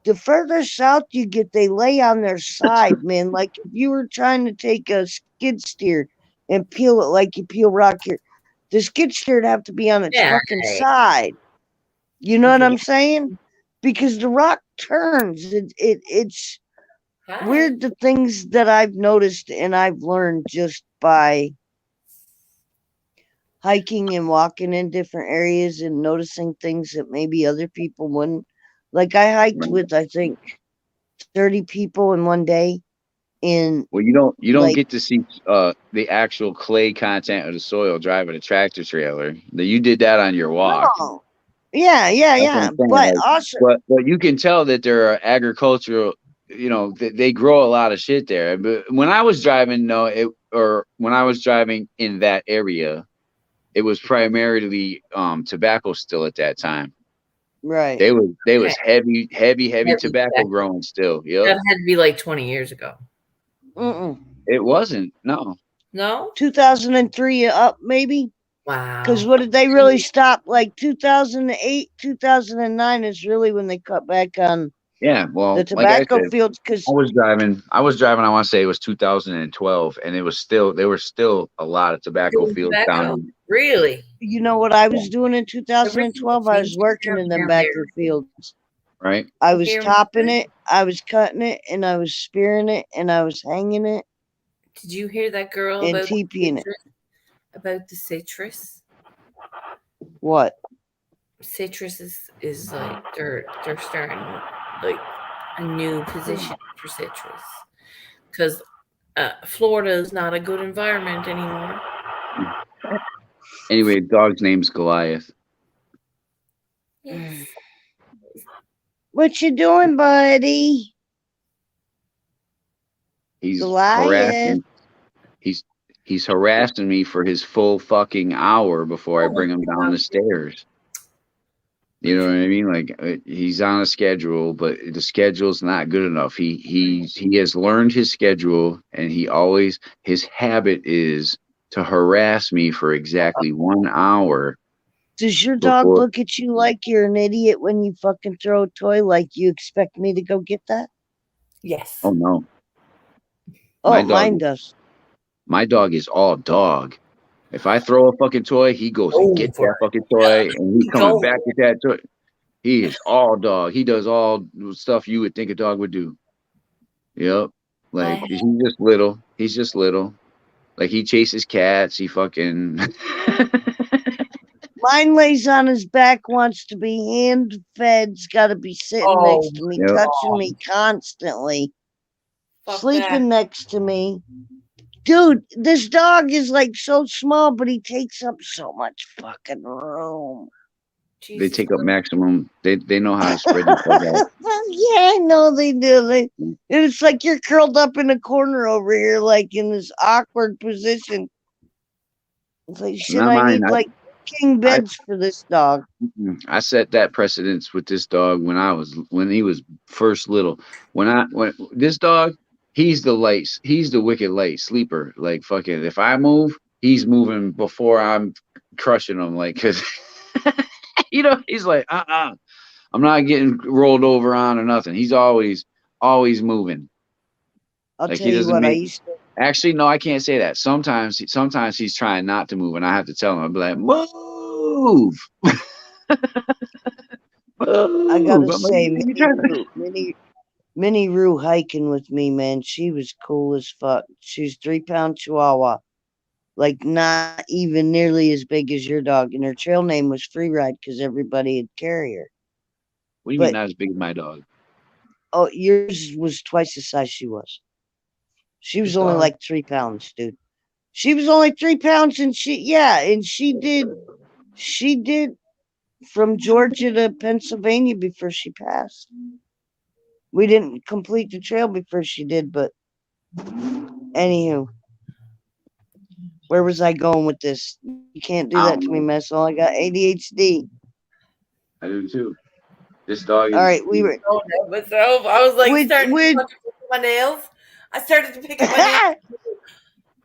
The further south you get, they lay on their side, man. Like if you were trying to take a skid steer and peel it like you peel rock here, the skid steer would have to be on its Yeah. fucking side. You know what Yeah. I'm saying? Because the rock turns. It's Hi. weird the things that I've noticed and I've learned just by hiking and walking in different areas and noticing things that maybe other people wouldn't. Like I hiked right. with I think 30 people in one day in Well, you don't like get to see the actual clay content of the soil driving a tractor trailer. You did that on your walk. no. Yeah, yeah, That's what yeah. I'm saying. But Like, also but you can tell that there are agricultural. They grow a lot of shit there. But when I was driving, no, when I was driving in that area, it was primarily tobacco still at that time. right. They was heavy Heavy tobacco tobacco. growing still. Yep. That had to be like 20 years ago. Mm-mm. It wasn't. No. No? 2003 up maybe. Because Wow. what did they really stop? Like 2008, 2009 is really when they cut back on Yeah. the Well, like I tobacco said, fields. Because I was driving. I want to say it was 2012, and there were still a lot of tobacco Doing fields down tobacco. in. Really? you know what I Yeah. was doing in Everything 2012? I was changed working in them down there. backer fields. Right. I You was hear me? topping it, I was cutting it, and I was spearing it, and I was hanging it Did you hear that girl and about teepeeing it. about the citrus? What? Citrus is like they're starting like a new position for citrus because Florida is not a good environment anymore. Anyway, dog's name's Goliath. Yes. What you doing, buddy? He's Goliath. harassing. He's harassing me for his full fucking hour before I bring him down the stairs. You know what I mean? Like he's on a schedule, but the schedule's not good enough. He has learned his schedule, and his habit is to harass me for exactly 1 hour Does your dog before. look at you like you're an idiot when you fucking throw a toy? Like you expect me to go get that? Yes. Oh no, Oh, mine does. my dog is all dog. If I throw a fucking toy, he goes and gets Over. that fucking toy, and he's coming Go. back with that toy. He is all dog. He does all the stuff you would think a dog would do. Yep. Like he's just little. He's just little. Like he chases cats. He fucking. Mine lays on his back, wants to be hand fed's got to be sitting Oh, next to me, Yep. touching me constantly, fuck sleeping that. next to me. Dude, this dog is like so small, but he takes up so much fucking room. They Jesus. take up maximum. They know how to spread themselves out. Yeah, I know they do. It's like you're curled up in a corner over here, like in this awkward position. It's like, shit, Not I mine. need like king beds for this dog. I set that precedence with this dog when he was first little. When this dog, he's the wicked light sleeper. Like fucking, if I move, he's moving before I'm crushing him. Like, cause he's like, I'm not getting rolled over on or nothing. He's always moving. I'll Like tell he you doesn't what, I make. used to. Actually, no, I can't say that. Sometimes he's trying not to move, and I have to tell him. I'll be like, move, I move. gotta I'm like, say, you trying to. Minnie Rue hiking with me, man. She was cool as fuck. She's 3 pound Chihuahua, like not even nearly as big as your dog, and her trail name was Free Ride because everybody would carry her. What do you mean But not as big as my dog? oh, yours was twice the size she was. She was This only dog. like 3 pounds, dude. She was only 3 pounds, and she did from Georgia to Pennsylvania before she passed. We didn't complete the trail before she did, but anywho, where was I going with this? You can't do I that don't to me, know. Messel. I got ADHD. I do too. This dog All is. right, we were Oh no, myself. I was like starting to with fucking pick at my nails. I started to pick at my nails.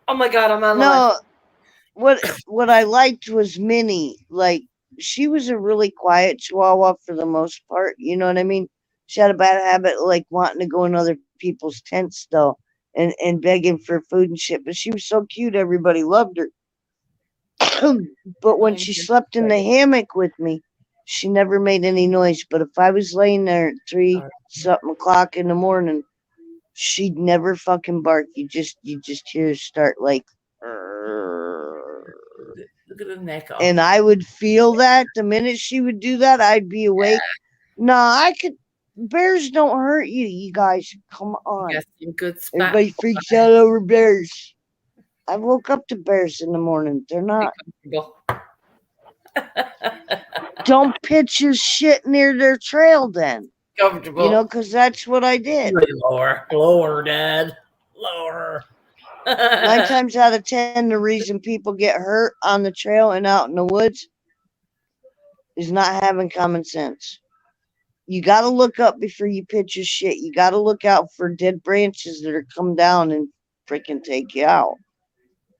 Oh my god, I'm on live. no. What I liked was Minnie. Like she was a really quiet Chihuahua for the most part. You know what I mean? She had a bad habit of like wanting to go in other people's tents though, and begging for food and shit. But she was so cute, everybody loved her. But when she slept in the hammock with me, she never made any noise. But if I was laying there at 3 something o'clock in the morning, she'd never fucking bark. You just hear her start like, Look at the neck off. and I would feel that the minute she would do that, I'd be awake. Nah, I could. Bears don't hurt you, you guys. Come You on. got some good spot. Everybody freaks out over bears. I woke up to bears in the morning. They're not. Don't pitch your shit near their trail then. Comfortable. You know, because that's what I did. Lower, Dad. Lower. 9 times out of 10, the reason people get hurt on the trail and out in the woods is not having common sense. You got to look up before you pitch your shit. You got to look out for dead branches that are come down and freaking take you out.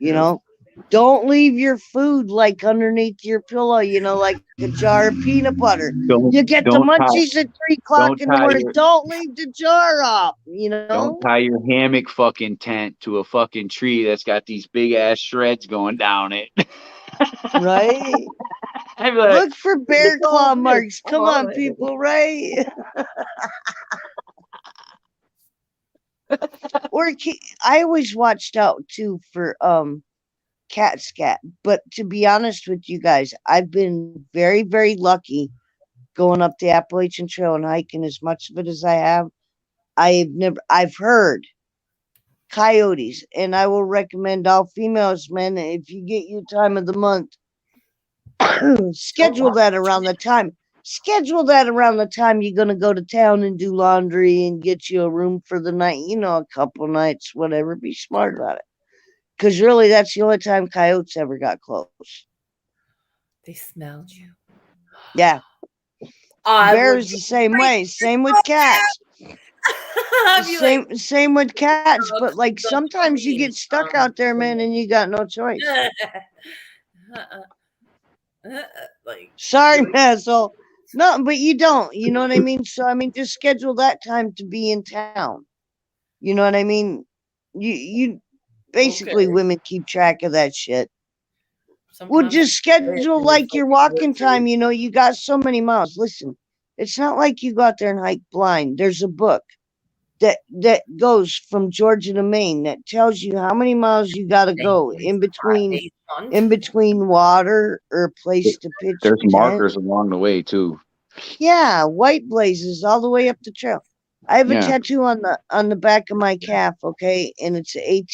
You know, don't leave your food like underneath your pillow. You know, like a jar of peanut butter. You get the munchies at 3 o'clock in the morning. Don't leave the jar up. You know, Don't tie your hammock fucking tent to a fucking tree that's got these big ass shreds going down it. right? I'd be like, Look for bear claw marks. Come on, people, right? Or I always watched out too for cat scat. But to be honest with you guys, I've been very, very lucky going up the Appalachian Trail and hiking as much of it as I have. I've heard coyotes, and I will recommend all females, men, if you get your time of the month, schedule that around the time. Schedule that around the time you're gonna go to town and do laundry and get you a room for the night. You know, a couple nights, whatever. Be smart about it, because really, that's the only time coyotes ever got close. They smelled you. Yeah, bears the same way. Same with cats. Same with cats. But like sometimes you get stuck out there, man, and you got no choice. Like, sorry, asshole. No, but you don't. You know what I mean? So I mean, just schedule that time to be in town. You know what I mean? You basically women keep track of that shit. Well, just schedule like your walking time. You know, you got so many miles. Listen, it's not like you go out there and hike blind. There's a book that goes from Georgia to Maine that tells you how many miles you got to go in between water or a place to pitch. There's markers along the way too. Yeah, white blazes all the way up the trail. I have a tattoo on the back of my calf, okay, and it's an AT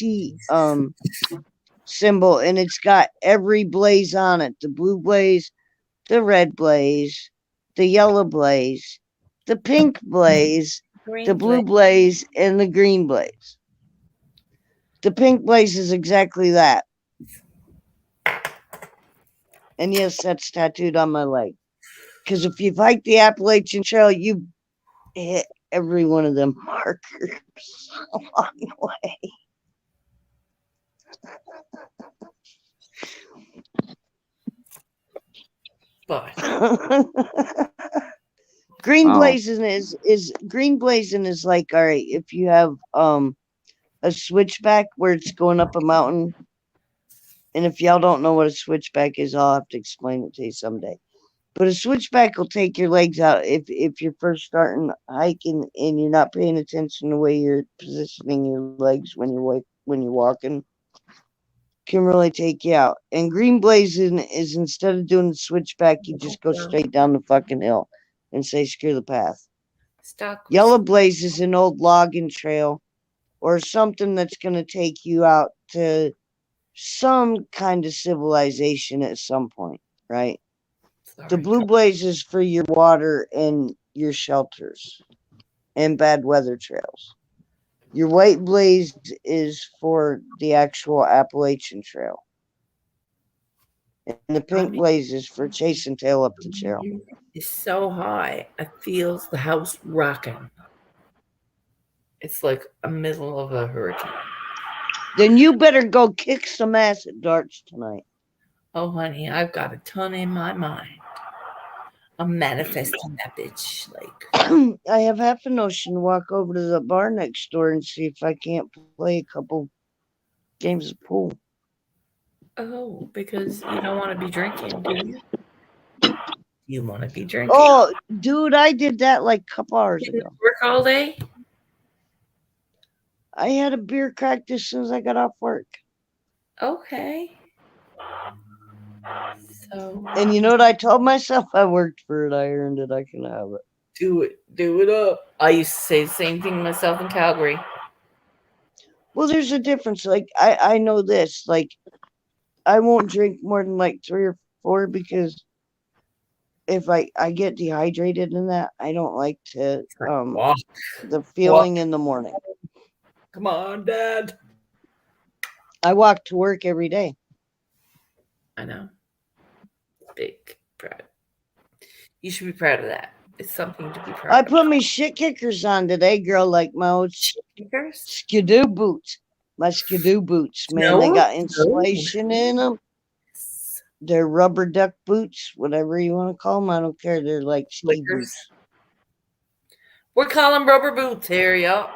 symbol, and it's got every blaze on it: the blue blaze, the red blaze, the yellow blaze, the pink blaze, the blue blaze, and the green blaze. The pink blaze is exactly that. And yes, that's tattooed on my leg. Because if you've hiked the Appalachian Trail, you hit every one of them markers along the way. Green Oh, blazing is green blazing is like, all right, if you have a switchback where it's going up a mountain, and if y'all don't know what a switchback is, I'll have to explain it to you someday. But a switchback will take your legs out if you're first starting hiking and you're not paying attention to the way you're positioning your legs when you're walking. Can really take you out. And green blazing is instead of doing the switchback, you just go straight down the fucking hill and say screw the path. Stock. Yellow blaze is an old logging trail or something that's going to take you out to some kind of civilization at some point, right? The Sorry. blue blaze is for your water and your shelters and bad weather trails. Your white blaze is for the actual Appalachian Trail. And the pink blaze is for chasing tail up the trail. It's so high. It feels the house rocking. It's like a middle of a hurricane. Then you better go kick some ass at darts tonight. Oh, honey, I've got a ton in my mind. I'm manifesting that bitch. Like, I have half a notion to walk over to the bar next door and see if I can't play a couple games of pool. oh, because you don't want to be drinking, do you? You want to be drinking. Oh, dude, I did that like a couple hours You didn't ago. work all day? I had a beer cracked as soon as I got off work. Okay. So And you know what I told myself? I worked for it. I earned it. I can have it. do it. Do it up. I used to say the same thing to myself in Calgary. Well, there's a difference. Like, I know this. Like, I won't drink more than like 3 or 4 because if I get dehydrated in that, I don't like to Walk. the feeling in the morning. Come on, Dad. I walk to work every day. I know. Big proud. You should be proud of that. It's something to be proud I of. put my shit kickers on today, girl, like my old Kickers? skidoo boots. My skidoo boots, man. They No, got no. insulation in them. They're rubber duck boots, whatever you want to call them. I don't care. They're like ski Slickers. boots. We're calling rubber boots here, y'all.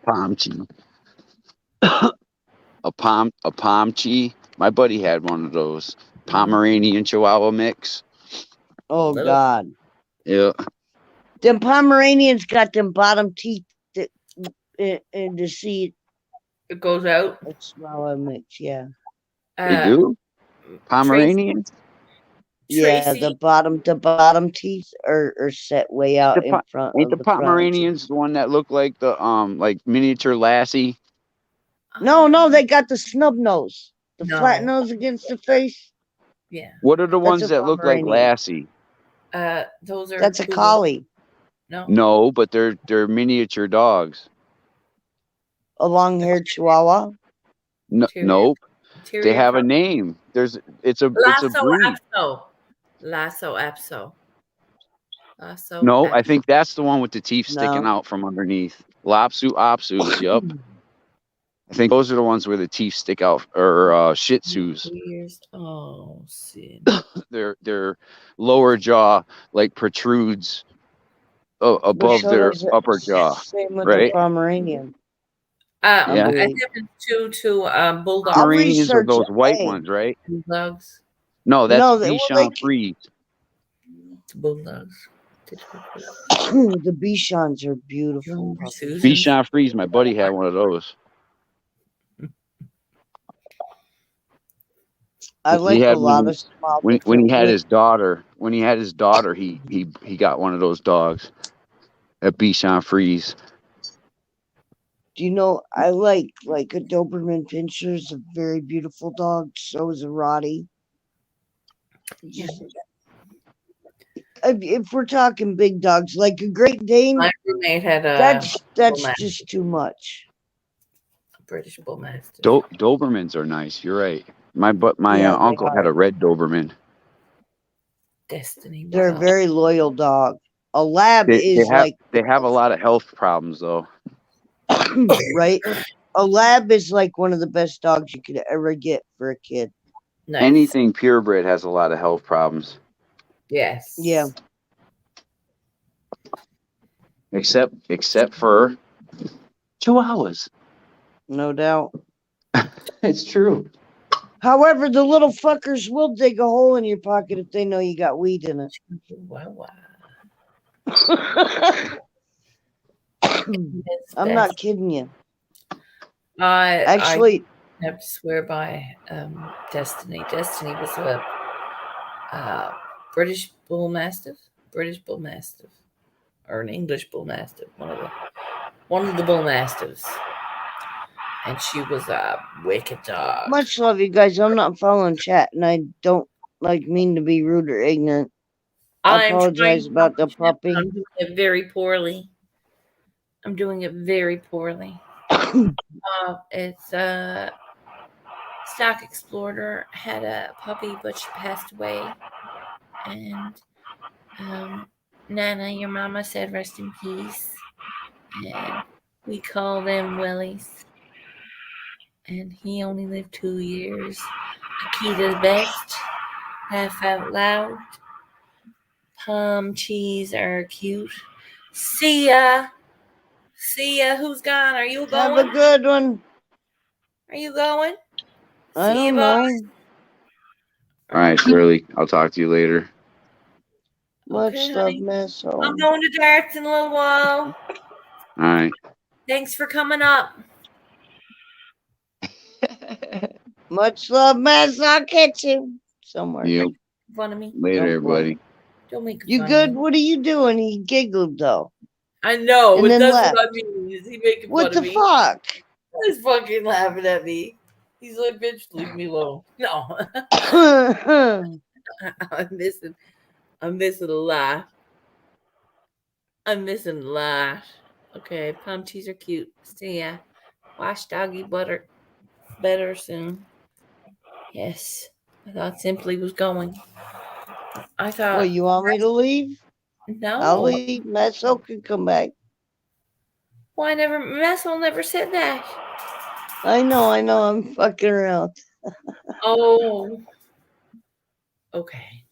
Pomchi. a Pomchi. My buddy had one of those Pomeranian Chihuahua mix. Oh, Little. God. Yeah. Them Pomeranians got them bottom teeth that, and to see It goes out. a Chihuahua mix, yeah. They do? Pomeranians? Yeah, the bottom teeth are set way out in front Ain't of the the front. Pomeranians the one that look like the like miniature Lassie? No, they got the snub nose. The No. flat nose against the face. Yeah. What are the That's ones a that look like Pomeranian. Lassie? Those are. That's a poodle. collie. No. No, but they're miniature dogs. A long-haired Chihuahua. No, Terrier. nope. Terrier They have a collie. name. It's a Lasso breed. Apso. Lasso Apso. Lasso. No, Apso. I think that's the one with the teeth sticking No. out from underneath. Lapsu Opsus, yup. I think those are the ones where the teeth stick out, or Shih Tzus. Oh, Sid. Their lower jaw like protrudes above So their does it- upper jaw, Same with right? the Pomeranian. Yeah. A believe. difference to bulldogs. I'll Pomeranians are research those it. white Hey. ones, right? Bulldogs. No, that's No, they were Bichon like Frise. Bulldogs. the Bichons are beautiful. Susan. Bichon Frise, my buddy had one of those. I like had a lot one of small when he different had breeds. his daughter. When he had his daughter, he got one of those dogs, a Bichon Frise. Do you know I like a Doberman Pinscher is a very beautiful dog. So is a Rottie. If we're talking big dogs, like a Great Dane, My roommate had a that's Bullmastiff. just too much. British Bullmastiff. Dobermans are nice. You're right. My Yeah, they uncle had are. a red Doberman. Destiny. They're a Wow. very loyal dog. A Lab They is have like they have a lot of health problems though. right. A Lab is like one of the best dogs you could ever get for a kid. Nice. Anything purebred has a lot of health problems. Yes. Yeah. except for Chihuahuas. No doubt. It's true. However, the little fuckers will dig a hole in your pocket if they know you got weed in it. Wow. I'm not kidding you. I Actually, have to swear by Destiny. Destiny was a British bull mastiff, or an English bull mastiff, one of the bull mastiffs, and she was a wicked dog. much love, you guys. I'm not following chat, and I don't mean to be rude or ignorant. I I'm apologize trying about the to help, but puppy. I'm doing it very poorly. It's Stock Explorer had a puppy, but she passed away, and Nana, your mama, said rest in peace, and we call them Willies. And he only lived 2 years. Akita's best, laugh out loud. Cheese are cute. See ya. Who's gone? Are you Have a going? good one. Are you going? I See you, don't boys. know. All right, Shirley. I'll talk to you later. Much Okay, love, honey. Miss. I'm going to darts in a little while. All right. Thanks for coming up. Much love, Miss. I'll catch you somewhere. Yep. Make fun of me. Later, everybody. Don't make You fun good? of me. What are you doing? He giggled though. I know, And but then that's left. what I mean. Is he making What fun the of me? fuck? He's fucking laughing at me. He's like, bitch, leave me alone. No. I'm missing a lot. Okay, palm cheese are cute. See ya. Wash doggy butter better soon. Yes. I thought Simply was going. I thought Well, you want me to leave? no. I'll leave. Meso can come back. Why Messel never said that. I know. I'm fucking around. Oh. Okay.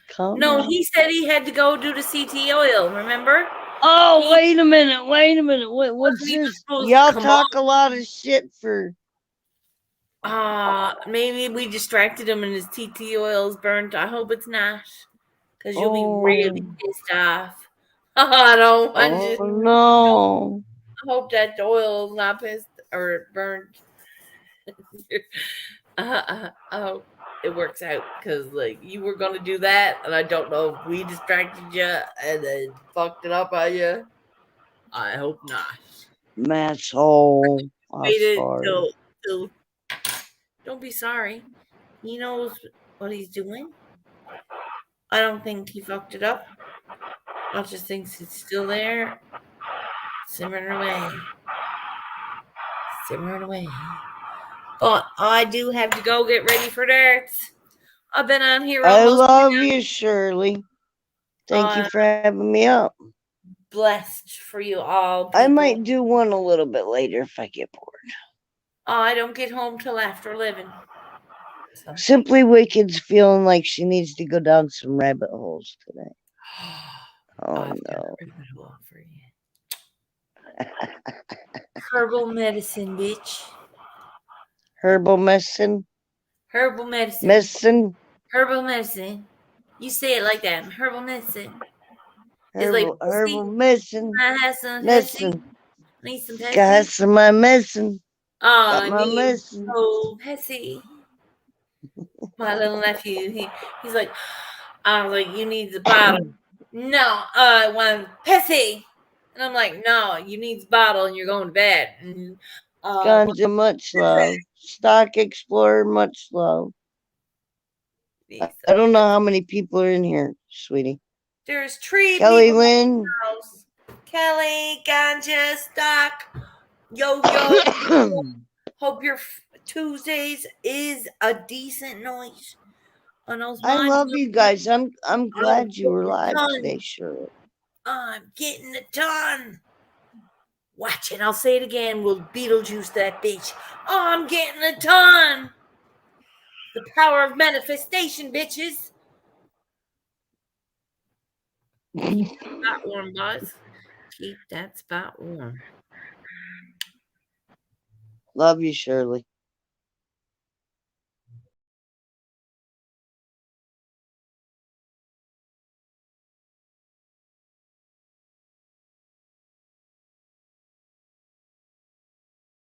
Come No, on. he said he had to go do the CT oil, remember? Oh, wait a minute. What's this? Y'all talk a lot of shit for. Maybe we distracted him and his TT oil's burnt. I hope it's not. Because you'll be really pissed off. I don't want you. Oh, no. I hope that oil's not pissed or burnt. I hope it works out because like you were gonna do that, and I don't know if we distracted you and then fucked it up on you. I hope not. Masshole. Waited till. Don't be sorry. He knows what he's doing. I don't think he fucked it up. I just think it's still there, simmering away. But I do have to go get ready for darts. I've been on here I almost. love you, Shirley. Thank you for having me up. Blessed for you all. I might do one a little bit later if I get bored. I don't get home till after 11. So. Simply Wicked's feeling like she needs to go down some rabbit holes today. Oh, I've no. got a rabbit hole for you. Herbal medicine, bitch. Herbal medicine? Herbal medicine. Herbal medicine. You say it like that. Herbal medicine. Herbal medicine. I have some medicine. Need some Pepsi? Got some my medicine. Got my medicine. Oh, Pepsi. My little nephew, he's like, I was like, you need the bottle. No, I want Pepsi. And I'm like, no, you need the bottle and you're going to bed. And, Ganja, much love. Stock Explorer, much love. I don't know how many people are in here, sweetie. There's Tree Kelly Lynn. Kelly, Ganja, Stock, Yo. Hope your Tuesdays is a decent night. I love you guys. I'm glad you were live today, Shirley. I'm getting it done. Watch it. I'll say it again. We'll Beetlejuice that bitch. I'm getting it done. The power of manifestation, bitches. Keep that spot warm, boys. Keep that spot warm. Love you, Shirley.